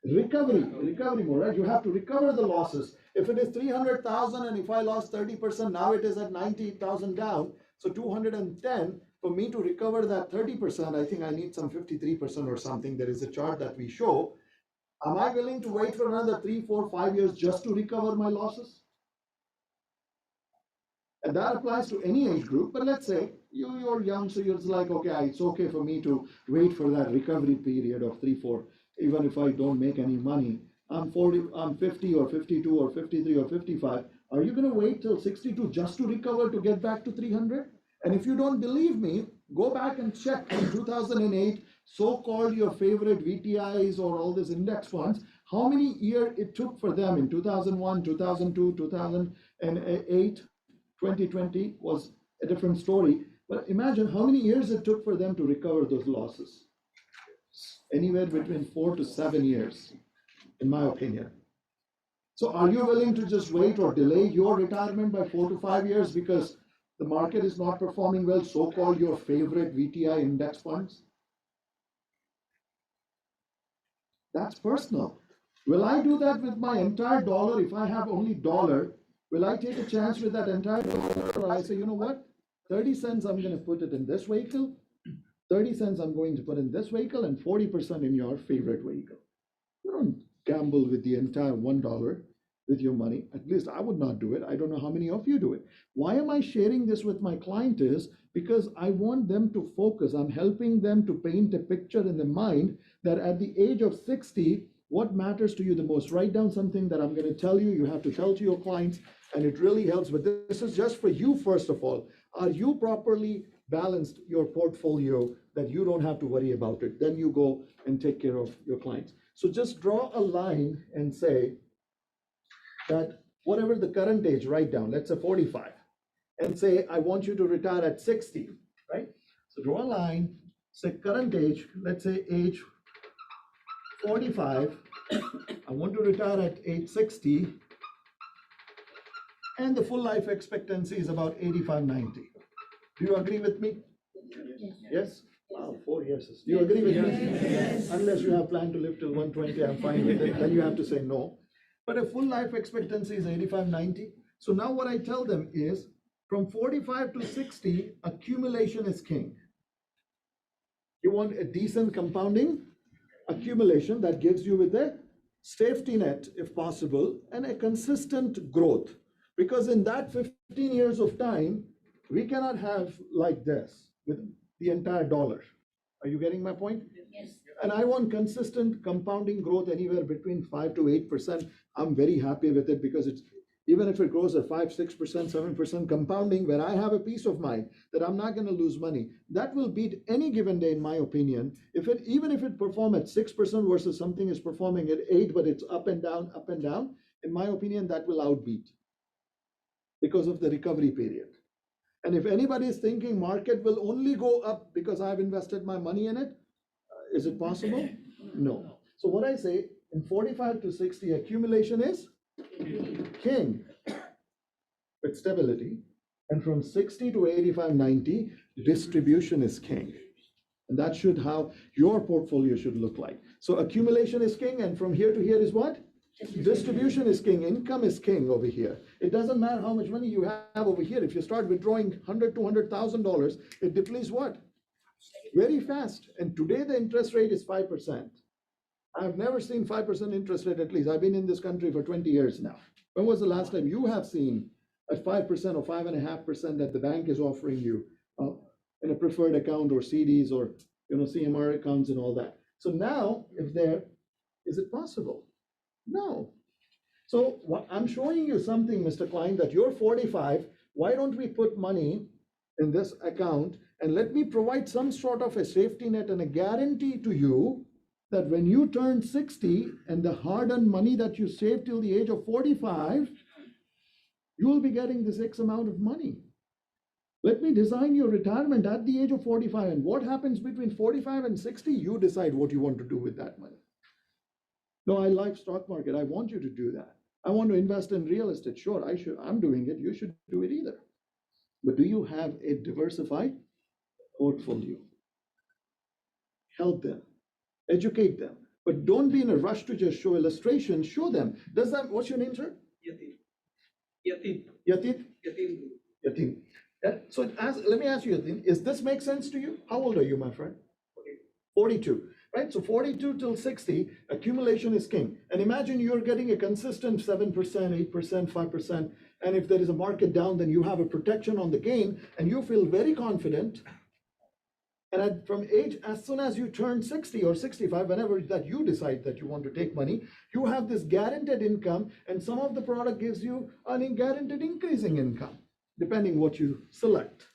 Recovery mode, right? You have to recover the losses. If it is 300,000 and if I lost 30%, now it is at 90,000 down. So 210, for me to recover that 30%, I think I need some 53% or something. There is a chart that we show. Am I willing to wait for another 3, 4, 5 years just to recover my losses? And that applies to any age group, but let's say you're young, so you're like, okay, it's okay for me to wait for that recovery period of 3, 4, even if I don't make any money. I'm 40, I'm 50 or 52 or 53 or 55. Are you going to wait till 62 just to recover to get back to 300? And if you don't believe me, go back and check in 2008, so-called your favorite VTIs or all these index funds, how many years it took for them in 2001, 2002, 2008, 2020 was a different story. But imagine how many years it took for them to recover those losses. Anywhere between 4 to 7 years, in my opinion. So are you willing to just wait or delay your retirement by 4 to 5 years because the market is not performing well, so-called your favorite VTI index funds? That's personal. Will I do that with my entire dollar? If I have only dollar, will I take a chance with that entire dollar? Or I say, you know what, 30 cents I'm going to put it in this vehicle, 30 cents I'm going to put in this vehicle, and 40% in your favorite vehicle. You don't gamble with the entire $1 with your money. At least I would not do it. I don't know how many of you do it. Why am I sharing this with my client is because I want them to focus. I'm helping them to paint a picture in the mind that at the age of 60, what matters to you the most? Write down something that I'm going to tell you. You have to tell to your clients, and it really helps. But this is just for you, first of all. Are you properly balanced your portfolio that you don't have to worry about it? Then you go and take care of your clients. So just draw a line and say that whatever the current age, write down, let's say 45, and say, I want you to retire at 60, right? So draw a line, say current age, let's say age 45, I want to retire at age 60, and the full life expectancy is about 85, 90. Do you agree with me? Yes? Wow, 4 years. Do you agree with me? Yes. Unless you have planned to live till 120, I'm fine with it. Then you have to say no. But a full life expectancy is 85, 90. So now what I tell them is from 45 to 60, accumulation is king. You want a decent compounding accumulation that gives you with a safety net, if possible, and a consistent growth. Because in that 15 years of time, we cannot have like this with the entire dollar. Are you getting my point? Yes. And I want consistent compounding growth anywhere between 5 to 8%. I'm very happy with it because it's, even if it grows at 5, 6%, 7% compounding, where I have a peace of mind that I'm not going to lose money, that will beat any given day, in my opinion. Even if it perform at 6% versus something is performing at 8, but it's up and down, in my opinion, that will outbeat because of the recovery period. And if anybody is thinking market will only go up because I've invested my money in it, is it possible? No. So what I say, in 45 to 60, accumulation is king with stability. And from 60 to 85, 90, distribution is king. And that should how your portfolio should look like. So accumulation is king, and from here to here is what? Distribution is king, income is king over here. It doesn't matter how much money you have over here. If you start withdrawing $100,000, $200,000, it depletes what? Very fast. And today the interest rate is 5%. I've never seen 5% interest rate, at least. I've been in this country for 20 years now. When was the last time you have seen a 5% or 5.5% that the bank is offering you in a preferred account or CDs or CMR accounts and all that? So now, is it possible? No. So I'm showing you something, Mr. Klein, that you're 45. Why don't we put money in this account and let me provide some sort of a safety net and a guarantee to you that when you turn 60 and the hard-earned money that you saved till the age of 45, you will be getting this X amount of money. Let me design your retirement at the age of 45, and what happens between 45 and 60, you decide what you want to do with that money. No, I like stock market. I want you to do that. I want to invest in real estate. Sure, I'm doing it. You should do it either. But do you have a diversified portfolio? Help them, educate them, but don't be in a rush to just show illustrations. Show them. Does that, what's your name, sir? Yatin. Yatin? Yatin. Yeah. So let me ask you, Yatin, is this make sense to you? How old are you, my friend? 42. Right? So 42 till 60, accumulation is king. And imagine you're getting a consistent 7%, 8%, 5%. And if there is a market down, then you have a protection on the gain and you feel very confident. And from age, as soon as you turn 60 or 65, whenever that you decide that you want to take money, you have this guaranteed income, and some of the product gives you an guaranteed increasing income, depending what you select.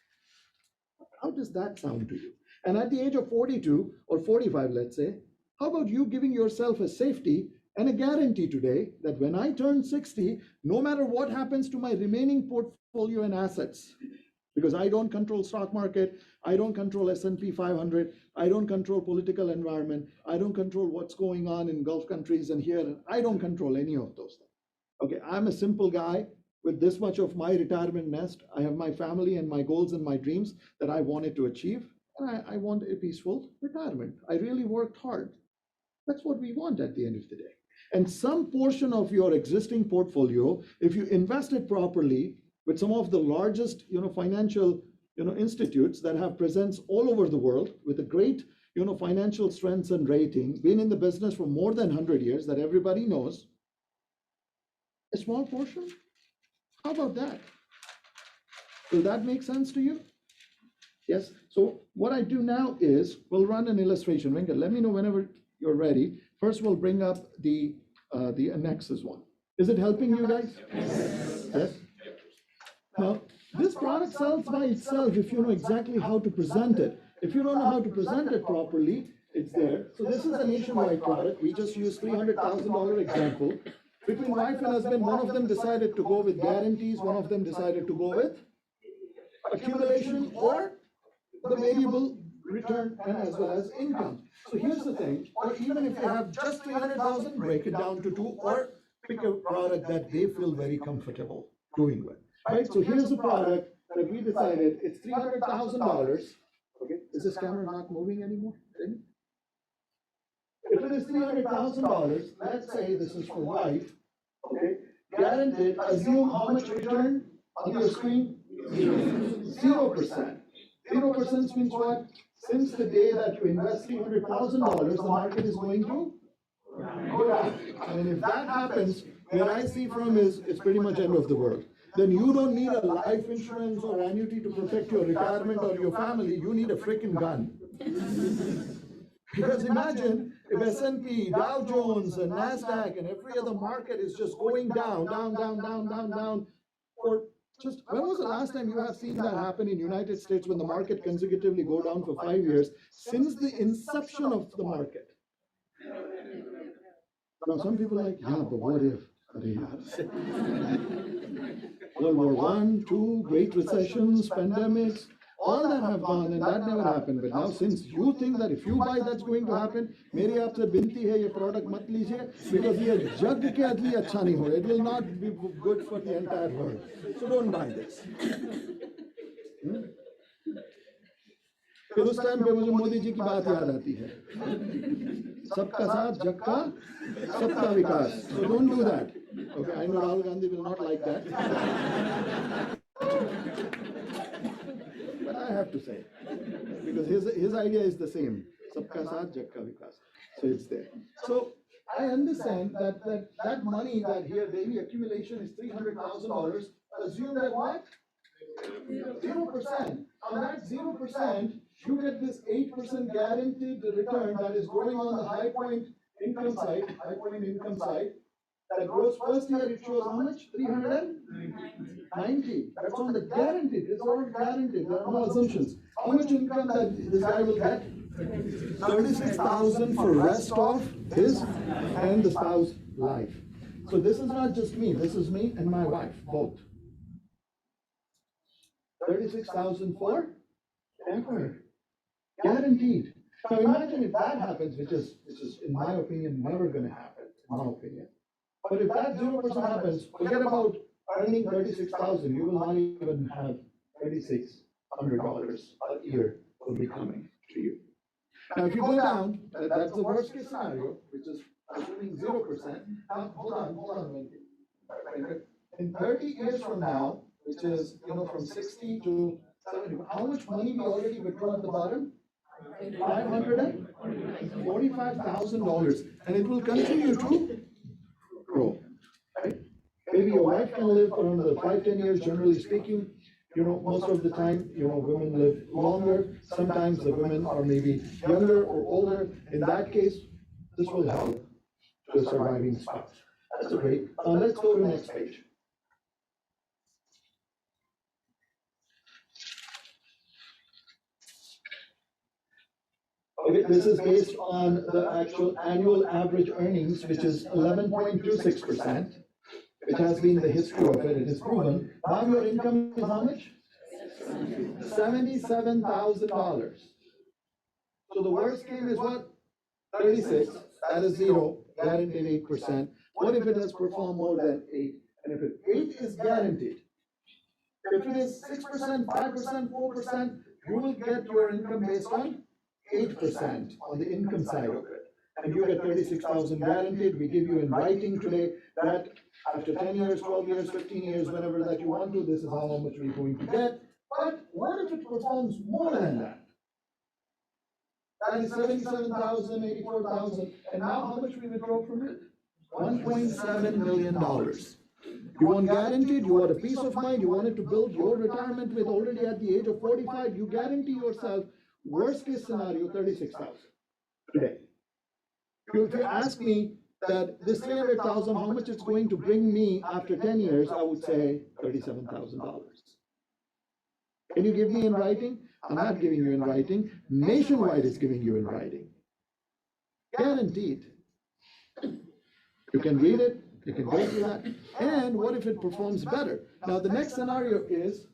How does that sound to you? And at the age of 42 or 45, let's say, how about you giving yourself a safety and a guarantee today that when I turn 60, no matter what happens to my remaining portfolio and assets, because I don't control stock market, I don't control S&P 500, I don't control political environment, I don't control what's going on in Gulf countries and here, I don't control any of those things. Okay, I'm a simple guy with this much of my retirement nest. I have my family and my goals and my dreams that I wanted to achieve, and I want a peaceful retirement. I really worked hard. That's what we want at the end of the day. And some portion of your existing portfolio, if you invest it properly, with some of the largest, financial, institutes that have presence all over the world with a great, financial strengths and rating, been in the business for more than 100 years that everybody knows, a small portion? How about that? Will that make sense to you? Yes. So what I do now is we'll run an illustration. Venkat, let me know whenever you're ready. First, we'll bring up the annexes one. Is it helping you guys? Yes. Now, this product sells by itself if you know exactly how to present it. If you don't know how to present it properly, it's there. So this is a nationwide product. We just used $300,000 example. Between wife and husband, one of them decided to go with guarantees, one of them decided to go with accumulation or the variable return and as well as income. So here's the thing, or even if they have just 300,000, break it down to two or pick a product that they feel very comfortable doing with. Right, so here's a product that we decided it's $300,000. Okay, is this camera not moving anymore? If it is $300,000, let's say this is for life. Okay, guaranteed. Assume how much return on your screen? 0%. 0% means what? Since the day that you invest $300,000, the market is going to go down. And if that happens, where I see from is it's pretty much end of the world. Then you don't need a life insurance or annuity to protect your retirement or your family. You need a freaking gun. Because imagine if S&P, Dow Jones, and NASDAQ, and every other market is just going down, for just, when was the last time you have seen that happen in United States when the market consecutively go down for 5 years since the inception of the market? Now, some people are like, yeah, but what if? World War I, II, Great Recessions, pandemics, all that have gone and that never happened. But now since you think that if you buy that's going to happen, मेरी आपसे विनती है ये product मत लीजिए because ये जग के लिए अच्छा नहीं होगा. It will not be good for the entire world. So don't buy this. फिर उस टाइम पे मुझे मोदी जी की बात याद आती है. सबका साथ जग का सबका विकास. So don't do that. Okay, I know Rahul Gandhi will not like that. But I have to say, because his idea is the same. Sabka saath, jag ka vikas. So it's there. So I understand that money that here daily accumulation is $300,000. Assume that what? 0%. On that 0%, you get this 8% guaranteed return that is going on the high point income side, That gross first year, it shows how much? 390. That's on the guaranteed. It's all guaranteed. There are no assumptions. How much income that this guy will get? 36,000 for rest of his and the spouse life. So this is not just me. This is me and my wife, both. 36,000 for ever. Guaranteed. Now imagine if that happens, which is in my opinion never going to happen, in my opinion. But if that 0% happens, forget about earning 36,000. You will not even have $3,600 a year will be coming to you. Now, if you go down, that's the worst case scenario, which is assuming 0%. Now, hold on, Wendy. In 30 years from now, which is from 60 to 70, how much money we already withdraw at the bottom? $545,000, and it will continue to grow. Right? Maybe your wife can live for another 5-10 years. Generally speaking, most of the time, women live longer. Sometimes the women are maybe younger or older. In that case, this will help to a surviving spouse. That's great. Let's go to the next page. Okay, this is based on the actual annual average earnings, which is 11.26%, which has been the history of it. It is proven. Now your income is how much? $77,000. So the worst case is what? 36. That is 0. Guaranteed 8%. What if it has performed more than 8? And if 8 is guaranteed, if it is 6%, 5%, 4%, you will get your income based on 8% on the income side of it. And you get 36,000 guaranteed. We give you in writing today that after 10 years, 12 years, 15 years, whenever that you want to, this is how much we're going to get. But what if it performs more than that? That is 77,000, 84,000. And now how much we withdraw from it? $1.7 million. You want guaranteed, you want a peace of mind, you wanted to build your retirement with already at the age of 45, you guarantee yourself, worst case scenario, 36,000 today. If you ask me that this 300,000, how much it's going to bring me after 10 years, I would say $37,000. Can you give me in writing? I'm not giving you in writing. Nationwide is giving you in writing. Guaranteed. You can read it, you can go through that. And what if it performs better? Now the next scenario is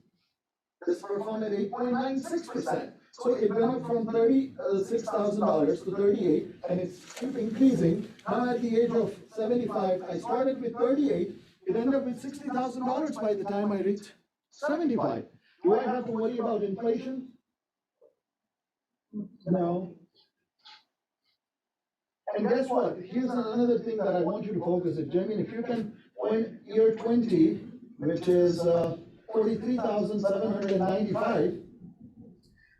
this performed at 8.96%. So it went up from $36,000 to 38, and it's keep increasing. Now at the age of 75, I started with 38. It ended up with $60,000 by the time I reached 75. Do I have to worry about inflation? No. And guess what? Here's another thing that I want you to focus on. Jamie, if you can point year 20, which is 43,795.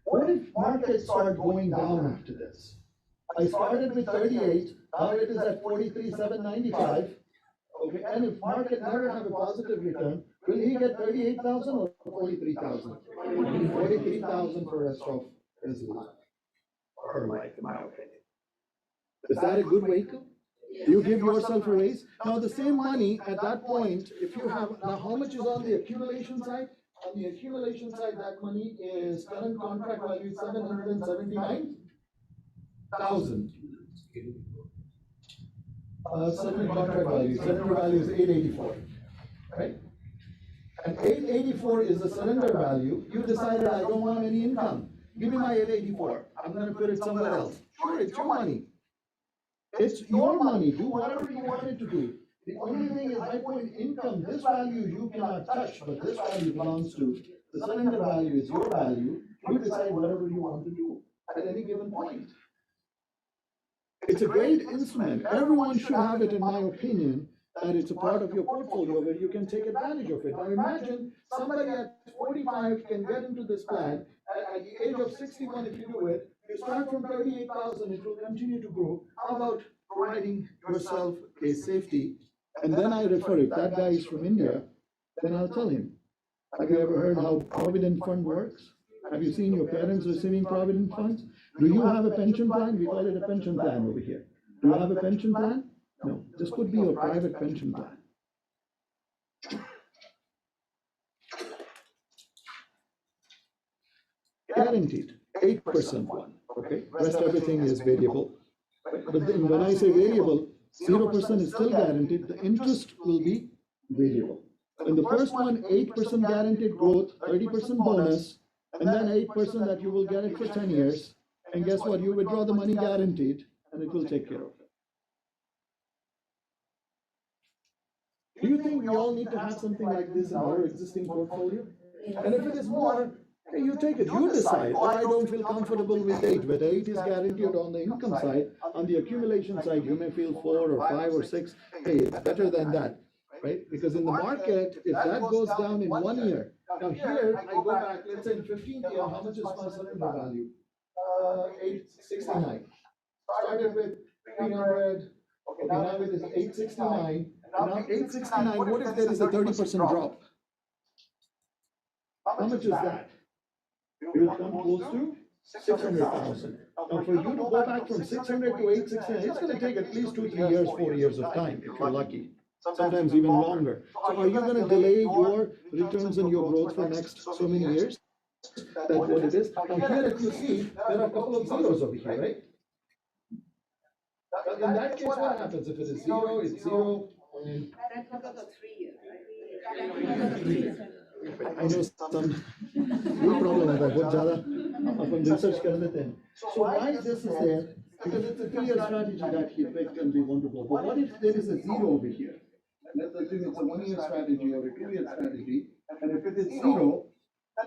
What if markets start going down after this? I started with 38, now it is at 43,795. Okay, and if market never have a positive return, will he get 38,000 or 43,000? 43,000 for the rest of his life, or her life, in my opinion. Is that a good vehicle? You give yourself a raise. Now the same money at that point, if you have, now how much is on the accumulation side? On the accumulation side, that money is current contract value 779,000. Surrender contract value, surrender value is 884, right? And 884 is the surrender value. You decided I don't want any income. Give me my 884. I'm going to put it somewhere else. Sure, it's your money. It's your money. Do whatever you want it to do. The only thing is, I point income, this value you cannot touch, but this value belongs to, the surrender value is your value. You decide whatever you want to do at any given point. It's a great instrument. Everyone should have it, in my opinion, that it's a part of your portfolio where you can take advantage of it. Now imagine somebody at 45 can get into this plan. At the age of 61, if you do it, you start from 38,000, it will continue to grow. How about providing yourself a safety? And then I refer, if that guy is from India, then I'll tell him, have you ever heard how Provident Fund works? Have you seen your parents receiving Provident Funds? Do you have a pension plan? We call it a pension plan over here. Do you have a pension plan? No, this could be your private pension plan. Guaranteed, 8% one, okay? Rest everything is variable. But then when I say variable, 0% is still guaranteed, the interest will be variable. In the first one, 8% guaranteed growth, 30% bonus, and then 8% that you will get it for 10 years. And guess what? You withdraw the money guaranteed, and it will take care of it. Do you think we all need to have something like this in our existing portfolio? And if it is more, hey, you take it, you decide. I don't feel comfortable with 8. With 8 is guaranteed on the income side. On the accumulation side, you may feel 4 or 5 or 6. Hey, it's better than that, right? Because in the market, if that goes down in 1 year, now here, I go back, let's say in 15th year, how much is my surrender value? 869. Started with 300, okay, now it is 869. Now 869, what if there is a 30% drop? How much is that? It will come close to 600,000. Now for you to go back from 600 to 869, it's going to take at least 2, 3 years, 4 years of time if you're lucky. Sometimes even longer. So are you going to delay your returns and your growth for next so many years? That's what it is. Now here, if you see, there are a couple of zeros over here, right? In that case, what happens? If it is 0, it's 0. And That's because of 3 years, right? I know some real problem with that. बहुत ज़्यादा अपन research कर लेते हैं. So why this is there? Because it's a 3-year strategy that he picked and we want to go. But what if there is a 0 over here? And let's assume it's a 1-year strategy or a 2-year strategy. And if it is 0,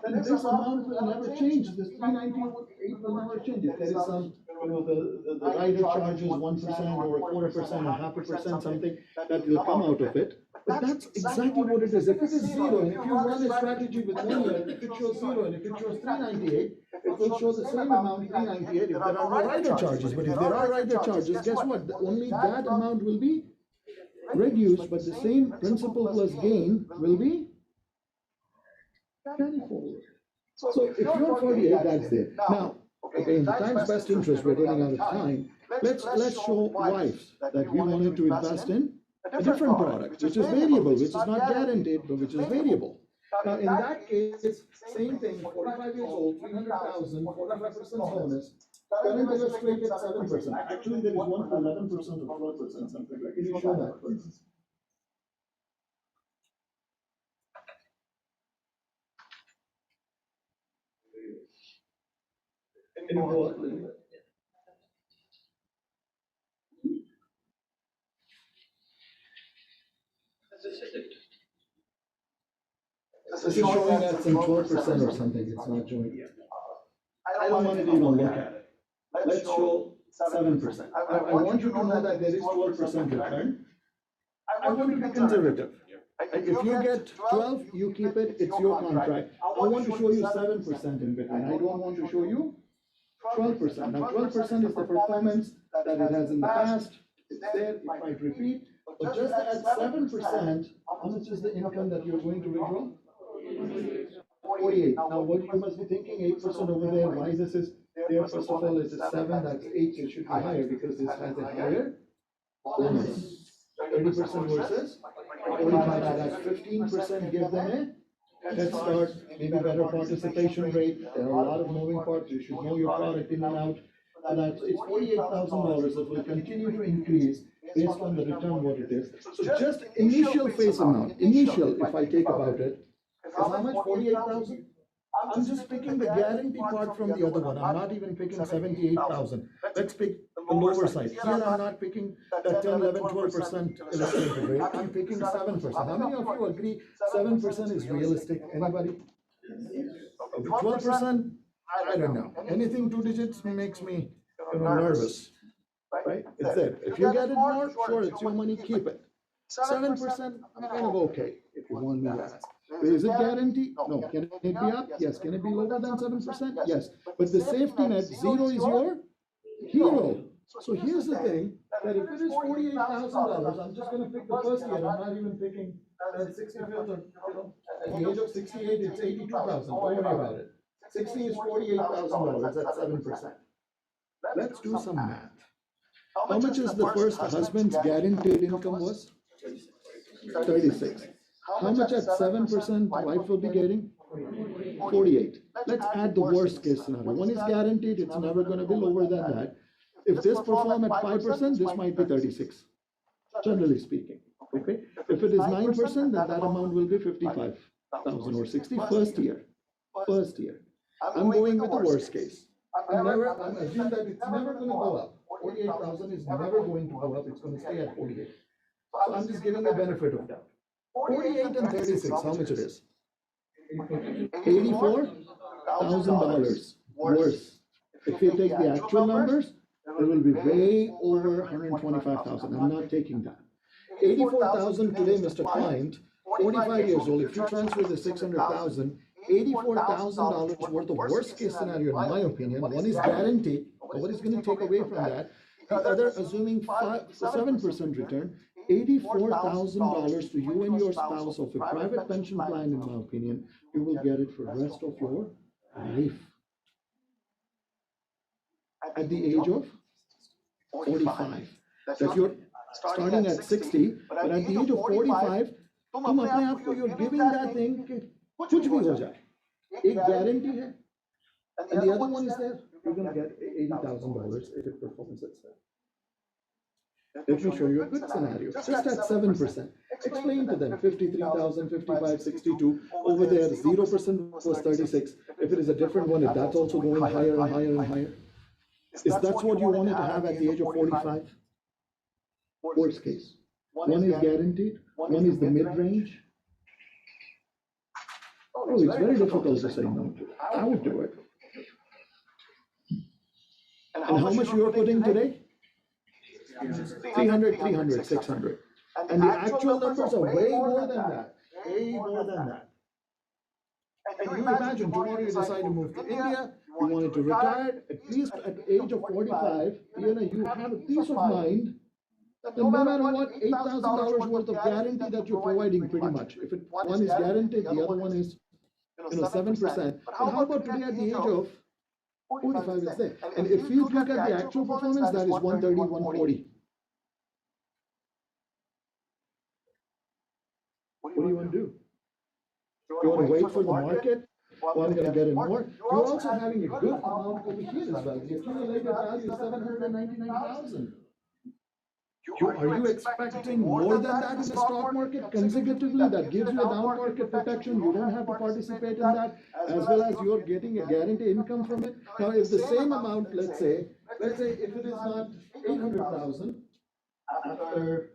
then this amount will never change. This 398 will never change. If there is some, the rider charges 1% or 1/4% or 0.5% something that will come out of it. But that's exactly what it is. If it is 0, and if you run a strategy with 1 year, if it shows 0 and if it shows 398, it will show the same amount, 398, if there are no rider charges. But if there are rider charges, guess what? Only that amount will be reduced, but the same principal plus gain will be carry forward. So if you're 48, that's there. Now, okay, in the time's best interest, we're running out of time. Let's show wives that we wanted to invest in a different product, which is variable, which is not guaranteed, but which is variable. Now, in that case, same thing, 45 years old, 300,000, 45% bonus. Current interest rate at 7%. Actually, there is one for 11% or 12%, something like. Can you show that, please? Can you go up a little bit? This is showing at some 12% or something. It's not showing yet. I don't want to even look at it. Let's show 7%. I want you to know that there is 12% return. I want you to be conservative. If you get 12, you keep it. It's your contract. I want to show you 7% in between. I don't want to show you 12%. Now, 12% is the performance that it has in the past. It's there. It might repeat. But just at 7%, how much is the income that you're going to withdraw? 48. Now, what you must be thinking, 8% over there. Why this is there? First of all, it's a 7. That's 8. It should be higher because this has a higher bonus. 30% versus 45. So that's 15%. Give them a head start. Maybe better participation rate. There are a lot of moving parts. You should know your product in and out. And that's it's $48,000. It will continue to increase based on the return what it is. So just initial face amount, initial, if I take about it, is how much? 48,000? I'm just picking the guarantee part from the other one. I'm not even picking 78,000. Let's pick the lower side. Here I'm not picking that 10, 11, 12% illustrated rate. I'm picking 7%. How many of you agree 7% is realistic? Anybody? 12%? I don't know. Anything 2 digits makes me nervous. Right? It's there. If you get it more, sure, it's your money, keep it. 7%, I'm kind of okay, if you want me to ask. Is it guaranteed? No. Can it be up? Yes. Can it be lower than 7%? Yes. But the safety net, 0 is your hero. So here's the thing, that if it is $48,000, I'm just going to pick the first year. I'm not even picking the 65th or, at the age of 68, it's 82,000. Don't worry about it. 60 is $48,000 at 7%. Let's do some math. How much is the first husband's guaranteed income was? 36. How much at 7% wife will be getting? 48. Let's add the worst case scenario. One is guaranteed, it's never going to be lower than that. If this perform at 5%, this might be 36, generally speaking. Okay. If it is 9%, then that amount will be 55,000 or 60 first year. First year. I'm going with the worst case. I'm assuming that it's never going to go up. 48,000 is never going to go up. It's going to stay at 48. So I'm just giving a benefit of that. 48 and 36, how much it is? $84,000 worse. If you take the actual numbers, it will be way over 125,000. I'm not taking that. 84,000 today, Mr. Client, 45 years old. If you transfer the 600,000, $84,000 worth of worst case scenario, in my opinion. One is guaranteed. Nobody's going to take away from that. The other, assuming 7% return, $84,000 to you and your spouse of a private pension plan, in my opinion, you will get it for the rest of your life. At the age of 45. That you're starting at 60, but at the age of 45, तुम अपने आप को you're giving that thing कि कुछ भी हो जाए. एक guarantee है. And the other one is there, you're going to get $80,000 if it performs itself. Let me show you a good scenario. Just at 7%. Explain to them 53,000, 55, 62. Over there, 0% was 36. If it is a different one, if that's also going higher and higher and higher. Is that what you wanted to have at the age of 45? Worst case. One is guaranteed, one is the mid-range. Oh, it's very difficult to say no to. I would do it. And how much you are putting today? 300, 300, 600. And the actual numbers are way more than that. Way more than that. And you imagine tomorrow you decide to move to India, you wanted to retire, at least at the age of 45, you have a peace of mind that no matter what, $8,000 worth of guarantee that you're providing pretty much. If one is guaranteed, the other one is 7%. But how about today at the age of 45 is there? And if you look at the actual performance, that is 130, 140. What do you want to do? You want to wait for the market? Well, I'm going to get in more. You're also having a good amount over here as well. The accumulated value is 799,000. Are you expecting more than that in the stock market consecutively? That gives you a down market protection. You don't have to participate in that, as well as you're getting a guaranteed income from it. Now, if the same amount, let's say if it is not 800,000 after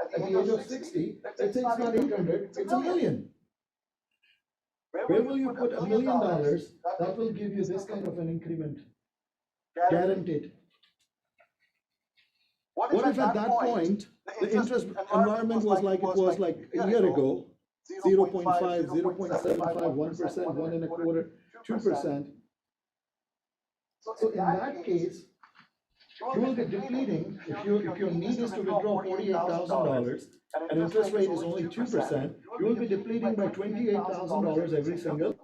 at the age of 60, let's say it's not 800, it's $1 million. Where will you put $1 million that will give you this kind of an increment? Guaranteed. What if at that point, the interest environment was like it was like a year ago, 0.5, 0.75, 1%, 1.25%, 2%. So in that case, you will be depleting, if your need is to withdraw $48,000 and interest rate is only 2%, you will be depleting by $28,000 every single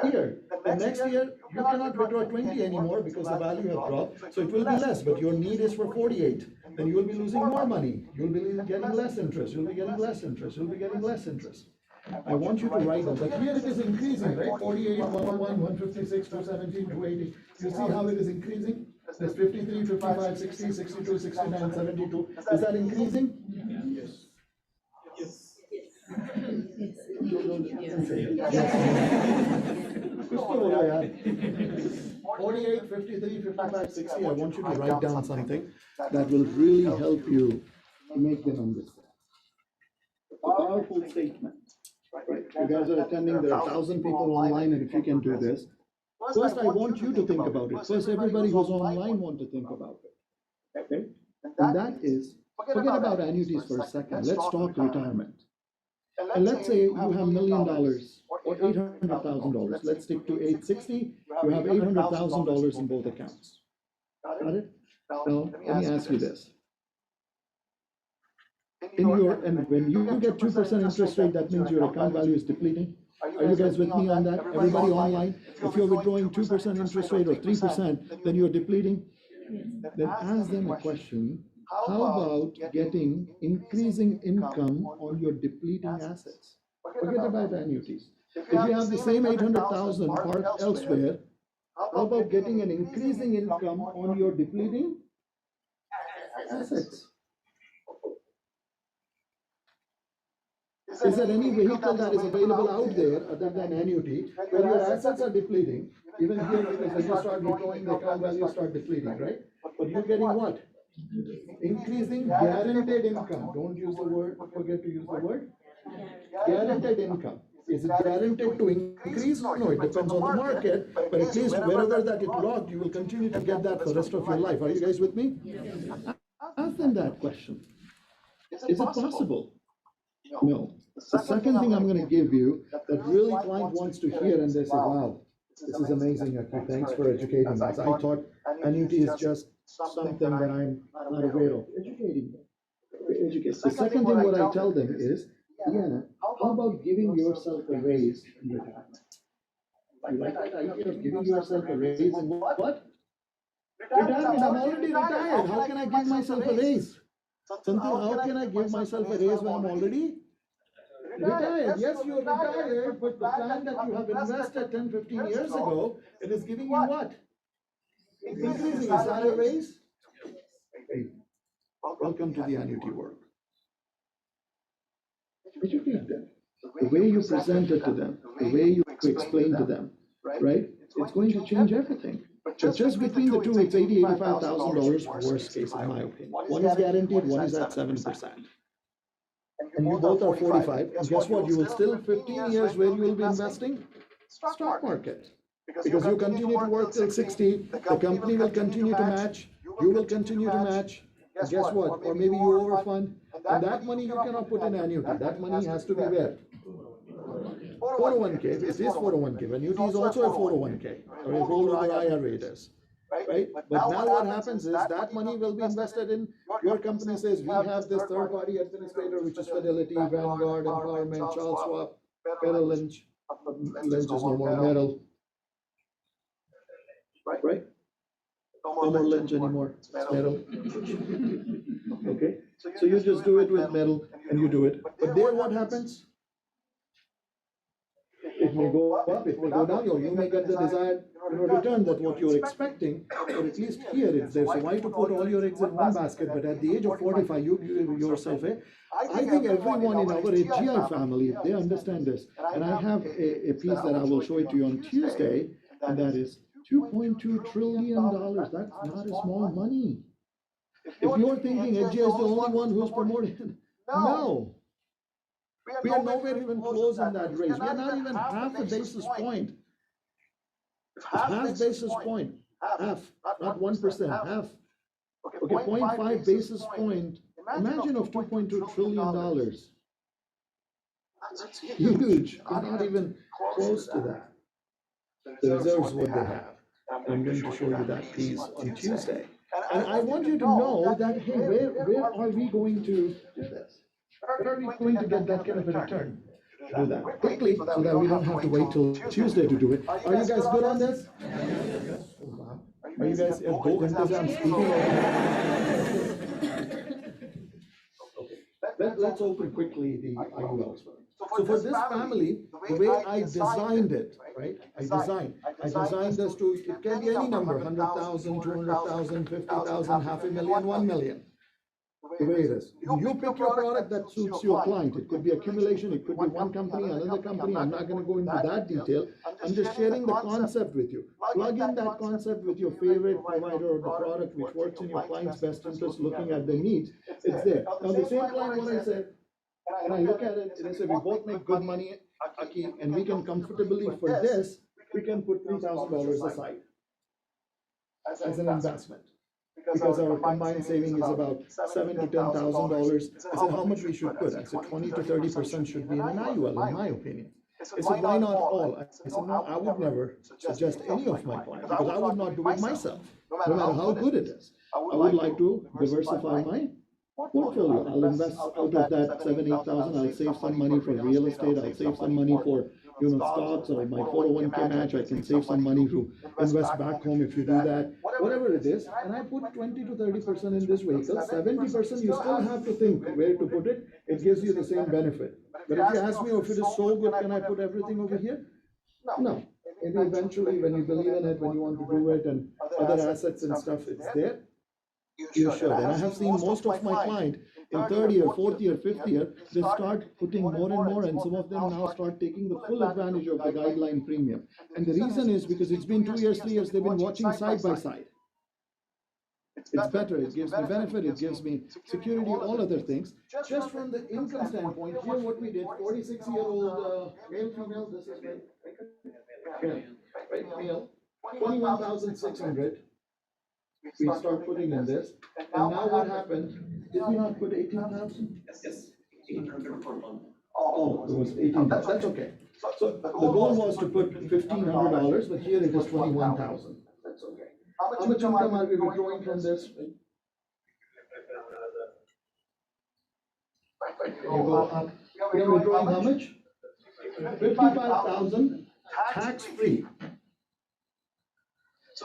year. The next year, you cannot withdraw 20 anymore because the value has dropped, so it will be less, but your need is for 48. Then you will be losing more money. You'll be getting less interest. You'll be getting less interest. You'll be getting less interest. I want you to write them, but here it is increasing, right? 48, 101, 156, 217, 280. You see how it is increasing? There's 53, 55, 60, 62, 69, 72. Is that increasing? Yes. Yes. Yes. 48, 53, 55, 60. I want you to write down something that will really help you make the numbers. A powerful statement. Right? You guys are attending, there are 1,000 people online, and if you can do this, first I want you to think about it. First, everybody who's online want to think about it. Okay? And that is, forget about annuities for a second. Let's talk retirement. And let's say you have $1 million or $800,000. Let's stick to 860. You have $800,000 in both accounts. Got it? Now, let me ask you this. And when you get 2% interest rate, that means your account value is depleting. Are you guys with me on that? Everybody online? If you're withdrawing 2% interest rate or 3%, then you're depleting. then ask them a question. How about getting increasing income on your depleting assets? Forget about annuities. If you have the same 800,000 parked elsewhere, how about getting an increasing income on your depleting assets? Is there any vehicle that is available out there other than annuity where your assets are depleting? Even here, because as you start withdrawing, the account values start depleting, right? But you're getting what? Increasing guaranteed income. Don't use the word, forget to use the word. Guaranteed income. Is it guaranteed to increase? No, it depends on the market, but at least wherever that it locked, you will continue to get that for the rest of your life. Are you guys with me? Ask them that question. Is it possible? No. The second thing I'm going to give you that really client wants to hear, and they say, wow, this is amazing, Akki. Thanks for educating us. I thought annuity is just something that I'm not aware of. Educating them. The second thing what I tell them is, Diana, how about giving yourself a raise in retirement? You like that idea of giving yourself a raise in what? Retirement. I'm already retired. How can I give myself a raise? How can I give myself a raise when I'm already retired? Yes, you're retired, but the plan that you have invested 10, 15 years ago, it is giving you what? Increasing. Is that a raise? Hey, welcome to the annuity world. Educate them. The way you present it to them, the way you explain to them, right? It's going to change everything. But just between the two, it's $85,000 worst case, in my opinion. One is guaranteed, one is at 7%. And you both are 45. And guess what? You will still 15 years where you will be investing? Stock market. Because you continue to work till 60, the company will continue to match, you will continue to match. And guess what? Or maybe you overfund, and that money you cannot put in annuity. That money has to be where? 401k. It is 401k. Annuity is also a 401k, or a rollover IRA it is. Right? But now what happens is that money will be invested in, your company says, we have this third-party administrator, which is Fidelity, Vanguard, Empowerment, Charles Schwab, Merrill Lynch. Lynch is no more Merrill. Right? No more Lynch anymore, it's Merrill. Okay, so you just do it with Merrill and you do it. But there what happens? It may go up, it may go down, or you may get the desired return that what you're expecting, or at least here it's there. So why to put all your eggs in one basket? But at the age of 45, you give yourself I think everyone in our AGI family, if they understand this, and I have a piece that I will show it to you on Tuesday, and that is $2.2 trillion. That's not a small money. If you're thinking AGI is the only one who's promoted, no. We are nowhere even close in that race. We are not even half a basis point. Half basis point. Half. Not 1%. Half. Okay, 0.5 basis point. Imagine of $2.2 trillion. That's huge. We're not even close to that. The reserves what they have. I'm going to show you that piece on Tuesday. And I want you to know that, hey, where are we going to do this? Where are we going to get that kind of a return? Do that quickly so that we don't have to wait till Tuesday to do it. Are you guys good on this? Are you guys Let's open quickly the IULs. So for this family, the way I designed it, right? I designed this to, it can be any number, 100,000, 200,000, 50,000, 500,000, 1 million. The way it is. You pick your product that suits your client. It could be accumulation, it could be one company, another company. I'm not going to go into that detail. I'm just sharing the concept with you. Plug in that concept with your favorite provider or the product which works in your client's best interest, looking at their needs. It's there. Now the same client, what I said, and I look at it and I say, we both make good money, Akki, and we can comfortably, for this, we can put $3,000 aside as an investment. Because our combined saving is about $7,000 to $10,000. I said, how much we should put? I said, 20 to 30% should be in an IUL, in my opinion. I said, why not all? I said, no, I would never suggest any of my clients, because I would not do it myself, no matter how good it is. I would like to diversify my portfolio. I'll invest out of that 7,000 to 8,000. I'll save some money for real estate. I'll save some money for stocks or my 401k match, I can save some money to invest back home if you do that, whatever it is. And I put 20 to 30% in this vehicle, 70% you still have to think where to put it. It gives you the same benefit. But if you ask me, if it is so good, can I put everything over here? No. Maybe eventually when you believe in it, when you want to do it and other assets and stuff, it's there. You should. And I have seen most of my clients in third year, fourth year, fifth year, they start putting more and more, and some of them now start taking the full advantage of the guideline premium. And the reason is because it's been 2 years, 3 years, they've been watching side by side. It's better, it gives me benefit, it gives me security, all other things. Just from the income standpoint, here what we did, 46-year-old male, female, this is male, 21,600. We start putting in this, and now what happened? Did we not put 18,000? Yes, 1,800 per month. Oh, it was 18,000. That's okay. So the goal was to put $1,500, but here it is 21,000. That's okay. How much income are we withdrawing from this? You go up. We are withdrawing how much? 55,000 tax-free.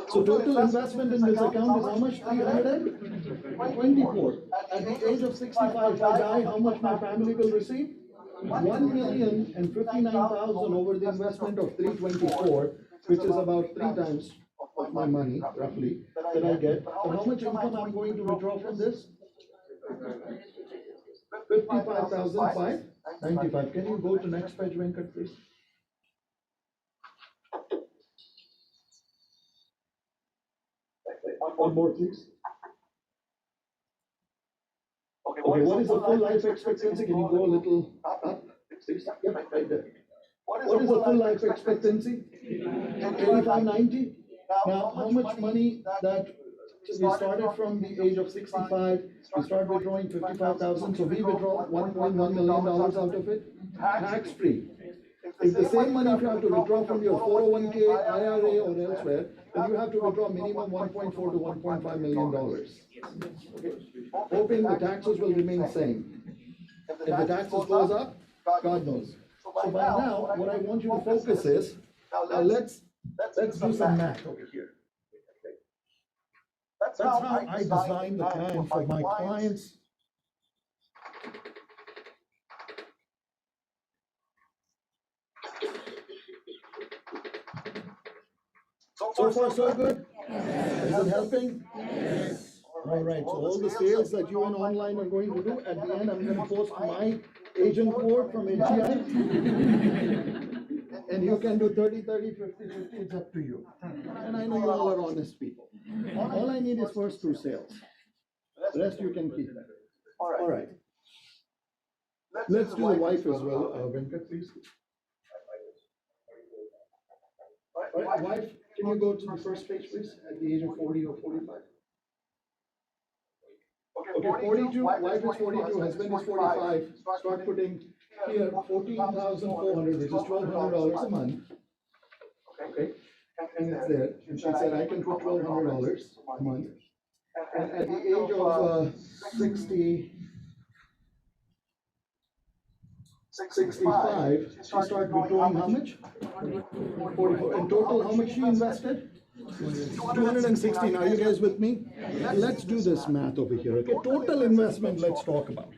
So total investment in this account is how much? 324. At the age of 65, if I die, how much my family will receive? 1,059,000 over the investment of 324, which is about 3 times of my money, roughly, that I get. So how much income I'm going to withdraw from this? 55,595. Can you go to next page, Venkat, please? One more, please. Okay, what is the full life expectancy? Can you go a little up? Yep, right there. What is the full life expectancy? 85, 90? Now, how much money that we started from the age of 65, we start withdrawing 55,000, so we withdraw $1.1 million out of it, tax-free. It's the same money if you have to withdraw from your 401k, IRA, or elsewhere, then you have to withdraw minimum $1.4 to $1.5 million. Okay? Hoping the taxes will remain same. If the taxes goes up, God knows. So by now, what I want you to focus is, now let's do some math over here. That's how I design the plan for my clients. So far, so good? Is it helping? Yes. All right, so all the sales that you and online are going to do, at the end, I'm going to post my agent code from HCI. And you can do 30, 30, 50, 50, it's up to you. And I know you all are honest people. All I need is first 2 sales. The rest you can keep. All right. Let's do the wife as well, Venkat, please. All right, wife, can you go to the first page, please, at the age of 40 or 45? Okay, 42, wife is 42, husband is 45. Start putting here 14,400, which is $1,200 a month. Okay, and it's there. And she said, I can put $1,200 a month. And at the age of 65, she started withdrawing how much? 44. In total, how much she invested? 216. Are you guys with me? Let's do this math over here. Okay, total investment, let's talk about.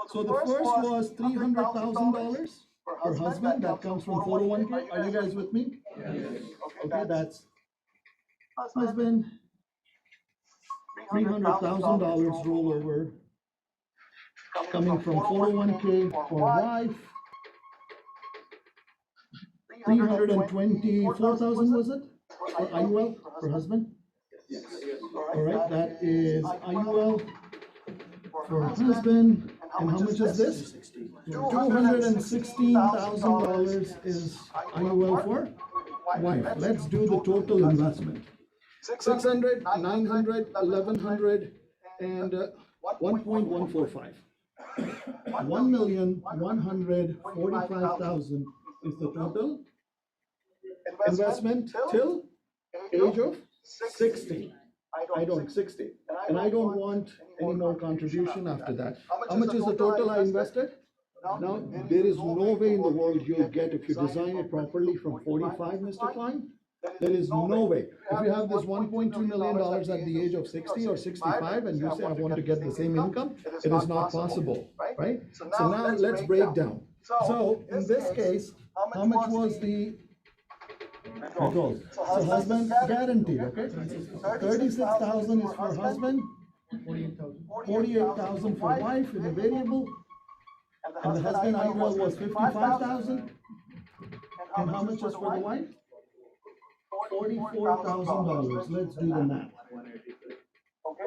So the first was $300,000 per husband. That comes from 401k. Are you guys with me? Okay, that's husband. $300,000 rollover coming from 401k for wife. 324,000 was it? For IUL for husband? Yes. All right, that is IUL for husband. And how much is this? $216,000 is IUL for wife. Let's do the total investment. 600, 900, 1,100, and 1.145. 1,145,000 is the total investment till age of 60. I don't 60, and I don't want any more contribution after that. How much is the total I invested? Now, there is no way in the world you'll get, if you design it properly, from 45, Mr. Klein. There is no way. If you have this $1.2 million at the age of 60 or 65 and you say, I want to get the same income, it is not possible, right? So now let's break down. So in this case, how much was the goal? So husband guaranteed, okay? 36,000 is for husband, 48,000 for wife in a variable, and the husband IUL was 55,000. And how much is for the wife? $44,000. Let's do the math.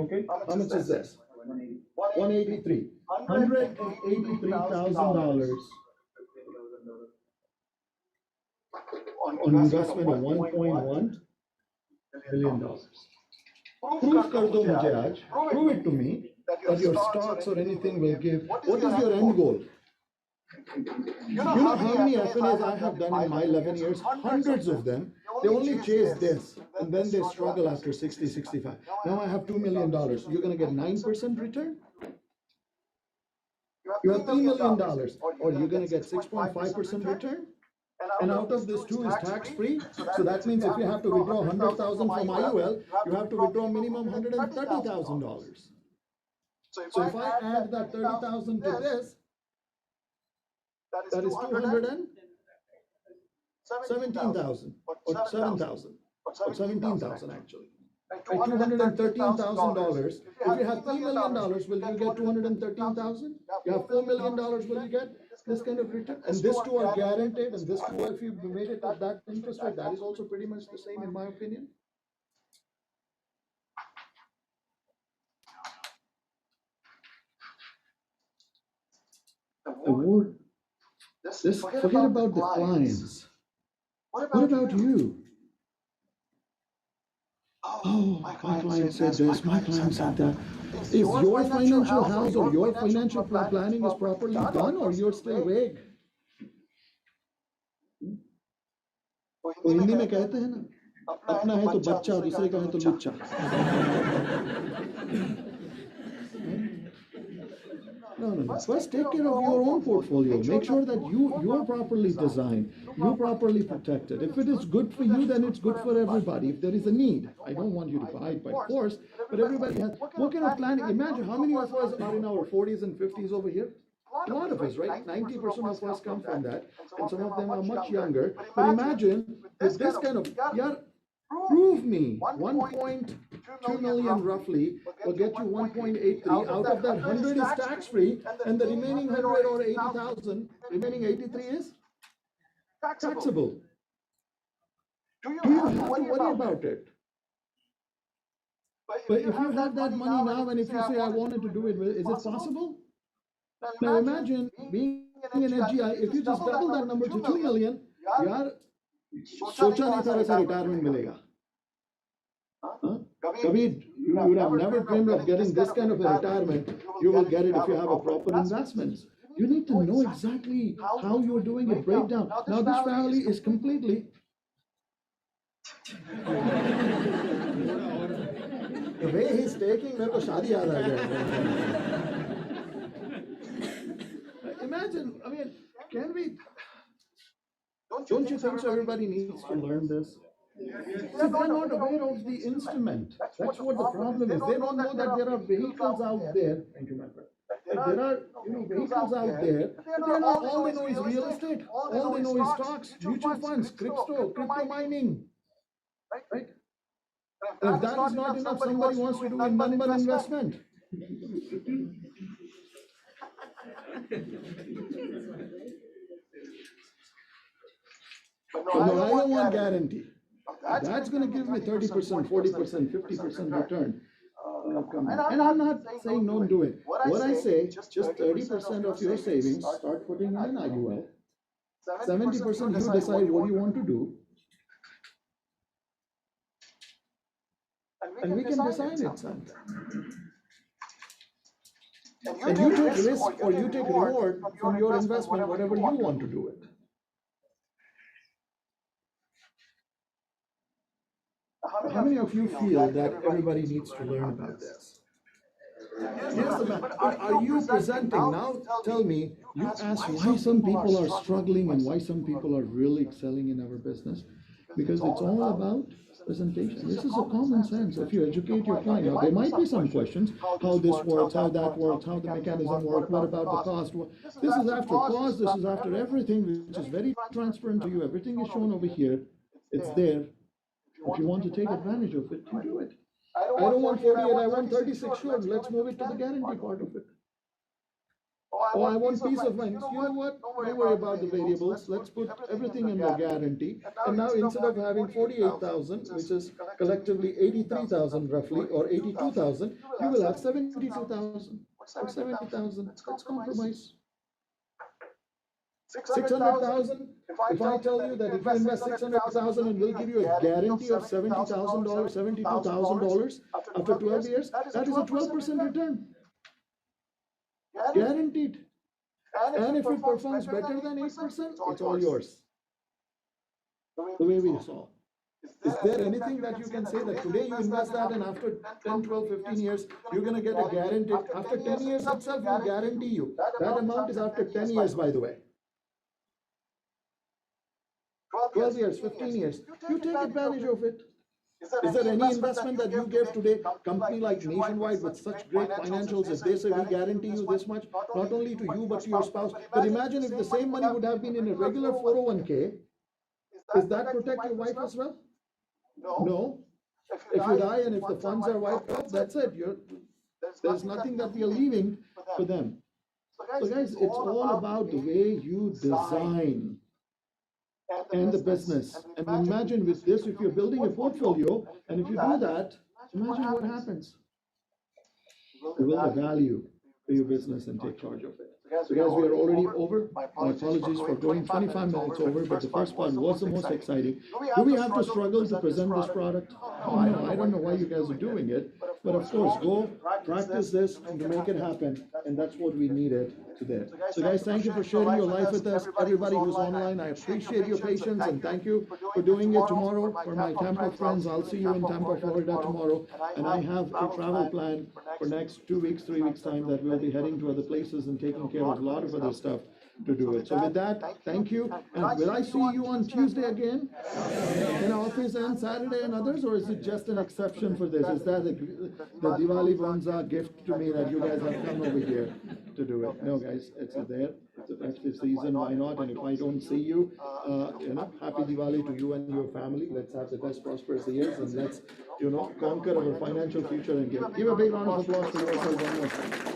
Okay, how much is this? 183. $183,000 on investment of $1.1 billion. Prove kar do mujhe aaj. Prove it to me that your stocks or anything will give. What is your end goal? You know how many FNAs I have done in my 11 years? Hundreds of them. They only chase this and then they struggle after 60, 65. Now I have $2 million. You're going to get 9% return? You have $3 million, or you're going to get 6.5% return? And out of this 2 is tax-free. So that means if you have to withdraw 100,000 from IUL, you have to withdraw minimum $130,000. So if I add that 30,000 to this, that is 217,000 or 7,000 or 17,000 actually. $213,000. If you have $3 million, will you get 213,000? You have $4 million, will you get this kind of return? And this two are guaranteed, and this two, if you made it at that interest rate, that is also pretty much the same in my opinion. Award. Just forget about the clients. What about you? Oh, my client said this, my client said that. If your financial house or your financial planning is properly done, or you're still vague. तो हिंदी में कहते हैं ना, अपना है तो बच्चा, दूसरे का है तो लुच्चा. No. First, take care of your own portfolio. Make sure that you're properly designed, you're properly protected. If it is good for you, then it's good for everybody. If there is a need, I don't want you to buy it by force, but everybody has. What kind of planning? Imagine how many of us are in our 40s and 50s over here? A lot of us, right? 90% of us come from that, and some of them are much younger. But imagine with this kind of, prove me 1.2 million roughly will get you 1.83. Out of that, 100 is tax-free, and the remaining 100 or 80,000, remaining 83 is taxable. Do you have to worry about it? But if you have that money now, and if you say, I wanted to do it, is it possible? Now imagine being an HGI, if you just double that number to 2 million, yaar, socha nahi tha वैसा retirement मिलेगा. Kabir, you would have never dreamed of getting this kind of a retirement. You will get it if you have a proper investment. You need to know exactly how you're doing it, break down. Now this family is completely. The way he's taking, मेरे को शादी याद आ गया. Imagine, I mean, can we? Don't you think so? Everybody needs to learn this. See, they're not aware of the instrument. That's what the problem is. They don't know that there are vehicles out there. Thank you, my friend. Like there are, vehicles out there. They're not. All they know is real estate. All they know is stocks, mutual funds, crypto mining. Right? And if that is not enough, somebody wants to do in-number investment. No, I don't want guarantee. That's going to give me 30%, 40%, 50% return. And I'm not saying don't do it. What I say, just 30% of your savings, start putting in an IUL. 70% you decide what you want to do. And we can design it sometime. And you take risk or you take reward from your investment, whatever you want to do it. How many of you feel that everybody needs to learn about this? Yes, but are you presenting? Now tell me, you asked why some people are struggling and why some people are really excelling in our business. Because it's all about presentation. This is a common sense. If you educate your client, now there might be some questions, how this works, how that works, how the mechanism works, what about the cost? This is after cost, this is after everything, which is very transparent to you. Everything is shown over here. It's there. If you want to take advantage of it, you do it. I don't want 48, I want 36, sure, let's move it to the guarantee part of it. Oh, I want peace of mind. You know what? Don't worry about the variables. Let's put everything in the guarantee. And now instead of having 48,000, which is collectively 83,000 roughly, or 82,000, you will have 72,000 or 70,000. Let's compromise. 600,000. If I tell you that if you invest 600,000 and we'll give you a guarantee of $70,000, $72,000 after 12 years, that is a 12% return. Guaranteed. And if it performs better than 8%, it's all yours. The way we saw. Is there anything that you can say that today you invest that and after 10, 12, 15 years, you're going to get a guarantee? After 10 years itself, we'll guarantee you. That amount is after 10 years, by the way. 12 years, 15 years. You take advantage of it. Is there any investment that you give today, company like Nationwide with such great financials, if they say we guarantee you this much, not only to you but to your spouse, but imagine if the same money would have been in a regular 401k, does that protect your wife as well? No. If you die and if the funds are wiped out, that's it. There's nothing that we are leaving for them. So guys, it's all about the way you design and the business. And imagine with this, if you're building a portfolio, and if you do that, imagine what happens. You will have value for your business and take charge of it. So guys, we are already over. My apologies for going 25 minutes over, but the first part was the most exciting. Do we have to struggle to present this product? Oh, no, I don't know why you guys are doing it, but of course, go practice this to make it happen, and that's what we needed today. So guys, thank you for sharing your life with us. Everybody who's online, I appreciate your patience, and thank you for doing it tomorrow. For my Tampa friends, I'll see you in Tampa, Florida tomorrow, and I have a travel plan for next 2 weeks, 3 weeks time that we'll be heading to other places and taking care of a lot of other stuff to do it. So with that, thank you. And will I see you on Tuesday again in office and Saturday and others, or is it just an exception for this? Is that the Diwali Bonza gift to me that you guys have come over here to do it? No, guys, it's there. It's a festive season. Why not? And if I don't see you, happy Diwali to you and your family. Let's have the best prosperous years, and let's, conquer our financial future and give a big round of applause to yourself one more time.